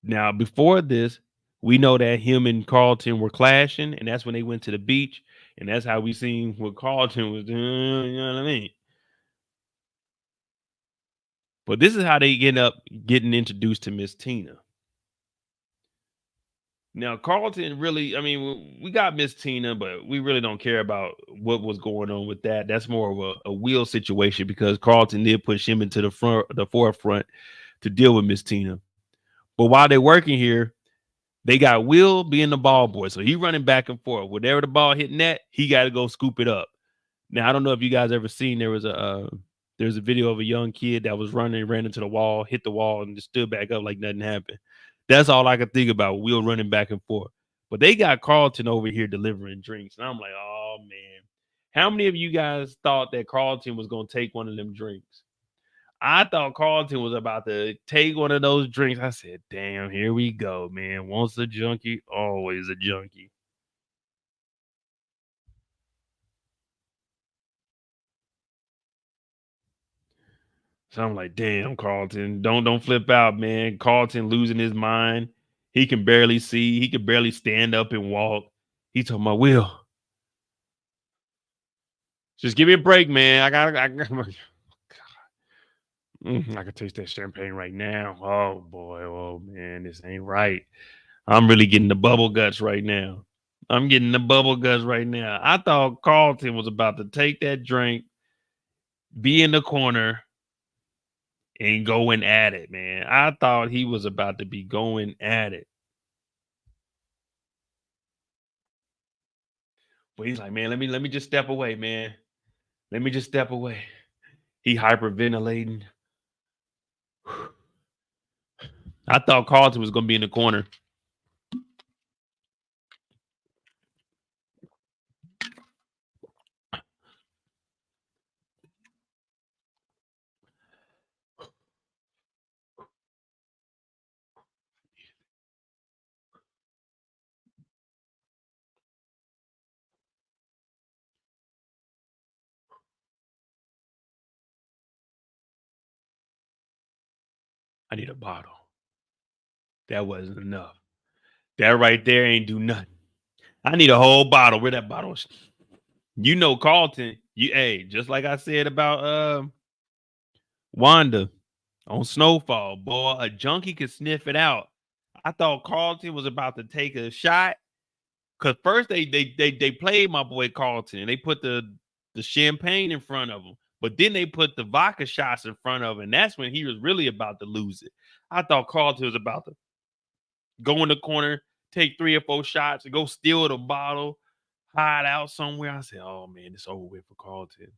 Now, before this, we know that him and Carlton were clashing, and that's when they went to the beach, and that's how we seen what Carlton was doing, you know what I mean? But this is how they end up getting introduced to Miss Tina. Now, Carlton really, I mean, we got Miss Tina, but we really don't care about what was going on with that. That's more of a Will situation because Carlton did push him into the forefront to deal with Miss Tina. But while they're working here, they got Will being the ball boy. So he running back and forth. Whatever the ball hitting net, he got to go scoop it up. Now, I don't know if you guys ever seen, there's a video of a young kid that was running, ran into the wall, hit the wall, and just stood back up like nothing happened. That's all I could think about, Will running back and forth. But they got Carlton over here delivering drinks. And I'm like, oh, man. How many of you guys thought that Carlton was going to take one of them drinks? I thought Carlton was about to take one of those drinks. I said, damn, here we go, man. Once a junkie, always a junkie. So I'm like, damn, Carlton, don't flip out, man. Carlton losing his mind. He can barely see. He can barely stand up and walk. He told my Will, just give me a break, man. I can taste that champagne right now. Oh boy, oh man, this ain't right. I'm really getting the bubble guts right now. I thought Carlton was about to take that drink, be in the corner, and going at it, man. I thought he was about to be going at it. But he's like, man, let me just step away, man. Let me just step away. He hyperventilating. I thought Carlton was gonna be in the corner. I need a bottle. That wasn't enough. That right there ain't do nothing. I need a whole bottle. Where that bottle is? You know, Carlton. Hey, just like I said about Wanda on Snowfall, boy, a junkie could sniff it out. I thought Carlton was about to take a shot. Cause first they played my boy Carlton and they put the champagne in front of him, but then they put the vodka shots in front of him, and that's when he was really about to lose it. I thought Carlton was about to go in the corner, take 3 or 4 shots, and go steal the bottle, hide out somewhere. I said, "Oh man, it's over with for Carlton.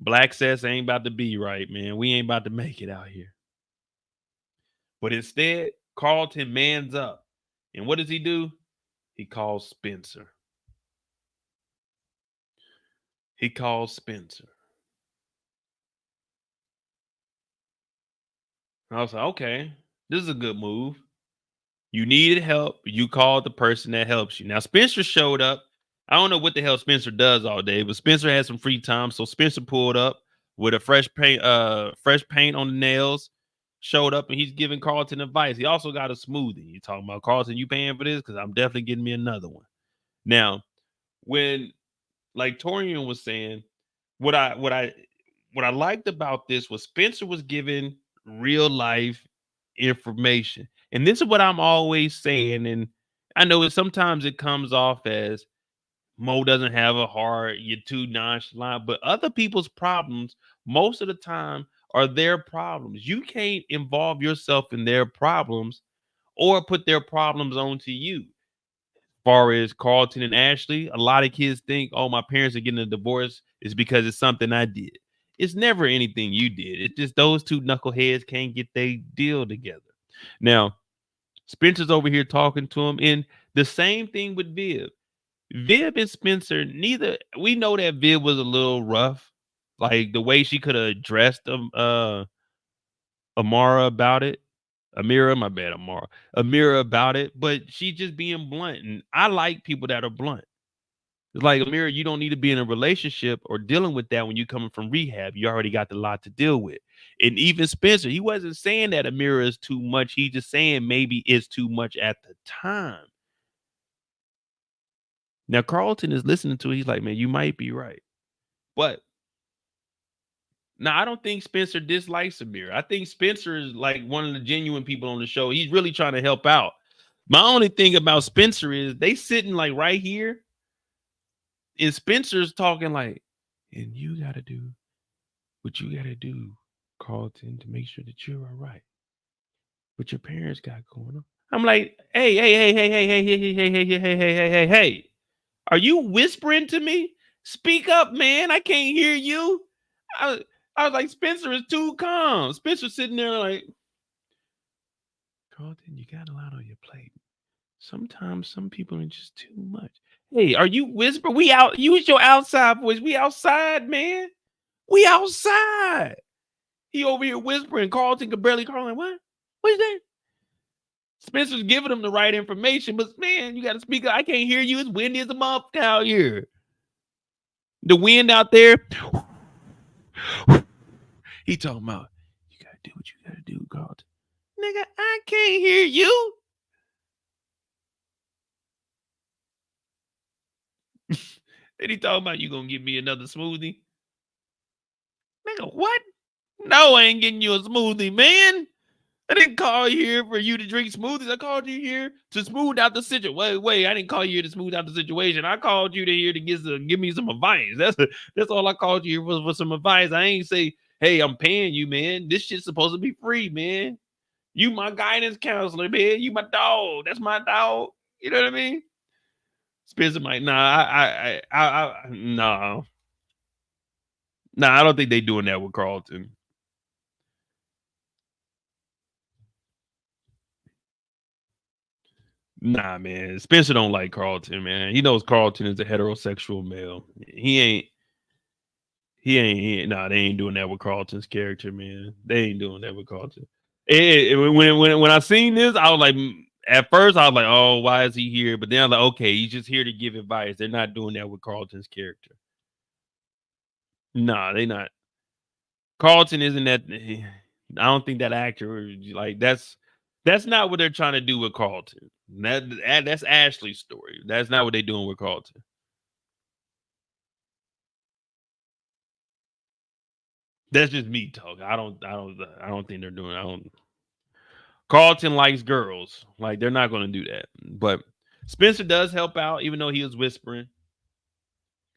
Blackccess ain't about to be right, man. We ain't about to make it out here." But instead, Carlton mans up, and what does he do? He calls Spencer. He calls Spencer. I was like, okay, this is a good move. You needed help. You called the person that helps you. Now, Spencer showed up. I don't know what the hell Spencer does all day, but Spencer had some free time. So Spencer pulled up with a fresh paint on the nails, showed up, and he's giving Carlton advice. He also got a smoothie. You talking about, Carlton, you paying for this? Because I'm definitely getting me another one. Now, when, like Torian was saying, what I liked about this was Spencer was giving real life information. And this is what I'm always saying. And I know it sometimes it comes off as Mo doesn't have a heart, you're too nonchalant, but other people's problems most of the time are their problems. You can't involve yourself in their problems or put their problems onto you. Far as Carlton and Ashley, a lot of kids think, oh, my parents are getting a divorce is because it's something I did. It's never anything you did. It's just those two knuckleheads can't get their deal together. Now, Spencer's over here talking to him, and the same thing with Viv. Viv and Spencer, we know that Viv was a little rough, like the way she could have addressed Amara about it. Amira, my bad, Amira about it, but she just being blunt. And I like people that are blunt. It's like, Amira, you don't need to be in a relationship or dealing with that when you're coming from rehab. You already got a lot to deal with. And even Spencer, he wasn't saying that Amira is too much. He's just saying maybe it's too much at the time. Now, Carlton is listening to it. He's like, man, you might be right. But now, I don't think Spencer dislikes Amira. I think Spencer is like one of the genuine people on the show. He's really trying to help out. My only thing about Spencer is they sitting like right here, and Spencer's talking like, and you got to do what you got to do, Carlton, to make sure that you're all right. What your parents got going on. I'm like, hey. Are you whispering to me? Speak up, man. I can't hear you. I was like, Spencer is too calm. Spencer's sitting there like, Carlton, you got a lot on your plate. Sometimes some people are just too much. Hey, are you whispering? We out. Use your outside voice. We outside, man. We outside. He over here whispering. Carlton could barely call him. What? What is that? Spencer's giving him the right information, but man, you got to speak up. I can't hear you. It's windy as a motherfucker out here. The wind out there. He talking about, you got to do what you got to do, Carlton. Nigga, I can't hear you. And he talking about, you going to give me another smoothie? Nigga, what? No, I ain't getting you a smoothie, man. I didn't call you here for you to drink smoothies. I called you here to smooth out the situation. Wait, I didn't call you here to smooth out the situation. I called you here to give me some advice. That's all I called you here for some advice. I ain't say, hey, I'm paying you, man. This shit's supposed to be free, man. You my guidance counselor, man. You my dog. That's my dog. You know what I mean? Spencer might, nah, no. Nah, I don't think they doing that with Carlton. Nah, man. Spencer don't like Carlton, man. He knows Carlton is a heterosexual male. Nah, they ain't doing that with Carlton's character, man. They ain't doing that with Carlton. When I seen this, I was like, at first I was like, oh, why is he here? But then I was like, okay, he's just here to give advice. They're not doing that with Carlton's character. Nah, they not. Carlton isn't that. I don't think that actor like that's not what they're trying to do with Carlton. That's Ashley's story. That's not what they're doing with Carlton. That's just me talking. I don't think they're doing. I don't. Carlton likes girls. Like they're not going to do that. But Spencer does help out, even though he was whispering.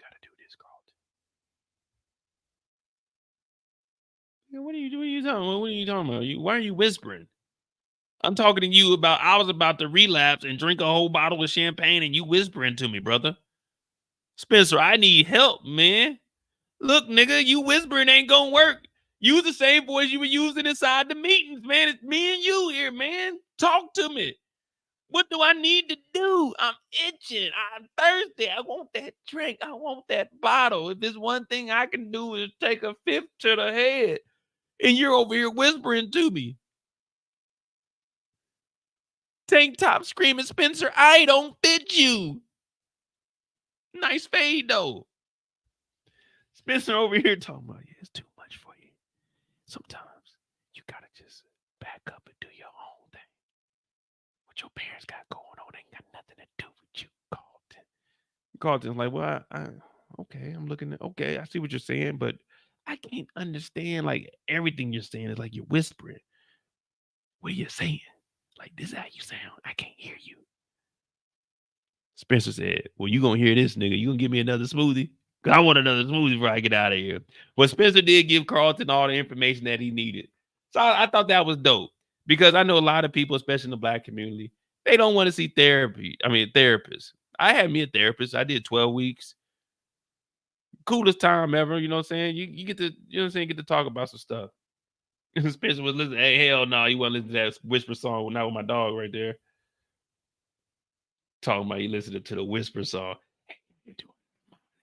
Gotta do this, Carlton. What are you talking about? What are you talking about? Why are you whispering? I'm talking to you about. I was about to relapse and drink a whole bottle of champagne, and you whispering to me, brother. Spencer, I need help, man. Look, nigga, you whispering ain't gonna work. Use the same voice you were using inside the meetings, man. It's me and you here, man. Talk to me. What do I need to do? I'm itching. I'm thirsty. I want that drink. I want that bottle. If there's one thing I can do is take a fifth to the head, and you're over here whispering to me. Tank top screaming, Spencer, I don't fit you. Nice fade, though. Spencer over here talking about, yeah, it's too much for you. Sometimes you gotta just back up and do your own thing. What your parents got going on ain't got nothing to do with you, Carlton. Carlton's like, well, okay, I'm looking at, okay, I see what you're saying, but I can't understand like everything you're saying is like you're whispering. What are you saying? Like, this is how you sound. I can't hear you. Spencer said, well, you gonna hear this, nigga. You gonna give me another smoothie? Cause I want another smoothie before I get out of here. Well, Spencer did give Carlton all the information that he needed. So I thought that was dope. Because I know a lot of people, especially in the black community, they don't want to see therapy. I mean, therapists. I had me a therapist. I did 12 weeks. Coolest time ever. You know what I'm saying? You get to, you know what I'm saying, get to talk about some stuff. Spencer was listening. Hey, hell no, you want to listen to that whisper song? Not with my dog right there. Talking about you listening to the whisper song. Hey, what you doing?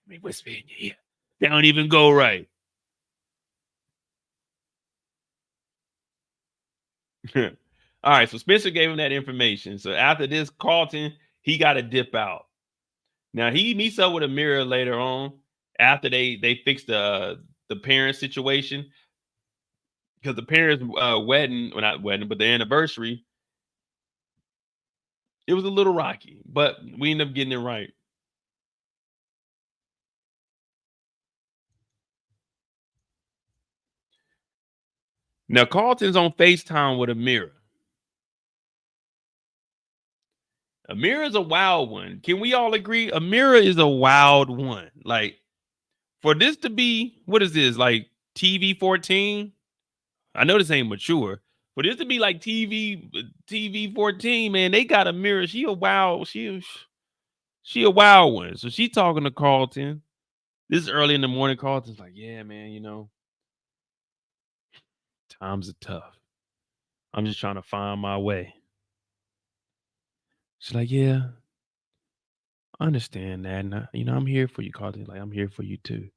Let me whisper in your ear. They don't even go right. All right, so Spencer gave him that information. So after this, Carlton, he got to dip out. Now he meets up with Amira later on after they fix the parent situation because the parents' wedding, well not wedding, but the anniversary, it was a little rocky, but we ended up getting it right. Now Carlton's on FaceTime with Amira. Amira is a wild one. Can we all agree? Amira is a wild one. Like for this to be, what is this? Like TV 14? I know this ain't mature, but this to be like TV 14, man. They got Amira. She a wild one. So she talking to Carlton. This is early in the morning. Carlton's like, yeah, man, you know, times are tough. I'm just trying to find my way. She's like, yeah, I understand that. And you know, I'm here for you, Carlton. Like, I'm here for you too.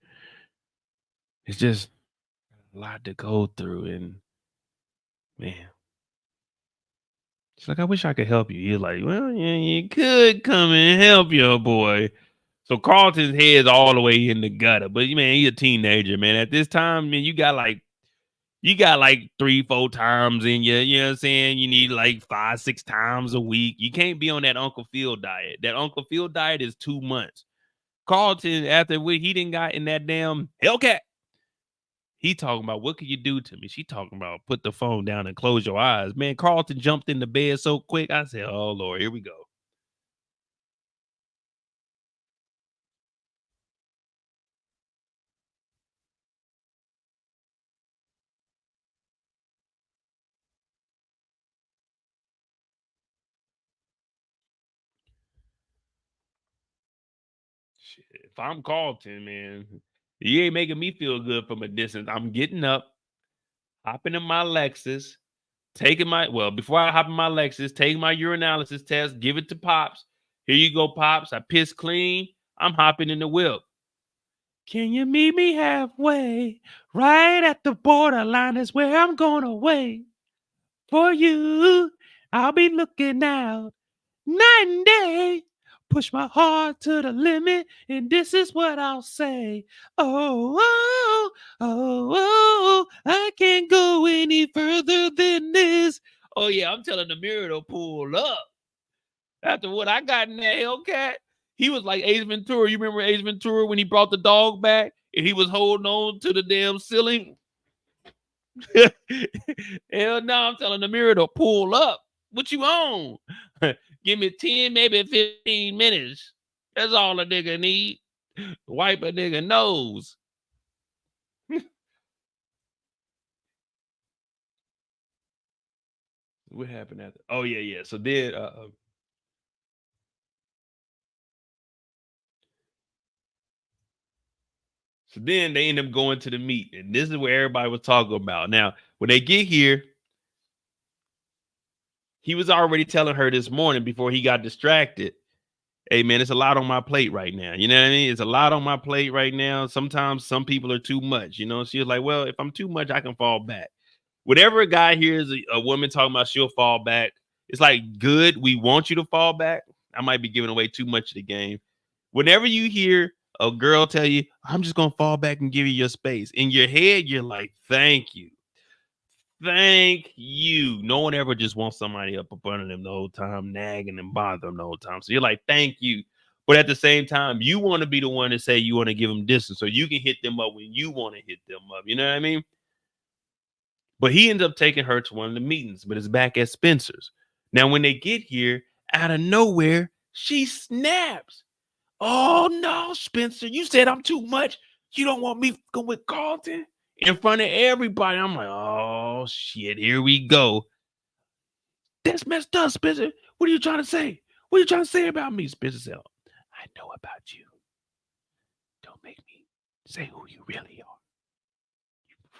It's just a lot to go through. And man, she's like, I wish I could help you. He's like, well, yeah, you could come and help your boy. So Carlton's head's all the way in the gutter. But man, he's a teenager, man. At this time, man, you got like 3-4 times in you know what I'm saying? You need like 5-6 times a week. You can't be on that Uncle Phil diet. That Uncle Phil diet is 2 months. Carlton, after what he didn't got in that damn Hellcat, he talking about what can you do to me? She talking about put the phone down and close your eyes. Man, Carlton jumped in the bed so quick. I said, oh Lord, here we go. Shit, if I'm Carlton, man, You ain't making me feel good from a distance. I'm getting up, hopping in my Lexus, before I hop in my Lexus, take my urinalysis test, give it to Pops. Here you go, Pops. I piss clean. I'm hopping in the whip. Can you meet me halfway? Right at the borderline is where I'm gonna wait for you. I'll be looking out night and day. Push my heart to the limit, and this is what I'll say. Oh, oh, oh, oh, I can't go any further than this. Oh, yeah, I'm telling Amira to pull up. After what I got in that Hellcat, he was like Ace Ventura. You remember Ace Ventura when he brought the dog back and he was holding on to the damn ceiling? Hell no, I'm telling Amira to pull up. What you on? Give me 10, maybe 15 minutes. That's all a nigga need. Wipe a nigga nose. What happened after? Oh, yeah. So then So then they end up going to the meet. And this is where everybody was talking about. Now, when they get here, he was already telling her this morning before he got distracted. Hey, man, it's a lot on my plate right now. You know what I mean? It's a lot on my plate right now. Sometimes some people are too much. You know, she was like, well, if I'm too much, I can fall back. Whenever a guy hears a woman talking about she'll fall back, it's like, good, we want you to fall back. I might be giving away too much of the game. Whenever you hear a girl tell you, I'm just going to fall back and give you your space, in your head, you're like, thank you. Thank you. No one ever just wants somebody up under them the whole time, nagging and bothering them the whole time. So you're like, thank you. But at the same time, you want to be the one to say you want to give them distance so you can hit them up when you want to hit them up. You know what I mean? But he ends up taking her to one of the meetings, but it's back at Spencer's. Now, when they get here, out of nowhere, she snaps. Oh, no, Spencer, you said I'm too much. You don't want me to go with Carlton? In front of everybody. I'm like, oh, shit, here we go. That's messed up, Spencer. What are you trying to say? What are you trying to say about me? Spencer said, I know about you. Don't make me say who you really are.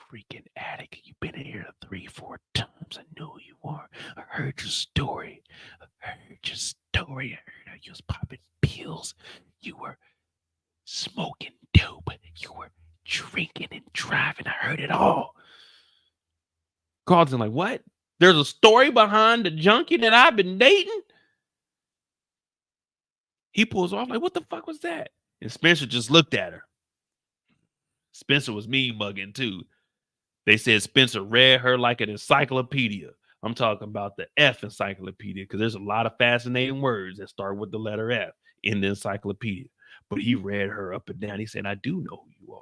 Freaking addict. You've been in here 3-4 times. I know who you are. I heard your story. I heard how you was popping pills. You were smoking dope. You were drinking and driving. I heard it all. Carlton like, what? There's a story behind the junkie that I've been dating? He pulls off like, what the fuck was that? And Spencer just looked at her. Spencer was mean mugging too. They said Spencer read her like an encyclopedia. I'm talking about the F encyclopedia because there's a lot of fascinating words that start with the letter F in the encyclopedia. But he read her up and down. He said, I do know who you are.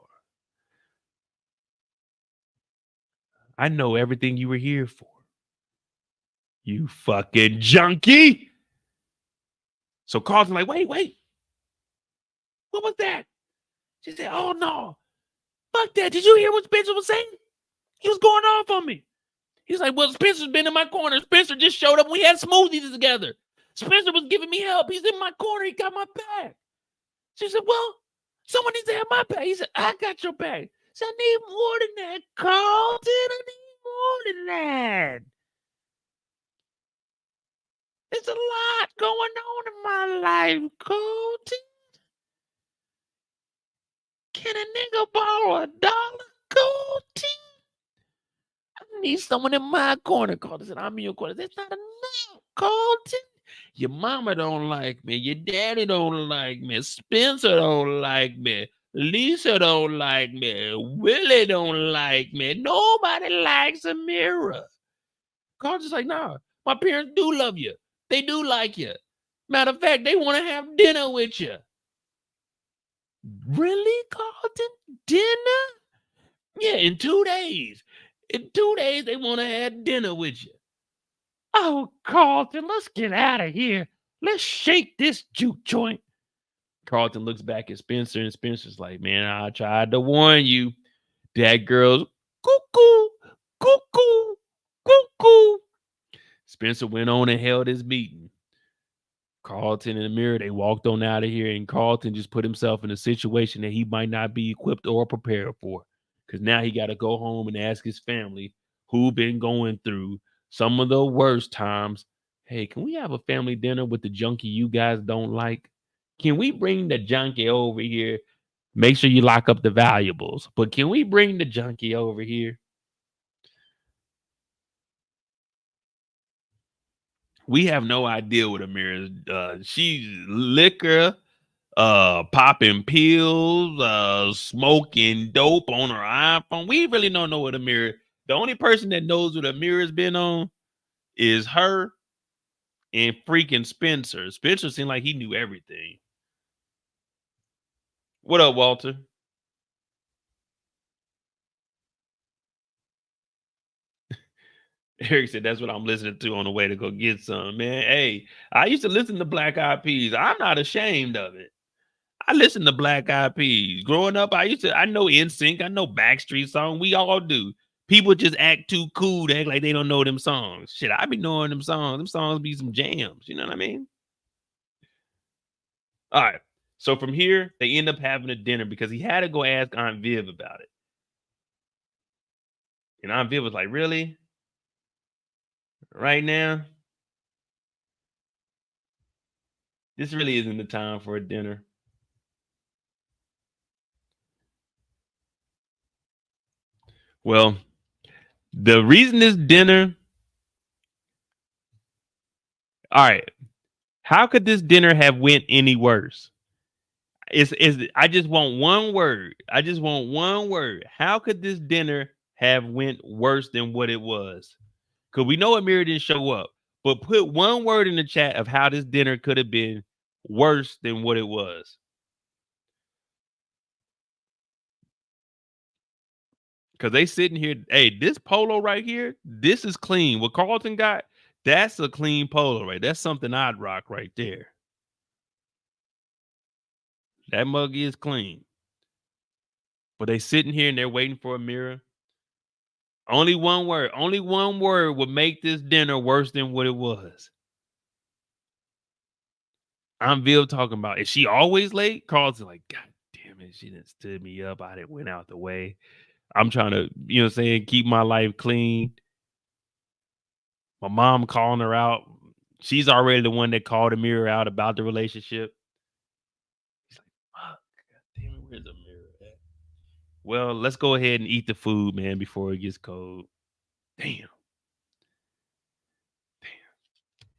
I know everything you were here for. You fucking junkie. So Carlton like, wait. What was that? She said, oh, no. Fuck that. Did you hear what Spencer was saying? He was going off on me. He's like, well, Spencer's been in my corner. Spencer just showed up. We had smoothies together. Spencer was giving me help. He's in my corner. He got my back. She said, well, someone needs to have my back. He said, I got your back. She said, I need more than that, Carlton. I need more than that. There's a lot going on in my life, Carlton. Can a nigga borrow $1, Carlton? I need someone in my corner. Carlton said, I'm in your corner. That's not enough, Carlton. Your mama don't like me. Your daddy don't like me. Spencer don't like me. Lisa don't like me. Willie don't like me. Nobody likes Amira. Carlton's like, nah, my parents do love you. They do like you. Matter of fact, they want to have dinner with you. Really, Carlton? Dinner? Yeah, in 2 days. In 2 days, they want to have dinner with you. Oh, Carlton, let's get out of here. Let's shake this juke joint. Carlton looks back at Spencer, and Spencer's like, man, I tried to warn you. That girl's cuckoo, cuckoo, cuckoo. Spencer went on and held his meeting. Carlton and Amira, they walked on out of here, and Carlton just put himself in a situation that he might not be equipped or prepared for. Because now he got to go home and ask his family who been going through some of the worst times. Hey, can we have a family dinner with the junkie you guys don't like? Can we bring the junkie over here? Make sure you lock up the valuables. But can we bring the junkie over here? We have no idea what Amira's she's liquor, popping pills, smoking dope on her iPhone. We really don't know what Amira. The only person that knows what Amira's been on is her and freaking Spencer. Spencer seemed like he knew everything. What up, Walter? Eric said that's what I'm listening to on the way to go get some, man. Hey, I used to listen to Black Eyed Peas. I'm not ashamed of it. I listen to Black Eyed Peas. Growing up, I know NSYNC, I know Backstreet Song. We all do. People just act too cool to act like they don't know them songs. Shit, I be knowing them songs. Them songs be some jams. You know what I mean? All right. So from here, they end up having a dinner because he had to go ask Aunt Viv about it. And Aunt Viv was like, really? Right now? This really isn't the time for a dinner. Well, the reason this dinner. All right. How could this dinner have went any worse? I just want one word. I just want one word. How could this dinner have went worse than what it was? Because we know Amira didn't show up, but put one word in the chat of how this dinner could have been worse than what it was. Because they sitting here, hey, this polo right here, this is clean. What Carlton got, that's a clean polo, right? That's something I'd rock right there. That mug is clean. But they sitting here and they're waiting for Amira. Only one word would make this dinner worse than what it was. I'm Bill talking about, is she always late? Carl's like, God damn it, she didn't stood me up. I didn't went out the way. I'm trying to, you know what I'm saying, keep my life clean. My mom calling her out. She's already the one that called Amira out about the relationship. He's like, fuck, God damn it, where's Amira at? Well, let's go ahead and eat the food, man, before it gets cold. Damn.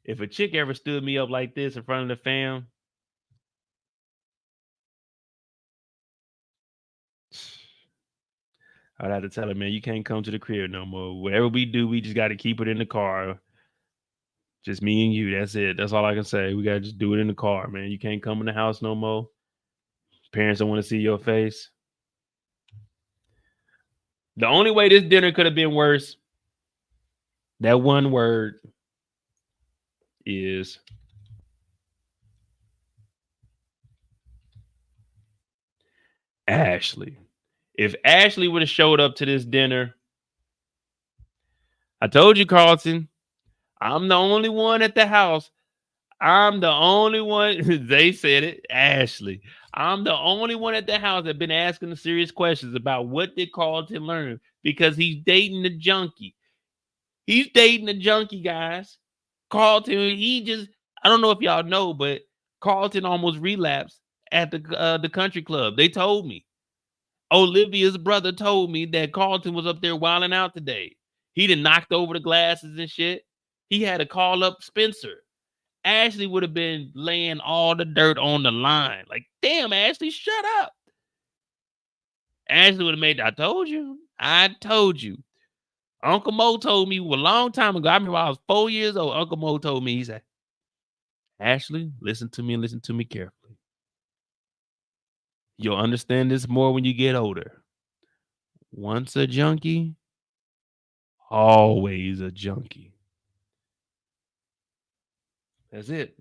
If a chick ever stood me up like this in front of the fam, I'd have to tell her, man, you can't come to the crib no more. Whatever we do, we just got to keep it in the car. Just me and you. That's it. That's all I can say. We got to just do it in the car, man. You can't come in the house no more. Parents don't want to see your face. The only way this dinner could have been worse, that one word is Ashley. If Ashley would have showed up to this dinner, I told you, Carlton, I'm the only one at the house. I'm the only one. They said it, Ashley. I'm the only one at the house that been asking the serious questions about what did Carlton learn, because he's dating the junkie. He's dating the junkie, guys. Carlton, I don't know if y'all know, but Carlton almost relapsed at the country club. They told me. Olivia's brother told me that Carlton was up there wilding out today. He done knocked over the glasses and shit. He had to call up Spencer. Ashley would have been laying all the dirt on the line. Like, damn, Ashley, shut up. Ashley would have made, I told you. Uncle Mo told me a long time ago. I remember I was 4 years old. Uncle Mo told me, he said, Ashley, listen to me and listen to me carefully. You'll understand this more when you get older. Once a junkie, always a junkie. That's it.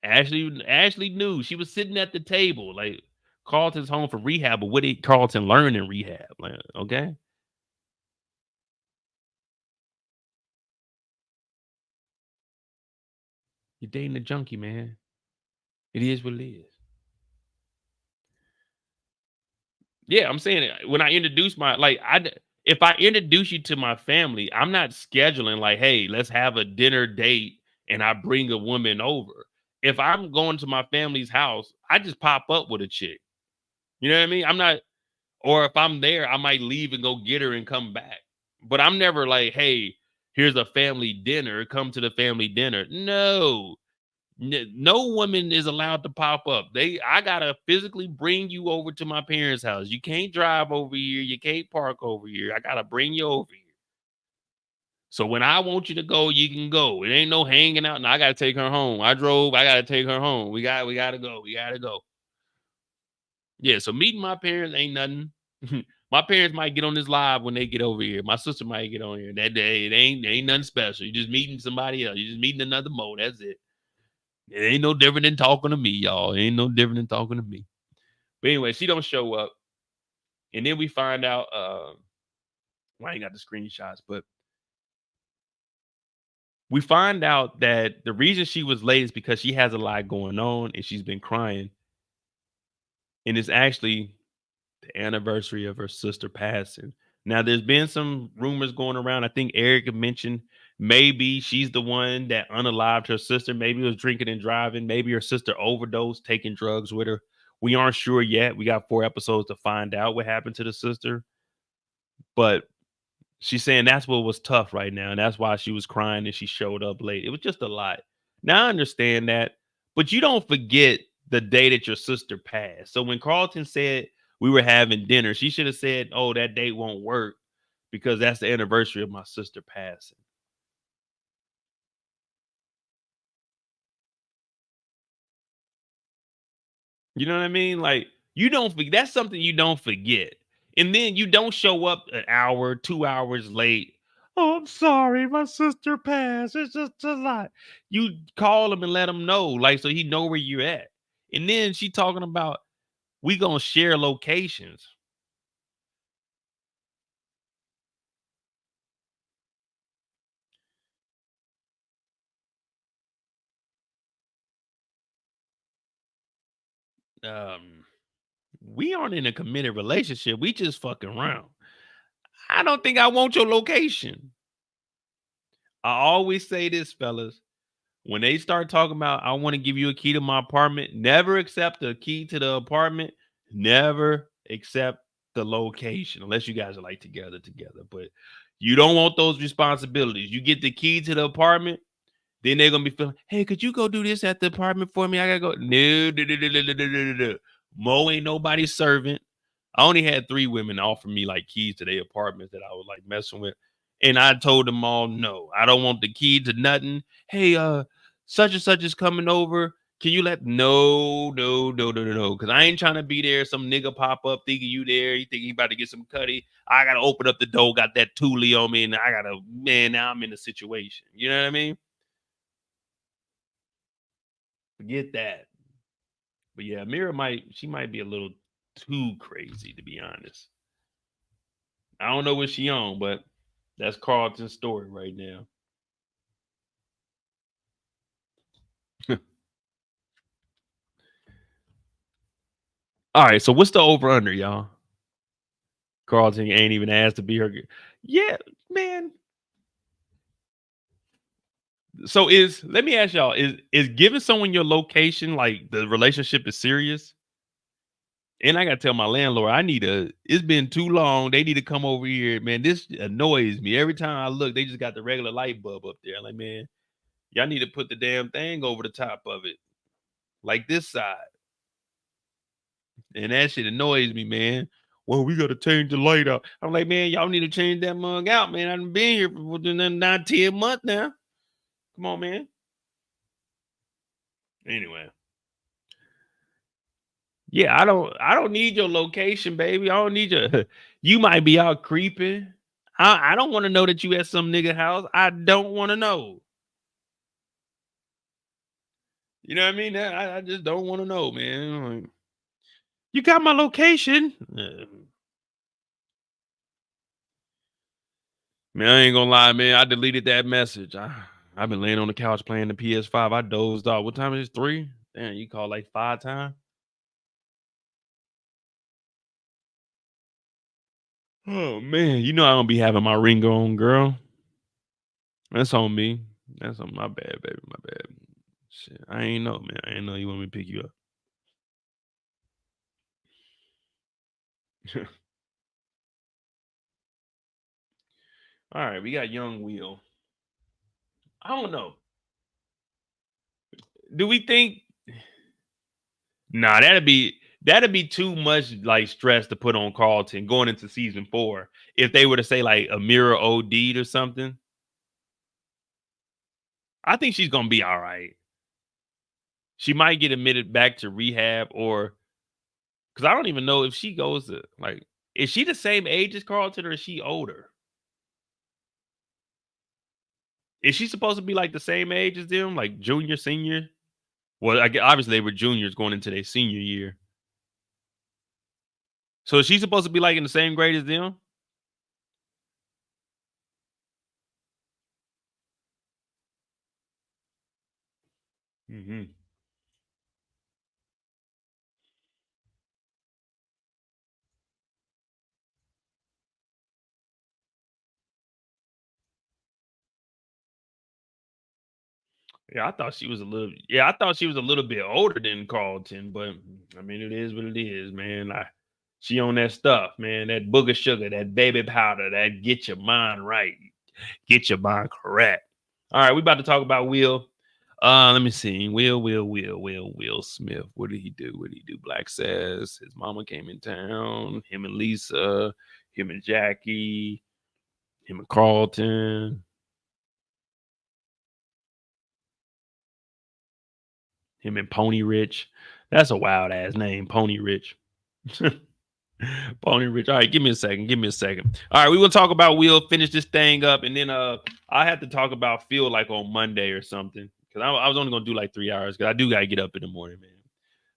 Ashley knew. She was sitting at the table. Like, Carlton's home for rehab, but what did Carlton learn in rehab? Like, okay. You're dating a junkie, man. It is what it is. Yeah, I'm saying when I introduce if I introduce you to my family, I'm not scheduling like, hey, let's have a dinner date and I bring a woman over. If I'm going to my family's house, I just pop up with a chick. You know what I mean? I'm not, or if I'm there, I might leave and go get her and come back. But I'm never like, hey, here's a family dinner. Come to the family dinner. No. No woman is allowed to pop up. I gotta physically bring you over to my parents' house. You can't drive over here. You can't park over here. I gotta bring you over here. So when I want you to go, you can go. It ain't no hanging out. And I gotta take her home. I drove. I gotta take her home. We gotta go. We gotta go. Yeah. So meeting my parents ain't nothing. My parents might get on this live when they get over here. My sister might get on here that day. It ain't nothing special. You just meeting somebody else. You just meeting another Mo. That's it. It ain't no different than talking to me, y'all. It ain't no different than talking to me. But anyway, she don't show up. And then we find out, well, I ain't got the screenshots, but we find out that the reason she was late is because she has a lot going on and she's been crying. And it's actually the anniversary of her sister passing. Now, there's been some rumors going around. I think Eric mentioned maybe she's the one that unalived her sister. Maybe it was drinking and driving. Maybe her sister overdosed, taking drugs with her. We aren't sure yet. We got 4 episodes to find out what happened to the sister. But she's saying that's what was tough right now. And that's why she was crying and she showed up late. It was just a lot. Now I understand that. But you don't forget the day that your sister passed. So when Carlton said we were having dinner, she should have said, oh, that date won't work because that's the anniversary of my sister passing. You know what I mean? Like, you don't forget. That's something you don't forget. And then you don't show up an hour, 2 hours late. Oh, I'm sorry, my sister passed. It's just a lot. You call him and let him know, like, so he know where you're at. And then she talking about we gonna share locations. We aren't in a committed relationship. We just fucking around. I don't think I want your location. I always say this, fellas. When they start talking about, I want to give you a key to my apartment, never accept a key to the apartment. Never accept the location unless you guys are like together. But you don't want those responsibilities. You get the key to the apartment, then they're gonna be feeling, hey, could you go do this at the apartment for me? I gotta go. No. Mo ain't nobody's servant. I only had 3 women offer me like keys to their apartments that I was like messing with. And I told them all, no, I don't want the key to nothing. Hey, such and such is coming over. Can you let no. Cause I ain't trying to be there. Some nigga pop up thinking you there. You think he about to get some cutty. I gotta open up the door, got that Thule on me, and now I'm in a situation. You know what I mean? Forget that. But yeah, Amira might be a little too crazy, to be honest. I don't know what she on, but that's Carlton's story right now. All right, so what's the over under, y'all? Carlton ain't even asked to be her. Yeah, man. So let me ask y'all, is giving someone your location like the relationship is serious? And I gotta tell my landlord, it's been too long. They need to come over here. Man, this annoys me. Every time I look, they just got the regular light bulb up there. I'm like, man, y'all need to put the damn thing over the top of it. Like this side. And that shit annoys me, man. Well, we gotta change the light out. I'm like, man, y'all need to change that mug out, man. I've been here for 10 months now. Come on, man. Anyway. Yeah, I don't need your location, baby. I don't need your you might be out creeping. I don't want to know that you at some nigga house. I don't want to know. You know what I mean? I just don't want to know, man. Like, you got my location. Man, I ain't gonna lie, man. I deleted that message. I've been laying on the couch playing the PS5. I dozed off. What time is it? 3? Damn, you called like 5 times? Oh man, you know I don't be having my ringer on, girl. That's on me. That's on my bad, baby. My bad. Shit, I ain't know, man. I ain't know you want me to pick you up. All right, we got Young Will. I don't know. Do we think? Nah, that'd be too much like stress to put on Carlton going into season 4. If they were to say like Amira OD'd or something, I think she's gonna be all right. She might get admitted back to rehab, or because I don't even know if she goes to like, is she the same age as Carlton or is she older? Is she supposed to be like the same age as them, like junior, senior? Well, obviously they were juniors going into their senior year. So is she supposed to be like in the same grade as them? Mm-hmm. Yeah, I thought she was a little. Yeah, I thought she was a little bit older than Carlton, but I mean, it is what it is, man. She on that stuff, man. That booger sugar, that baby powder, that get your mind right, get your mind correct. All right, we about to talk about Will. Let me see. Will Smith. What did he do? What did he do? Blackccess. His mama came in town. Him and Lisa. Him and Jackie. Him and Carlton. Him and Pony Rich. That's a wild ass name, Pony Rich. Pony Rich. All right, give me a second. All right, we will talk about Will, finish this thing up, and then I have to talk about Phil like on Monday or something. Because I was only gonna do like 3 hours because I do gotta get up in the morning, man.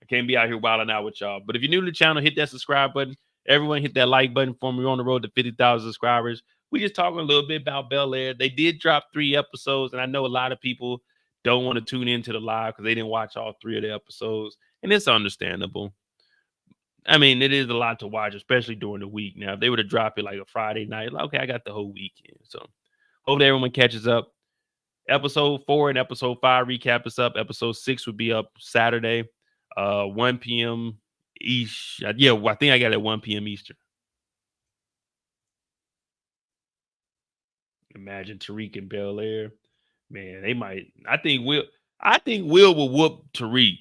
I can't be out here wilding out with y'all. But if you're new to the channel, hit that subscribe button. Everyone hit that like button for me. We're on the road to 50,000 subscribers. We just talking a little bit about Bel-Air. They did drop 3 episodes, and I know a lot of people don't want to tune into the live because they didn't watch all 3 of the episodes, and it's understandable. I mean, it is a lot to watch, especially during the week. Now, if they were to drop it like a Friday night, like, okay, I got the whole weekend. So hopefully everyone catches up. Episode 4 and episode 5 recap is up. Episode 6 would be up Saturday, 1 p.m. East. Yeah, I think I got it at 1 p.m. Eastern. Imagine Tariq and Bel-Air. Man, they might. I think Will will whoop Tariq.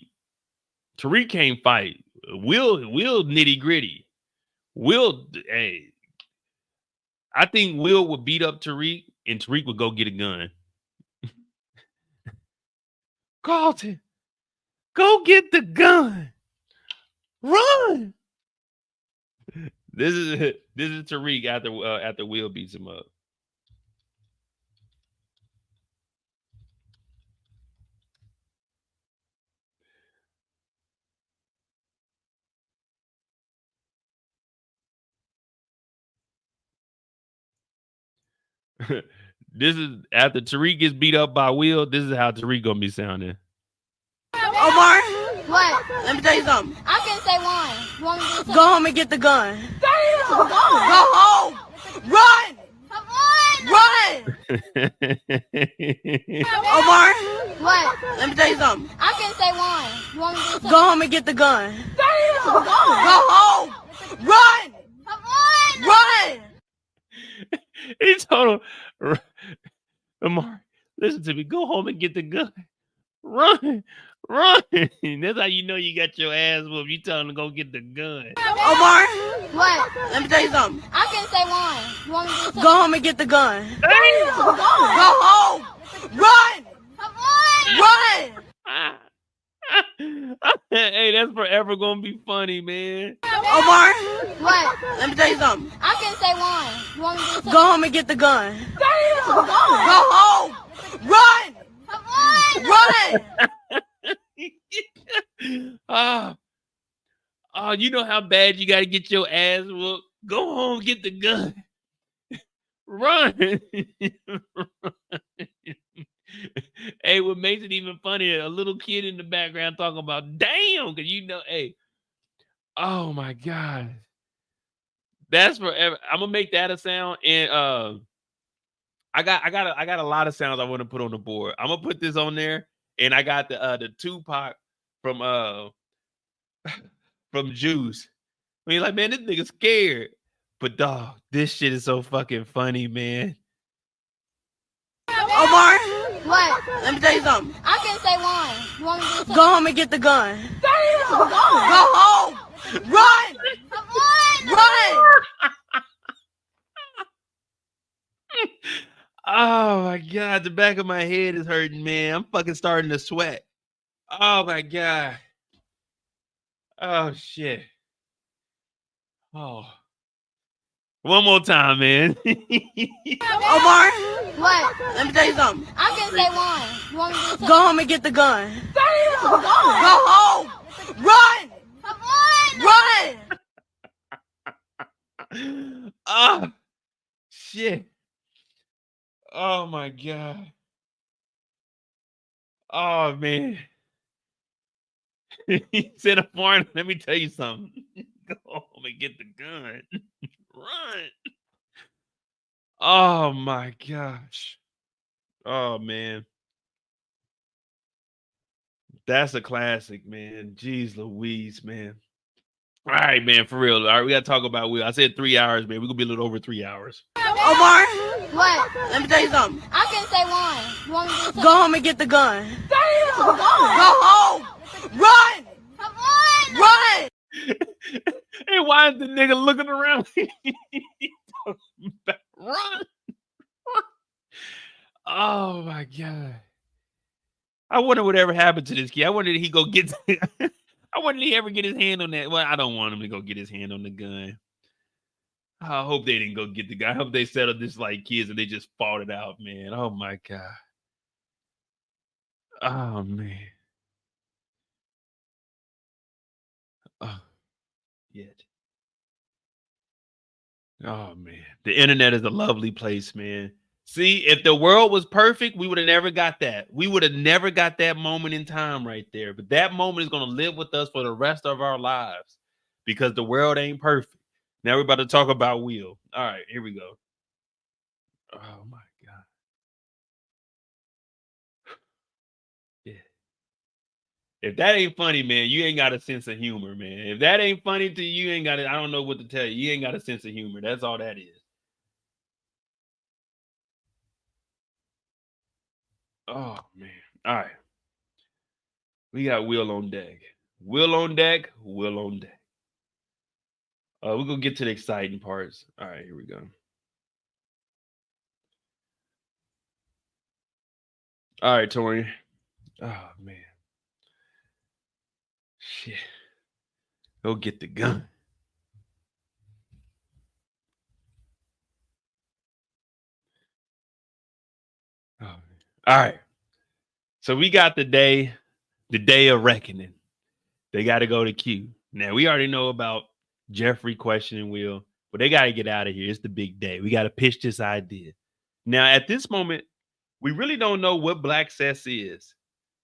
Tariq can't fight. Will nitty gritty. Hey, I think Will would beat up Tariq, and Tariq would go get a gun. Carlton, go get the gun. Run. This is Tariq after Will beats him up. This is after Tariq gets beat up by Will. This is how Tariq gonna be sounding. Omar, What? let me tell you something. I can say one. You want me to do Go home and get the gun. Damn! Go home. Run. Come on! Run. Omar, What? let me tell you something. I can say one. You want me to do Go home and get the gun. Damn! Go home. Run. Come on! Run. He told him, Amari, listen to me. Go home and get the gun. Run. That's how you know you got your ass whooped. You tell him to go get the gun. Omar, What? let me tell you something. I can say one. You want me to do Go home and get the gun. Damn! Go home. Run. Come on! Run. Hey, that's forever gonna be funny, man. Omar, What? let me tell you something. I can say one. You want me to do Go home and get the gun. Damn! Go home. Run. Come on! Run. You know how bad you gotta get your ass whooped. Go home, get the gun. Run. Hey, what makes it even funnier, a little kid in the background talking about damn, because hey, oh my God. That's forever. I'm gonna make that a sound. And I got a lot of sounds I want to put on the board. I'm gonna put this on there, and I got the Tupac from from Juice. I mean, like, man, this nigga scared. But dog, this shit is so fucking funny, man. Omar, What? let me tell you something. I can say one. You want me to say Go home and get the gun. Go home. Run. Come on. Run. Oh my God, the back of my head is hurting, man. I'm fucking starting to sweat. Oh my God. Oh shit. Oh. One more time, man. Omar, What? let me tell you something. I can say one. You want me to say Go home and get the gun. Go home. Run. Come on. Run. Oh shit. Oh my God. Oh man. He said, "Warren, let me tell you something. Go home and get the gun. Run." Oh my gosh. Oh man. That's a classic, man. Jeez Louise, man. All right, man, for real. All right, we gotta talk about Will. I said 3 hours, man. We're gonna be a little over 3 hours. Omar, What? let me tell you something. I can say one. You want me to say Go home and get the gun. Go home. Run. Come on. Run. Hey, why is the nigga looking around? Run. Oh my God. I wonder whatever happened to this kid. I wonder did he go get I wonder did he ever get his hand on that. Well, I don't want him to go get his hand on the gun. I hope they didn't go get the guy. I hope they settled this like kids and they just fought it out, man. Oh my God. Oh man. Oh, yet. Oh man. The internet is a lovely place, man. See, if the world was perfect, we would have never got that. We would have never got that moment in time right there. But that moment is going to live with us for the rest of our lives because the world ain't perfect. Now we're about to talk about Will. All right, here we go. Oh my God. Yeah. If that ain't funny, man, you ain't got a sense of humor, man. If that ain't funny to you, you ain't got it. I don't know what to tell you. You ain't got a sense of humor. That's all that is. Oh man. All right. We got Will on deck. Will on deck. Will on deck. We're gonna get to the exciting parts. All right, here we go. All right, Tori. Oh man. Shit. Go get the gun. Oh, man. All right. So we got the day of reckoning. They got to go to Q. Now we already know about Jeffrey questioning Will, but they got to get out of here. It's the big day. We got to pitch this idea. Now, at this moment, we really don't know what Blackccess is.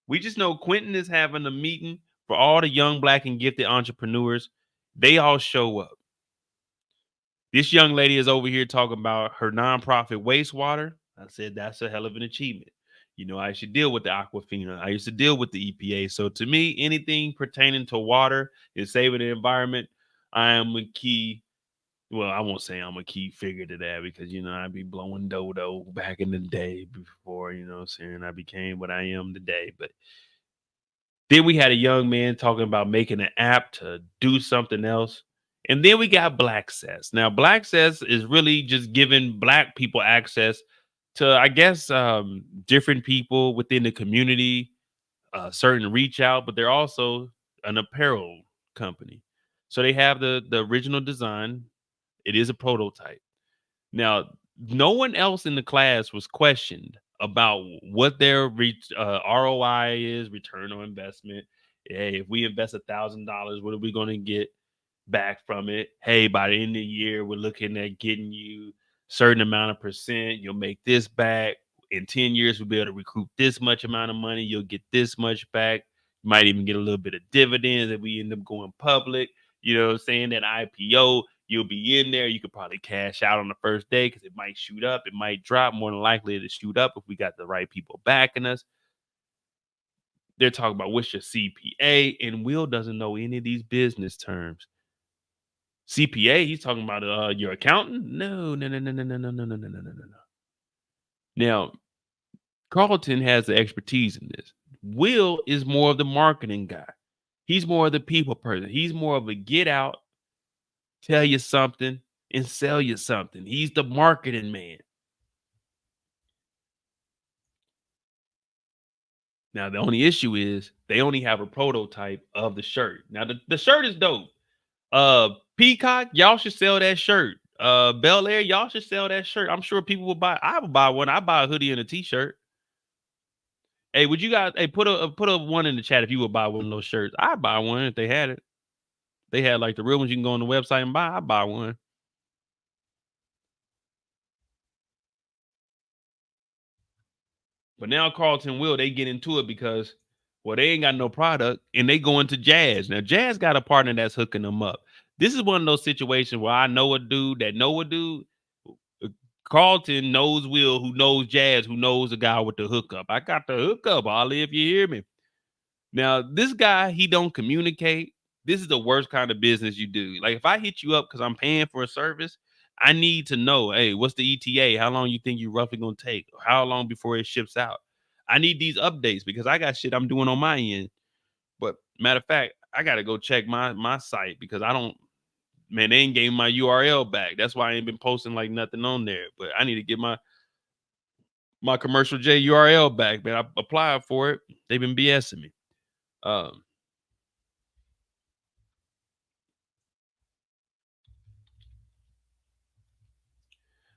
We just know Quentin is having a meeting for all the young Black and gifted entrepreneurs. They all show up. This young lady is over here talking about her nonprofit wastewater. I said that's a hell of an achievement. You know, I used to deal with the Aquafina. I used to deal with the EPA. So to me, anything pertaining to water and saving the environment, I am a key. Well, I won't say I'm a key figure to that because, you know, I'd be blowing dodo back in the day before, you know what I'm saying, I became what I am today. But then we had a young man talking about making an app to do something else. And then we got Blackccess. Now, Blackccess is really just giving Black people access to, I guess, different people within the community, certain reach out, but they're also an apparel company. So they have the original design. It is a prototype. Now, no one else in the class was questioned about what their ROI is, return on investment. Hey, if we invest $1,000, what are we going to get back from it? Hey, by the end of the year, we're looking at getting you certain amount of percent. You'll make this back. in 10 years, we'll be able to recoup this much amount of money. You'll get this much back. You might even get a little bit of dividends if we end up going public. You know what I'm saying? That IPO, you'll be in there. You could probably cash out on the first day because it might shoot up. It might drop. More than likely to shoot up if we got the right people backing us. They're talking about what's your CPA, and Will doesn't know any of these business terms. CPA, he's talking about your accountant. No. Now, Carlton has the expertise in this. Will is more of the marketing guy. He's more of the people person. He's more of a get out, tell you something, and sell you something. He's the marketing man. Now, the only issue is they only have a prototype of the shirt. Now, the shirt is dope. Peacock, y'all should sell that shirt. Bel-Air, y'all should sell that shirt. I'm sure people will buy. I would buy one. I buy a hoodie and a t-shirt. Hey, would you guys put a one in the chat if you would buy one of those shirts? I'd buy one if they had it. They had like the real ones you can go on the website and buy. I'd buy one. But now Carlton Will, they get into it because, well, they ain't got no product and they go into Jazz. Now, Jazz got a partner that's hooking them up. This is one of those situations where I know a dude that know a dude. Carlton knows Will, who knows Jazz, who knows the guy with the hookup. I got the hookup, Ollie, if you hear me. Now, this guy, he don't communicate. This is the worst kind of business you do. Like, if I hit you up because I'm paying for a service, I need to know, hey, what's the ETA? How long you think you roughly going to take? How long before it ships out? I need these updates because I got shit I'm doing on my end. But matter of fact, I got to go check my site because I don't, man, they ain't gave my URL back. That's why I ain't been posting like nothing on there. But I need to get my commercial J URL back, man. I applied for it. They've been BSing me.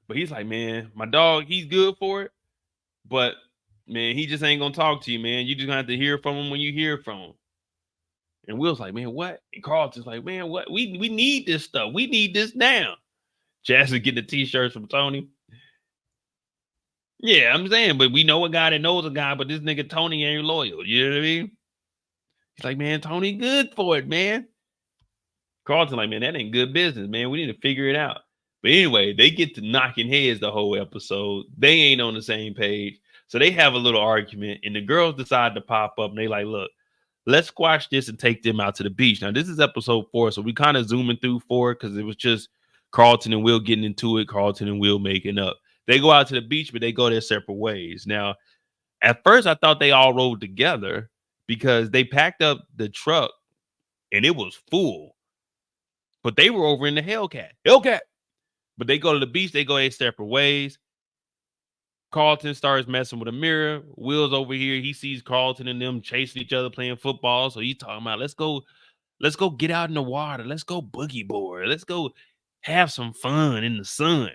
But he's like, man, my dog, he's good for it. But, man, he just ain't going to talk to you, man. You just going to have to hear from him when you hear from him. And Will's like, man, what? And Carlton's like, man, what? We need this stuff. We need this now. Jazz is getting the t-shirts from Tony. Yeah, I'm saying, but we know a guy that knows a guy, but this nigga Tony ain't loyal. You know what I mean? He's like, man, Tony good for it, man. Carlton like, man, that ain't good business, man. We need to figure it out. But anyway, they get to knocking heads the whole episode. They ain't on the same page. So they have a little argument, and the girls decide to pop up, and they like, look, let's squash this and take them out to the beach. Now, this is episode 4, so we kind of zooming through 4 because it was just Carlton and Will getting into it, Carlton and Will making up. They go out to the beach, but they go their separate ways. Now, at first, I thought they all rode together because they packed up the truck, and it was full. But they were over in the Hellcat. But they go to the beach. They go their separate ways. Carlton starts messing with Amira. Will's over here. He sees Carlton and them chasing each other playing football. So he's talking about, let's go get out in the water. Let's go boogie board. Let's go have some fun in the sun.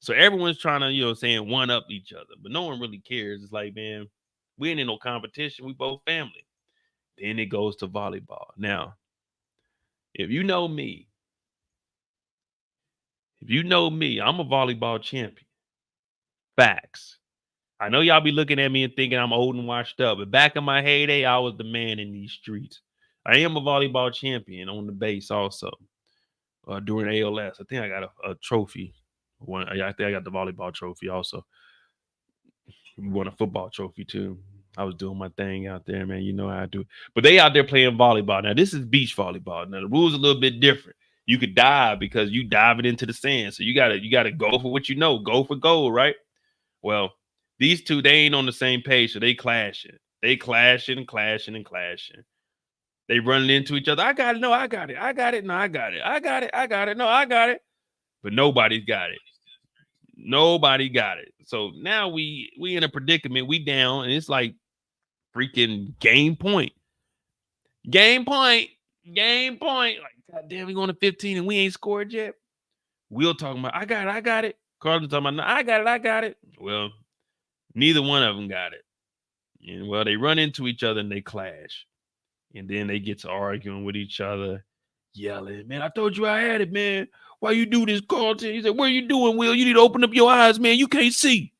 So everyone's trying to, you know, saying one up each other. But no one really cares. It's like, man, we ain't in no competition. We both family. Then it goes to volleyball. Now, if you know me, I'm a volleyball champion. Facts. I know y'all be looking at me and thinking I'm old and washed up, but back in my heyday, I was the man in these streets. I am a volleyball champion on the base also. During ALS, I think I got a trophy. I think I got the volleyball trophy also. We won a football trophy too. I was doing my thing out there, man. You know how I do. But they out there playing volleyball. Now, this is beach volleyball. Now, the rules are a little bit different. You could dive because you diving into the sand. So you gotta go for what you know. Go for gold, right? Well, these two, they ain't on the same page, so they clashing. They clashing. They running into each other. I got it. No, I got it. I got it. No, I got it. I got it. I got it. No, I got it. But nobody's got it. Nobody got it. So now we in a predicament. We down, and it's like freaking game point. Like, God damn, we going to 15 and we ain't scored yet. Will talking about, I got it. Carlton talking about, no, I got it. Well, neither one of them got it. And well, they run into each other and they clash. And then they get to arguing with each other, yelling, man, I told you I had it, man. Why you do this, Carlton? He said, what are you doing, Will? You need to open up your eyes, man. You can't see.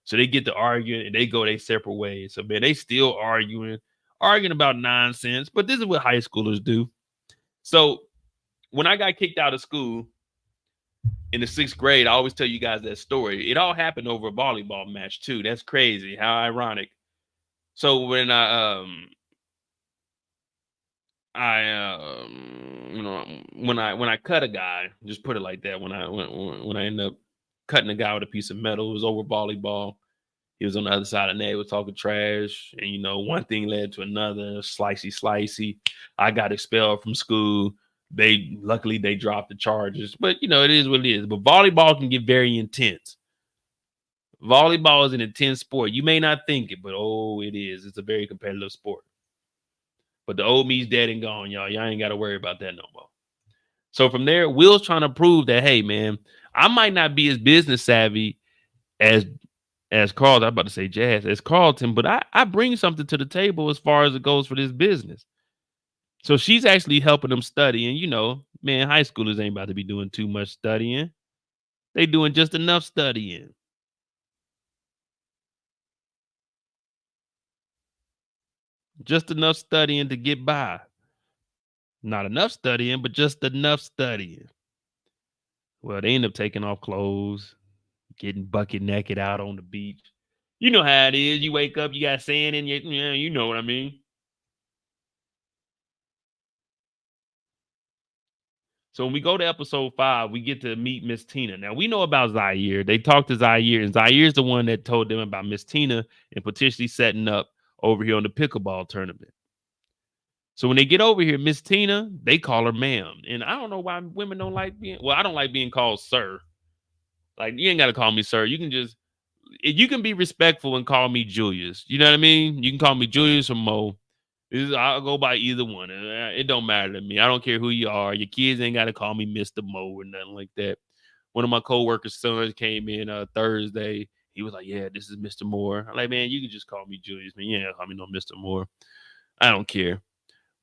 So they get to arguing and they go their separate ways. So man, they still arguing about nonsense. But this is what high schoolers do. So when I got kicked out of school in the 6th grade, I always tell you guys that story. It all happened over a volleyball match too. That's crazy. How ironic. So when when I cut a guy, just put it like that. When I end up cutting a guy with a piece of metal, it was over volleyball. He was on the other side of the net, he was talking trash, and one thing led to another. Slicey. I got expelled from school. Luckily they dropped the charges, but it is what it is. But volleyball can get very intense. Volleyball is an intense sport. You may not think it, but it is. It's a very competitive sport. But the old me's dead and gone, y'all. Y'all ain't got to worry about that no more. So from there, Will's trying to prove that, hey, man, I might not be as business savvy as Carlton. I'm about to say Jazz, as Carlton, but I bring something to the table as far as it goes for this business. So she's actually helping them study. And, man, high schoolers ain't about to be doing too much studying. They doing just enough studying. Just enough studying to get by. Not enough studying, but just enough studying. Well, they end up taking off clothes, getting bucket naked out on the beach. You know how it is. You wake up, you got sand in your, you know what I mean. So when we go to episode 5, we get to meet Miss Tina. Now, we know about Zaire. They talked to Zaire, and Zaire's the one that told them about Miss Tina and potentially setting up over here on the pickleball tournament. So when they get over here, Miss Tina, they call her ma'am. And I don't know why women don't like I don't like being called sir. Like, you ain't got to call me sir. You can be respectful and call me Julius. You know what I mean? You can call me Julius or Mo. I'll go by either one. It don't matter to me. I don't care who you are. Your kids ain't got to call me Mr. Mo or nothing like that. One of my coworkers' sons came in Thursday. He was like, yeah, this is Mr. Moore. I'm like, man, you can just call me Julius. Man, you ain't got to call me no Mr. Moore. I don't care.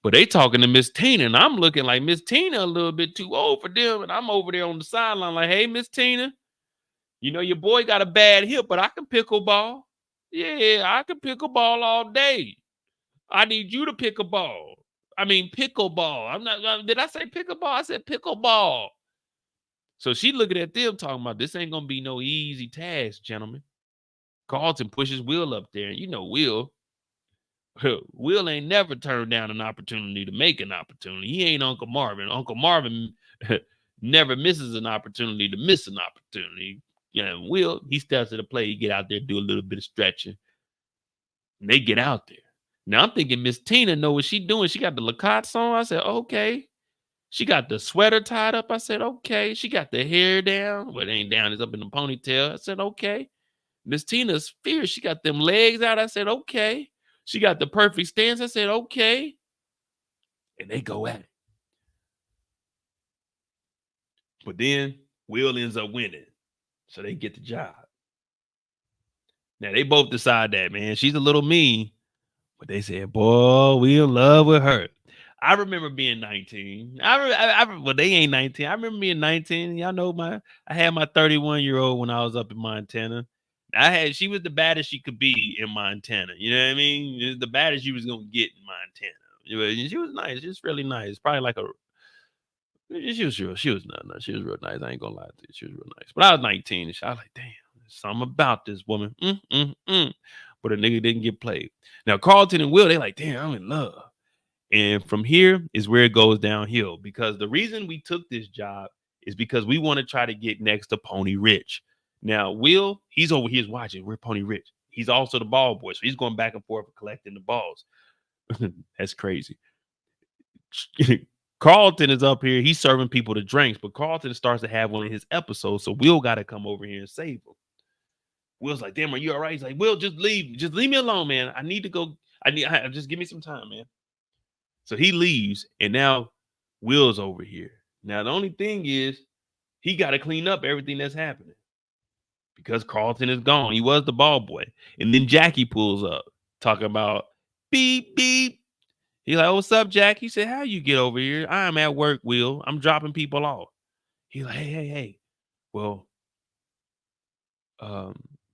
But they talking to Miss Tina, and I'm looking like Miss Tina a little bit too old for them. And I'm over there on the sideline like, hey, Miss Tina, your boy got a bad hip, but I can pickleball. Yeah, I can pickleball all day. I need you to pick a ball. I mean, pickleball. Did I say pickleball? I said pickleball. So she looking at them talking about this ain't going to be no easy task, gentlemen. Carlton pushes Will up there. And Will ain't never turned down an opportunity to make an opportunity. He ain't Uncle Marvin. Uncle Marvin never misses an opportunity to miss an opportunity. Will, he steps to the plate. He get out there, do a little bit of stretching. And they get out there. Now I'm thinking Miss Tina know what she doing. She got the Lacoste on. I said, okay. She got the sweater tied up. I said, okay. She got the hair down. Well, it ain't down. It's up in the ponytail. I said, okay. Miss Tina's fierce. She got them legs out. I said, okay. She got the perfect stance. I said, okay. And they go at it. But then Will ends up winning. So they get the job. Now they both decide that, man, she's a little mean. But they said, boy, we in love with her. I remember being 19. Well, they ain't 19. I remember being 19. Y'all know I had my 31-year-old when I was up in Montana. She was the baddest she could be in Montana. You know what I mean? It was the baddest she was gonna get in Montana. She was nice. Just really nice. Probably like she was real. She was not. She was real nice. I ain't gonna lie to you. She was real nice. But I was 19 and I was like, damn, there's something about this woman. But a nigga didn't get played. Now Carlton and Will, they like, damn, I'm in love. And from here is where it goes downhill, because the reason we took this job is because we want to try to get next to Pony Rich. Now, Will, he's over here watching. We're Pony Rich. He's also the ball boy. So he's going back and forth collecting the balls. That's crazy. Carlton is up here. He's serving people the drinks, but Carlton starts to have one of his episodes. So Will got to come over here and save him. Will's like, damn, are you all right? He's like, Will, just leave. Just leave me alone, man. I need to go. Just give me some time, man. So he leaves, and now Will's over here. Now, the only thing is he got to clean up everything that's happening because Carlton is gone. He was the ball boy. And then Jackie pulls up talking about beep, beep. He's like, what's up, Jack? He said, how you get over here? I'm at work, Will. I'm dropping people off. He's like, hey. Well,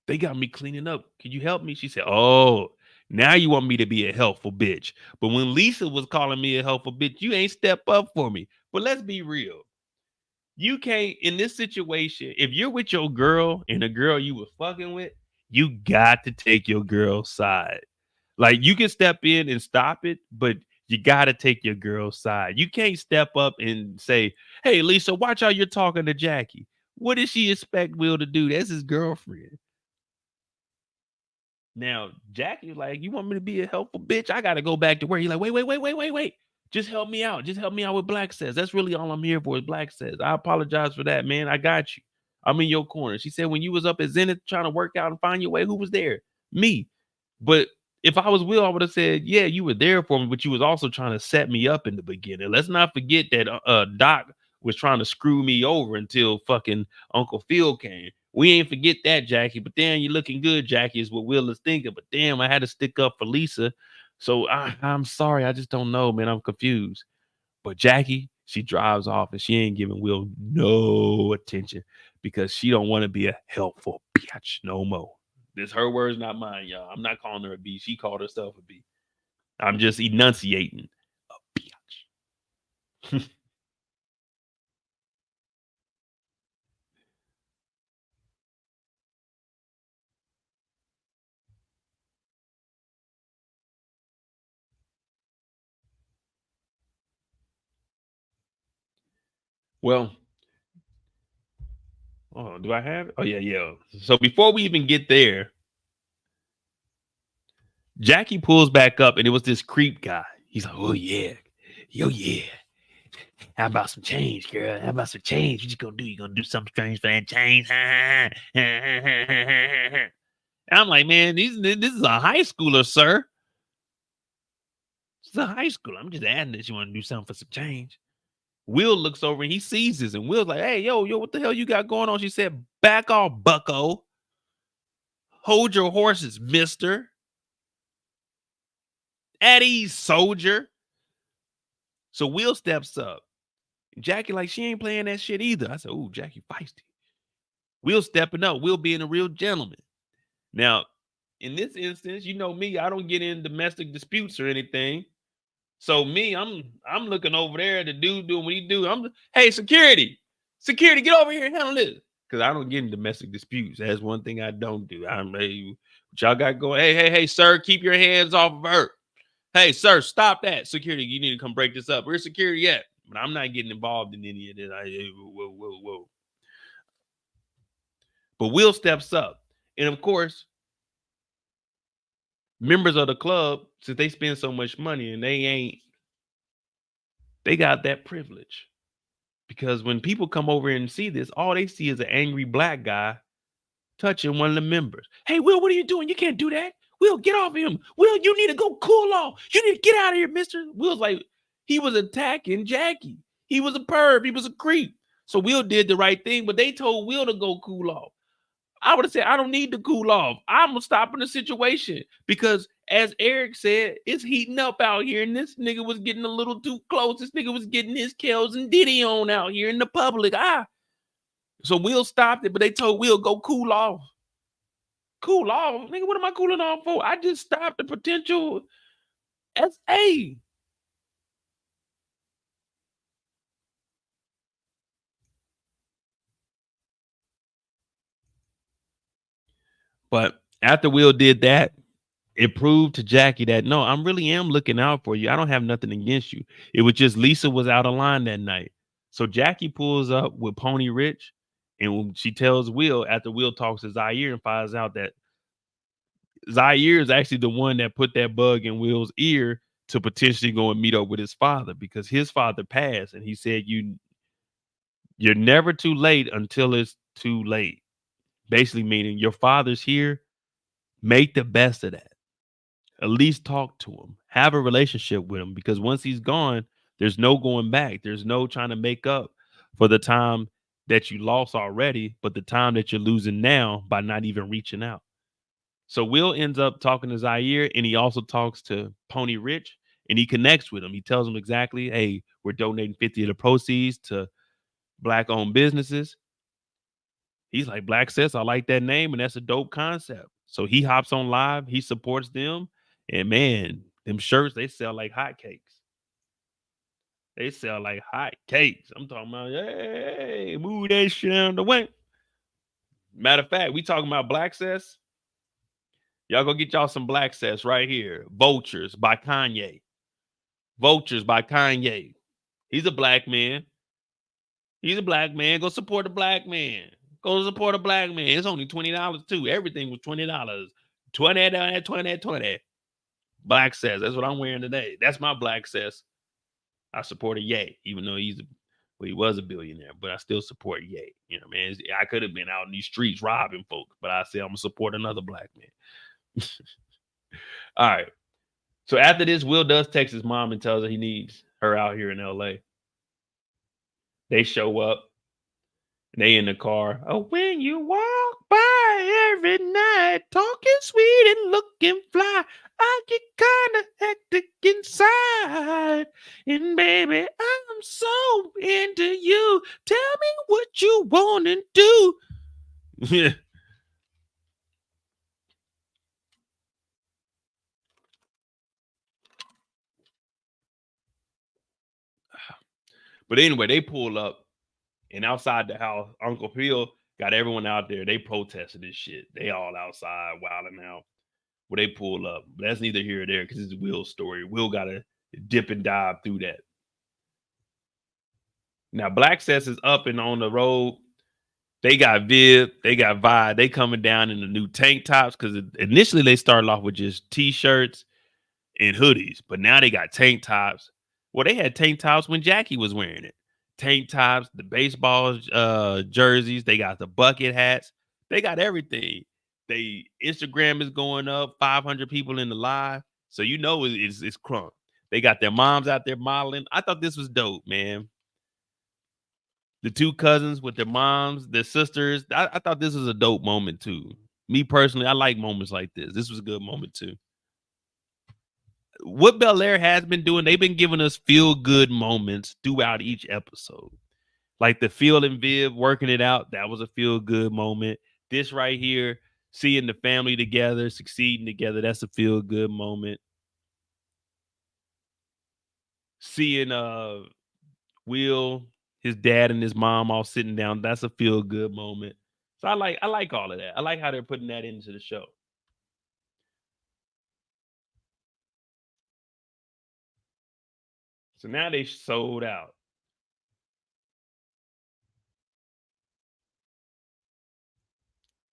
They got me cleaning up. Can you help me? She said, oh, now you want me to be a helpful bitch. But when Lisa was calling me a helpful bitch, you ain't step up for me. But let's be real. You can't, in this situation, if you're with your girl and the girl you were fucking with, you got to take your girl's side. Like, you can step in and stop it, but you got to take your girl's side. You can't step up and say, hey, Lisa, watch how you're talking to Jackie. What does she expect Will to do? That's his girlfriend. Now, Jackie, like, you want me to be a helpful bitch? I got to go back to where you're like, wait. Just help me out. Just help me out with Blackccess. That's really all I'm here for is Blackccess. I apologize for that, man. I got you. I'm in your corner. She said when you was up at Zenith trying to work out and find your way, who was there? Me. But if I was Will, I would have said, yeah, you were there for me, but you was also trying to set me up in the beginning. Let's not forget that Doc was trying to screw me over until fucking Uncle Phil came. We ain't forget that, Jackie. But damn, you're looking good, Jackie, is what Will is thinking. But damn, I had to stick up for Lisa. So I'm sorry. I just don't know, man. I'm confused. But Jackie, she drives off and she ain't giving Will no attention because she don't want to be a helpful bitch no more. This her words, not mine, y'all. I'm not calling her a B. She called herself a B. I'm just enunciating a bitch. Well, oh, do I have it? Oh, yeah. So before we even get there, Jackie pulls back up and it was this creep guy. He's like, oh, yeah. Yo, yeah. How about some change, girl? How about some change? What you gonna do? You gonna do something strange for that change? I'm like, man, this is a high schooler, sir. This is a high schooler. I'm just adding that you want to do something for some change. Will looks over and he sees this, and Will's like, hey, yo, what the hell you got going on? She said, back off, bucko. Hold your horses, mister. At ease, soldier. So Will steps up. Jackie, like, she ain't playing that shit either. I said, ooh, Jackie feisty. Will stepping up. Will being a real gentleman. Now, in this instance, you know me, I don't get in domestic disputes or anything. So me, I'm looking over there at the dude doing what he do. Hey, security, get over here and handle this. Because I don't get in domestic disputes. That's one thing I don't do. What y'all got going? Hey, sir, keep your hands off of her. Hey, sir, stop that. Security, you need to come break this up. Where's security at? But I'm not getting involved in any of this. Whoa. But Will steps up. And of course, members of the club, since they spend so much money and they got that privilege. Because when people come over and see this, all they see is an angry black guy touching one of the members. Hey, Will, what are you doing? You can't do that. Will, get off him. Will, you need to go cool off. You need to get out of here, mister. Will's like, he was attacking Jackie. He was a perv. He was a creep. So Will did the right thing, but they told Will to go cool off. I would have said, I don't need to cool off. I'm stopping the situation because, as Eric said, it's heating up out here, and this nigga was getting a little too close. This nigga was getting his Kells and Diddy on out here in the public. So Will stopped it, but they told Will, go cool off. Cool off? Nigga, what am I cooling off for? I just stopped the potential SA. But after Will did that, it proved to Jackie that, no, I really am looking out for you. I don't have nothing against you. It was just Lisa was out of line that night. So Jackie pulls up with Pony Rich, and she tells Will, after Will talks to Zaire and finds out that Zaire is actually the one that put that bug in Will's ear to potentially go and meet up with his father, because his father passed and he said, you're never too late until it's too late. Basically meaning your father's here. Make the best of that. At least talk to him. Have a relationship with him, because once he's gone, there's no going back. There's no trying to make up for the time that you lost already, but the time that you're losing now by not even reaching out. So Will ends up talking to Zaire, and he also talks to Pony Rich, and he connects with him. He tells him exactly, hey, we're donating 50 of the proceeds to Black-owned businesses. He's like, Blackccess, I like that name, and that's a dope concept. So he hops on live, he supports them, and man, them shirts, they sell like hotcakes. They sell like hotcakes. I'm talking about, hey, move that shit on the way. Matter of fact, we talking about Blackccess. Y'all go get y'all some Blackccess right here. Vultures by Kanye. Vultures by Kanye. He's a black man. He's a black man. Go support a black man. Go support a black man. It's only $20 too. Everything was $20. 20, 20, 20. Blackccess. That's what I'm wearing today. That's my Blackccess. I support a Ye, even though he was a billionaire, but I still support Ye. You know, man. I could have been out in these streets robbing folks, but I say I'm gonna support another black man. All right. So after this, Will does text his mom and tells her he needs her out here in LA. They show up. And they in the car. Oh, when you walk by every night, talking sweet and looking fly, I get kind of hectic inside. And baby, I'm so into you. Tell me what you want to do. Yeah. But anyway, they pull up, and outside the house, Uncle Phil got everyone out there. They protested this shit. They all outside wilding out. Well, they pull up. But that's neither here or there because it's Will's story. Will got to dip and dive through that. Now, Blackccess is up and on the road. They got Viv. They got Vi. They coming down in the new tank tops because initially they started off with just T-shirts and hoodies. But now they got tank tops. Well, they had tank tops when Jackie was wearing it. Tank tops, the baseball jerseys. They got the bucket hats. They got everything. They Instagram is going up, 500 people in the live. So you know it's crunk. They got their moms out there modeling. I thought this was dope, man. The two cousins with their moms, their sisters. I thought this was a dope moment too. Me personally, I like moments like this. This was a good moment too. What Belair has been doing, they've been giving us feel-good moments throughout each episode. Like the Phil and Viv working it out, that was a feel-good moment. This right here, seeing the family together, succeeding together, that's a feel-good moment. Seeing Will, his dad and his mom all sitting down, that's a feel-good moment. So I like all of that. I like how they're putting that into the show. So now they sold out.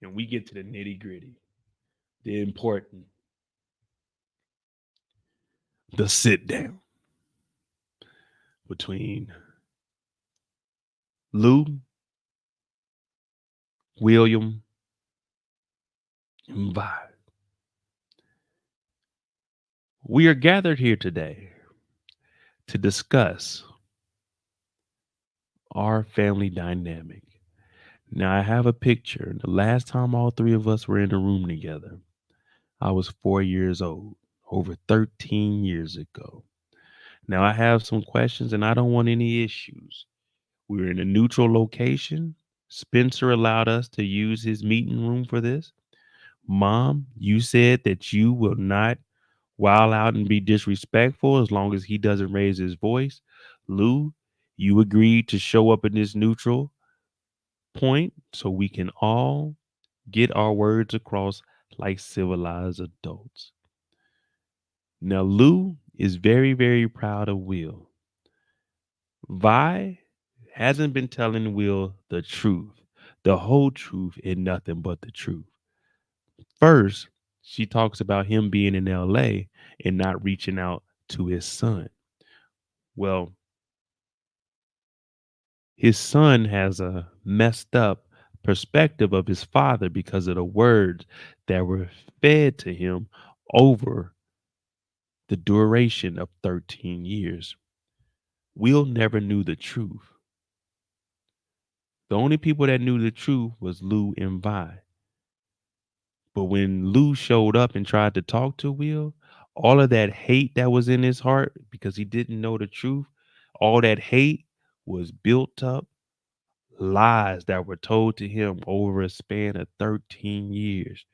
And we get to the nitty-gritty, the important, the sit down between Lou, William, and Vi. We are gathered here today to discuss our family dynamic. Now, I have a picture. The last time all three of us were in a room together, I was 4 years old, over 13 years ago. Now, I have some questions and I don't want any issues. We were in a neutral location. Spencer allowed us to use his meeting room for this. Mom, you said that you will not wild out and be disrespectful as long as he doesn't raise his voice. Lou, you agreed to show up in this neutral point so we can all get our words across like civilized adults. Now, Lou is very, very proud of Will. Vi hasn't been telling Will the truth, the whole truth, and nothing but the truth. First, she talks about him being in LA and not reaching out to his son. Well, his son has a messed up perspective of his father because of the words that were fed to him over the duration of 13 years. Will never knew the truth. The only people that knew the truth was Lou and Vi. But when Lou showed up and tried to talk to Will, all of that hate that was in his heart because he didn't know the truth, all that hate was built up lies that were told to him over a span of 13 years.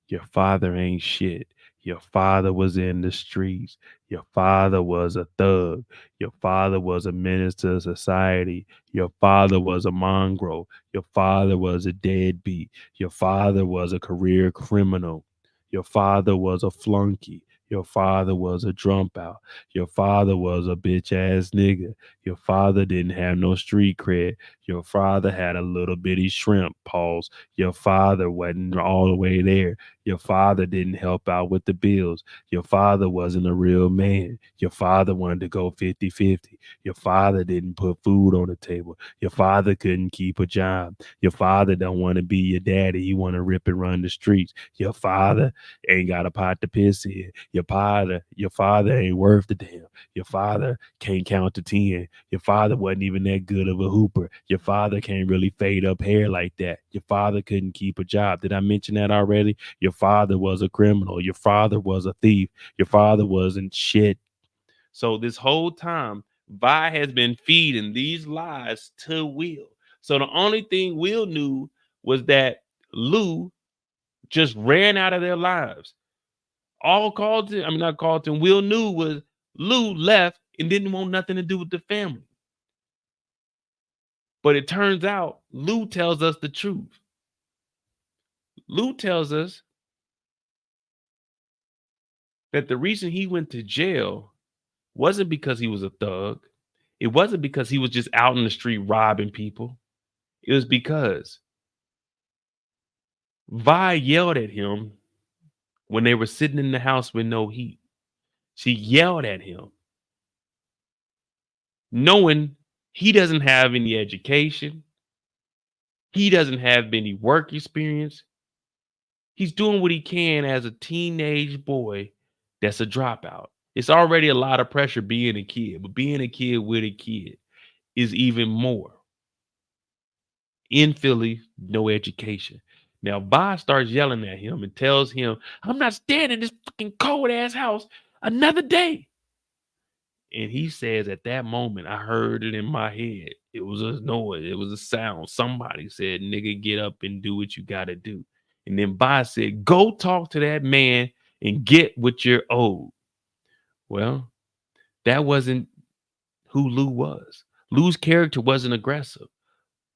Your father ain't shit. Your father was in the streets. Your father was a thug. Your father was a menace to society. Your father was a mongrel. Your father was a deadbeat. Your father was a career criminal. Your father was a flunky. Your father was a dropout. Your father was a bitch ass nigga. Your father didn't have no street cred. Your father had a little bitty shrimp. Pause. Your father wasn't all the way there. Your father didn't help out with the bills. Your father wasn't a real man. Your father wanted to go 50-50. Your father didn't put food on the table. Your father couldn't keep a job. Your father don't want to be your daddy. He want to rip and run the streets. Your father ain't got a pot to piss in. Your father ain't worth the damn. Your father can't count to 10. Your father wasn't even that good of a hooper. Your father can't really fade up hair like that. Your father couldn't keep a job. Did I mention that already? Your father was a criminal. Your father was a thief. Your father wasn't shit. So this whole time, Vi has been feeding these lies to Will. So the only thing Will knew was that Lou just ran out of their lives. All not Carlton, Will knew was Lou left and didn't want nothing to do with the family. But it turns out Lou tells us the truth. Lou tells us that the reason he went to jail wasn't because he was a thug. It wasn't because he was just out in the street robbing people. It was because Vi yelled at him when they were sitting in the house with no heat. She yelled at him, knowing he doesn't have any education. He doesn't have any work experience. He's doing what he can as a teenage boy that's a dropout. It's already a lot of pressure being a kid, but being a kid with a kid is even more. In Philly, no education. Now, Vi starts yelling at him and tells him, I'm not staying in this fucking cold ass house another day. And he says, at that moment, I heard it in my head. It was a noise. It was a sound. Somebody said, nigga, get up and do what you got to do. And then Vi said, go talk to that man and get what you're owed. Well, that wasn't who Lou was. Lou's character wasn't aggressive.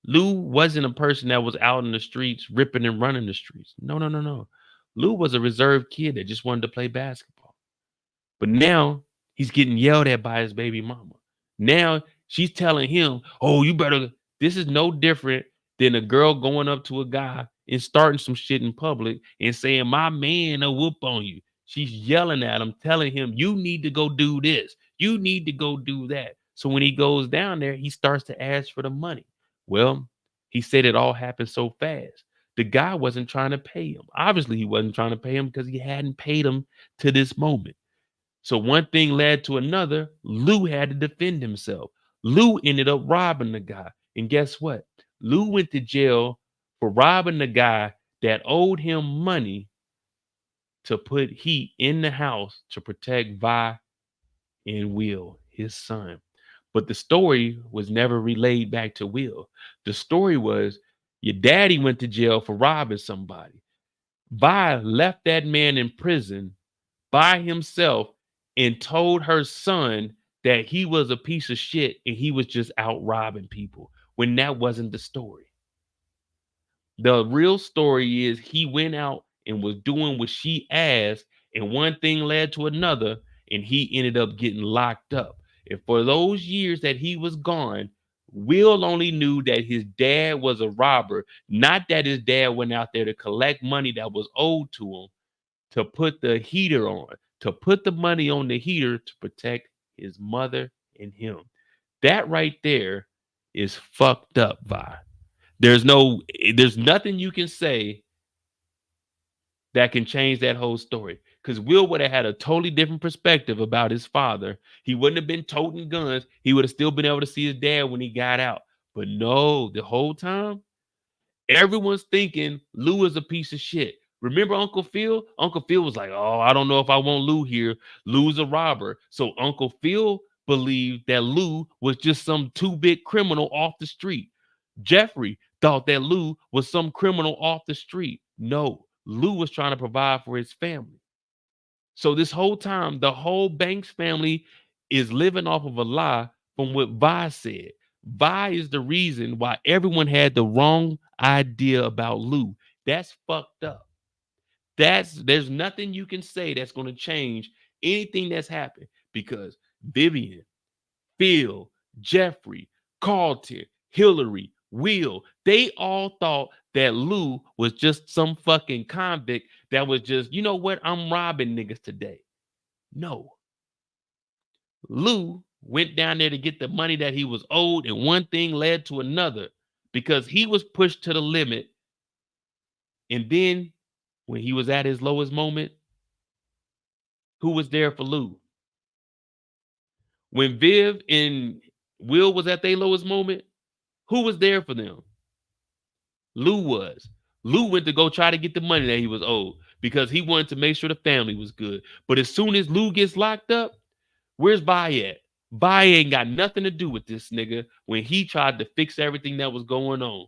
Lou wasn't a person that was out in the streets ripping and running the streets. No. Lou was a reserved kid that just wanted to play basketball. But now he's getting yelled at by his baby mama. Now she's telling him, oh, you better. This is no different than a girl going up to a guy and starting some shit in public and saying, my man will whoop on you. She's yelling at him, telling him, you need to go do this. You need to go do that. So when he goes down there, he starts to ask for the money. Well, he said it all happened so fast. The guy wasn't trying to pay him. Obviously, he wasn't trying to pay him because he hadn't paid him to this moment. So one thing led to another. Lou had to defend himself. Lou ended up robbing the guy. And guess what? Lou went to jail for robbing the guy that owed him money to put heat in the house to protect Vi and Will, his son. But the story was never relayed back to Will. The story was your daddy went to jail for robbing somebody. Vi left that man in prison by himself and told her son that he was a piece of shit and he was just out robbing people, when that wasn't the story. The real story is he went out and was doing what she asked, and one thing led to another, and he ended up getting locked up. And for those years that he was gone, Will only knew that his dad was a robber, not that his dad went out there to collect money that was owed to him, to put the heater on, to put the money on the heater to protect his mother and him. That right there is fucked up, Vi. There's nothing you can say that can change that whole story. Because Will would have had a totally different perspective about his father. He wouldn't have been toting guns. He would have still been able to see his dad when he got out. But no, the whole time, everyone's thinking Lou is a piece of shit. Remember Uncle Phil? Uncle Phil was like, oh, I don't know if I want Lou here. Lou's a robber. So Uncle Phil believed that Lou was just some too big criminal off the street. Jeffrey thought that Lou was some criminal off the street. No, Lou was trying to provide for his family. So this whole time, the whole Banks family is living off of a lie from what Vi said. Vi is the reason why everyone had the wrong idea about Lou. That's fucked up. There's nothing you can say that's going to change anything that's happened because Vivian, Phil, Jeffrey, Carlton, Hilary, Will, they all thought that Lou was just some fucking convict that was just, you know what, I'm robbing niggas today. No. Lou went down there to get the money that he was owed, and one thing led to another because he was pushed to the limit. And then when he was at his lowest moment, who was there for Lou? When Viv and Will was at their lowest moment, who was there for them? Lou was. Lou went to go try to get the money that he was owed because he wanted to make sure the family was good. But as soon as Lou gets locked up, where's Vi at? Vi ain't got nothing to do with this nigga when he tried to fix everything that was going on.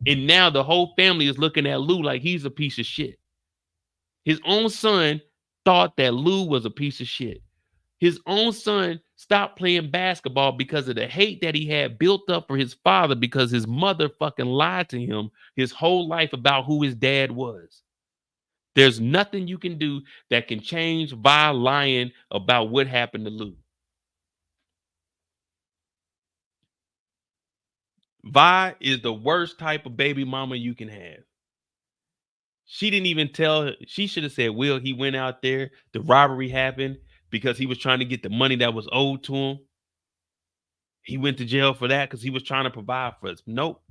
And now the whole family is looking at Lou like he's a piece of shit. His own son thought that Lou was a piece of shit. His own son stopped playing basketball because of the hate that he had built up for his father because his mother fucking lied to him his whole life about who his dad was. There's nothing you can do that can change Vi lying about what happened to Lou. Vi is the worst type of baby mama you can have. She didn't even tell. She should have said, Will, he went out there. The robbery happened because he was trying to get the money that was owed to him. He went to jail for that because he was trying to provide for us. Nope.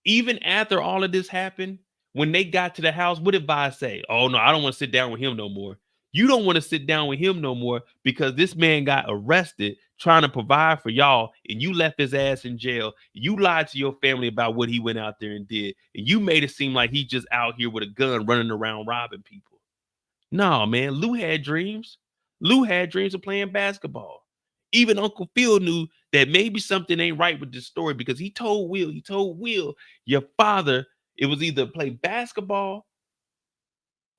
Even after all of this happened, when they got to the house, what did Vi say? Oh, no, I don't want to sit down with him no more. You don't want to sit down with him no more because this man got arrested trying to provide for y'all and you left his ass in jail. You lied to your family about what he went out there and did. And you made it seem like he just out here with a gun running around robbing people. No, man, Lou had dreams. Lou had dreams of playing basketball. Even Uncle Phil knew that maybe something ain't right with this story because he told Will, your father, it was either play basketball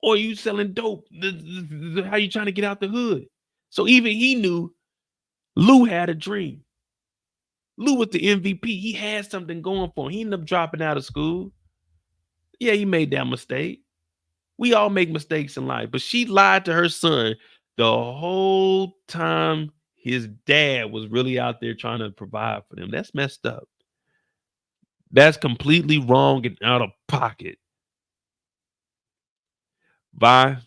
or you selling dope. How you trying to get out the hood? So even he knew Lou had a dream. Lou was the MVP. He had something going for him. He ended up dropping out of school. Yeah, he made that mistake. We all make mistakes in life, but she lied to her son the whole time his dad was really out there trying to provide for them. That's messed up. That's completely wrong and out of pocket. Vi,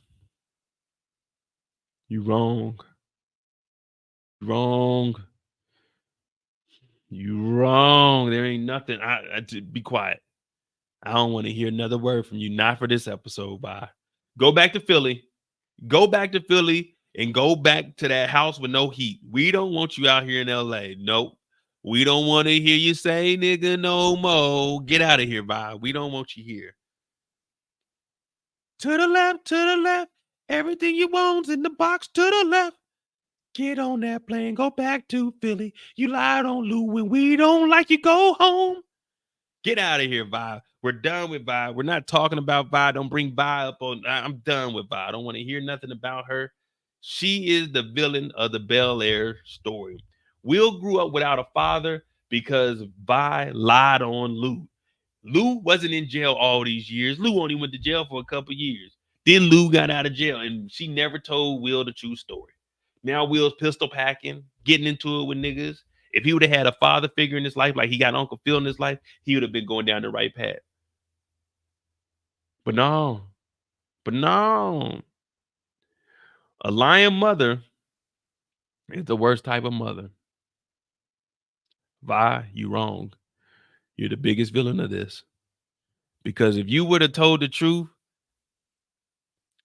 you wrong. You wrong. There ain't nothing. Be quiet. I don't want to hear another word from you. Not for this episode. Bye. Go back to Philly. Go back to Philly and go back to that house with no heat. We don't want you out here in LA. Nope. We don't want to hear you say nigga no more. Get out of here, bye. We don't want you here. To the left. Everything you want's in the box to the left. Get on that plane. Go back to Philly. You lied on Lou when we don't like you. Go home. Get out of here, Vi. We're done with Vi. We're not talking about Vi. Don't bring Vi up on. I'm done with Vi. I don't want to hear nothing about her. She is the villain of the Bel-Air story. Will grew up without a father because Vi lied on Lou. Lou wasn't in jail all these years. Lou only went to jail for a couple years. Then Lou got out of jail, and she never told Will the true story. Now Will's pistol packing, getting into it with niggas. If he would have had a father figure in his life, like he got Uncle Phil in his life, he would have been going down the right path. But no. A lying mother is the worst type of mother. Vi, you wrong. You're the biggest villain of this. Because if you would have told the truth,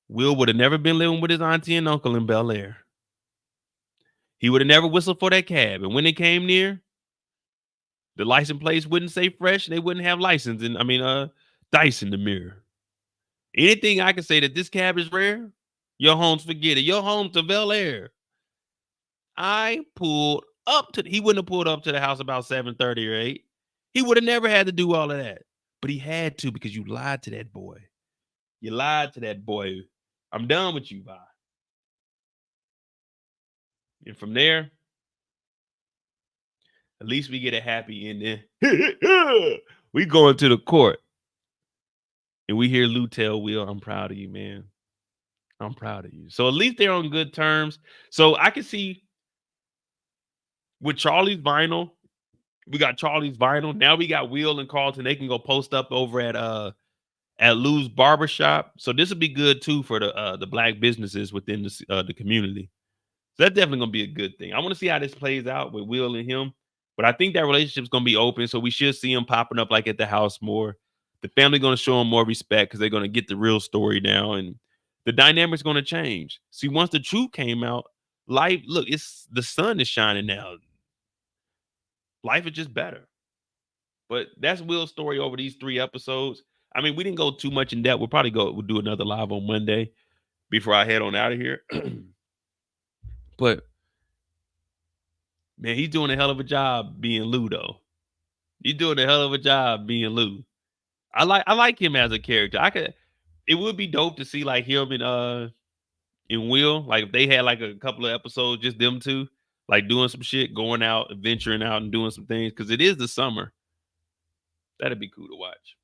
Will would have never been living with his auntie and uncle in Bel-Air. He would have never whistled for that cab. And when it came near, the license plates wouldn't say Fresh. And they wouldn't have license. Dice in the mirror. Anything I can say that this cab is rare, your homes forget it. Your home to Bel-Air. I pulled up to, he wouldn't have pulled up to the house about 7:30 or 8. He would have never had to do all of that. But he had to because you lied to that boy. You lied to that boy. I'm done with you, bye. And from there, at least we get a happy ending. We going to the court. And we hear Lou tell Will, I'm proud of you, man. I'm proud of you. So at least they're on good terms. So I can see with Charlie's vinyl, we got Charlie's vinyl. Now we got Will and Carlton. They can go post up over at Lou's barbershop. So this would be good too for the black businesses within the community. So that's definitely gonna be a good thing. I want to see how this plays out with Will and him. But I think that relationship's gonna be open. So we should see him popping up like at the house more. The family gonna show him more respect because they're gonna get the real story now, and the dynamic's gonna change. See, once the truth came out, life, look, it's the sun is shining now. Life is just better. But that's Will's story over these 3 episodes. I mean, we didn't go too much in depth. We'll do another live on Monday before I head on out of here. But man, he's doing a hell of a job being Lou, though. He's doing a hell of a job being Lou. I like him as a character. It would be dope to see like him and Will, like if they had like a couple of episodes, just them two, like doing some shit, going out, venturing out and doing some things, because it is the summer. That'd be cool to watch.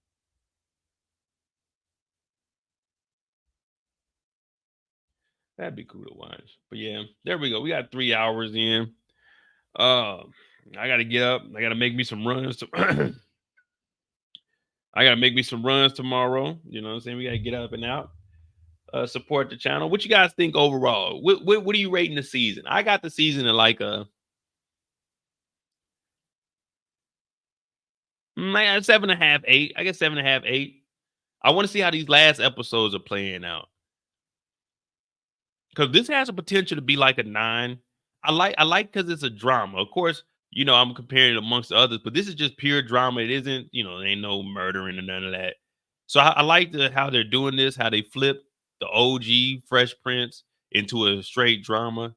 That'd be cool to watch. But yeah, there we go. We got 3 hours in. I gotta get up. I gotta make me some runs. I gotta make me some runs tomorrow. You know what I'm saying? We gotta get up and out. Support the channel. What you guys think overall? What are you rating the season? I got the season in like a 7.5, 8. I guess 7.5, 8. I want to see how these last episodes are playing out. Because this has a potential to be like a 9. I like because it's a drama. Of course, you know, I'm comparing it amongst others, but this is just pure drama. It isn't, you know, there ain't no murdering or none of that. So I like how they're doing this, how they flip the OG Fresh Prince into a straight drama.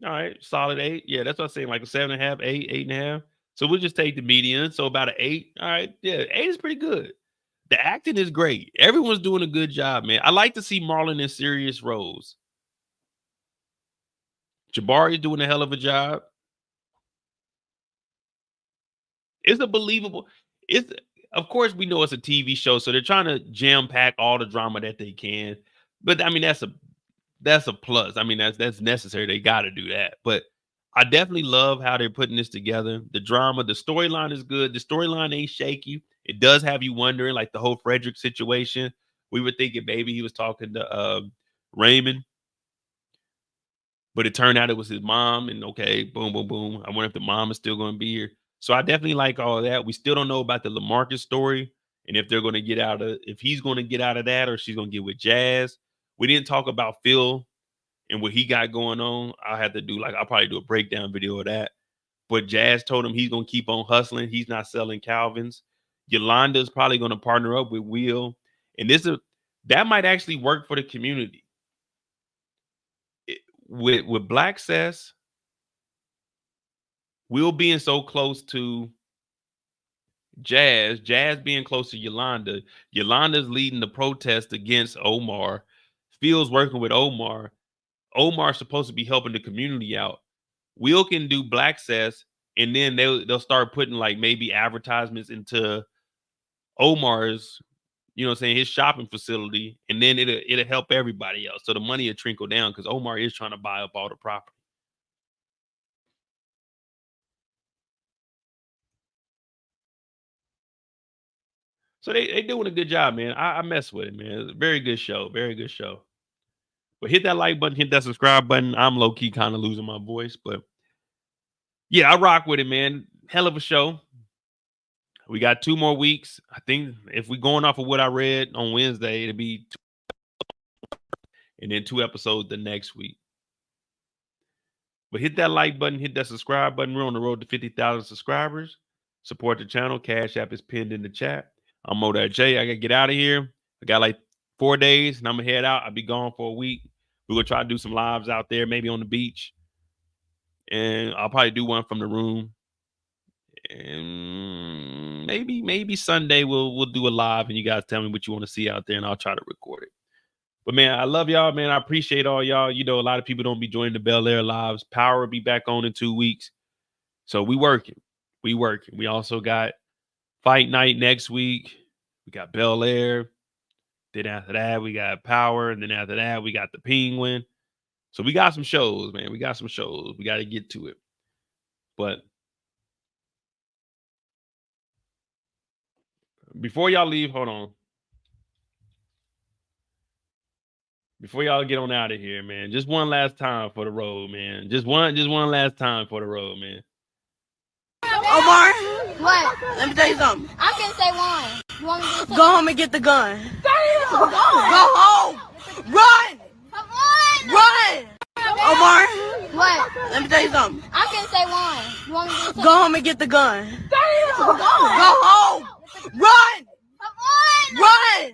All right, solid 8. Yeah, that's what I'm saying, like a 7.5, 8, 8.5. So we'll just take the median. So about an 8. All right, yeah, 8 is pretty good. The acting is great. Everyone's doing a good job, man. I like to see Marlon in serious roles. Jabari is doing a hell of a job. It's a believable. Of course we know it's a TV show, so they're trying to jam pack all the drama that they can. But I mean, that's a plus. I mean, that's necessary. They got to do that. But I definitely love how they're putting this together. The drama, the storyline is good. The storyline ain't shaky. It does have you wondering, like the whole Frederick situation. We were thinking maybe he was talking to Raymond, but it turned out it was his mom. And okay, boom, boom, boom. I wonder if the mom is still going to be here. So I definitely like all of that. We still don't know about the LaMarcus story and if they're going to get out of, if he's going to get out of that or she's going to get with Jazz. We didn't talk about Phil and what he got going on. I'll probably do a breakdown video of that. But Jazz told him he's going to keep on hustling. He's not selling Calvins. Yolanda's probably going to partner up with Will. And that might actually work for the community. With Blackccess, Will being so close to Jazz being close to Yolanda's leading the protest against Omar. Phil's working with Omar. Omar's supposed to be helping the community out. Will can do Blackccess, and then they'll start putting like maybe advertisements into Omar's, you know what I'm saying, his shopping facility, and then it'll help everybody else. So the money will trickle down because Omar is trying to buy up all the property. So they doing a good job, man. I mess with it, man. It's a very good show. Very good show. But hit that like button, hit that subscribe button. I'm low-key kind of losing my voice, but yeah, I rock with it, man. Hell of a show. We got 2 more weeks. I think if we're going off of what I read on Wednesday, it'll be 2, and then 2 episodes the next week. But hit that like button, hit that subscribe button. We're on the road to 50,000 subscribers. Support the channel. Cash App is pinned in the chat. I'm Mo.J. I got to get out of here. I got like 4 days, and I'm going to head out. I'll be gone for a week. We're gonna try to do some lives out there, maybe on the beach, and I'll probably do one from the room. And maybe Sunday we'll do a live, and you guys tell me what you want to see out there, and I'll try to record it. But man, I love y'all, man. I appreciate all y'all. You know, a lot of people don't be joining the Bel-Air lives. Power will be back on in 2 weeks, so we working. We also got Fight Night next week. We got Bel-Air. Then after that, we got Power. And then after that, we got the Penguin. So we got some shows, man. We got some shows. We got to get to it. But before y'all leave, hold on. Before y'all get on out of here, man, just one last time for the road, man. Just one last time for the road, man. Omar, What? let me tell you something. I can say one. You want me to do Go home and get the gun. Damn! Go home! Run! Come on! Run! Omar, What? let me tell you something. I can say one. You want me to do Go home and get the gun. Damn! Go home! Run! Come on! Run!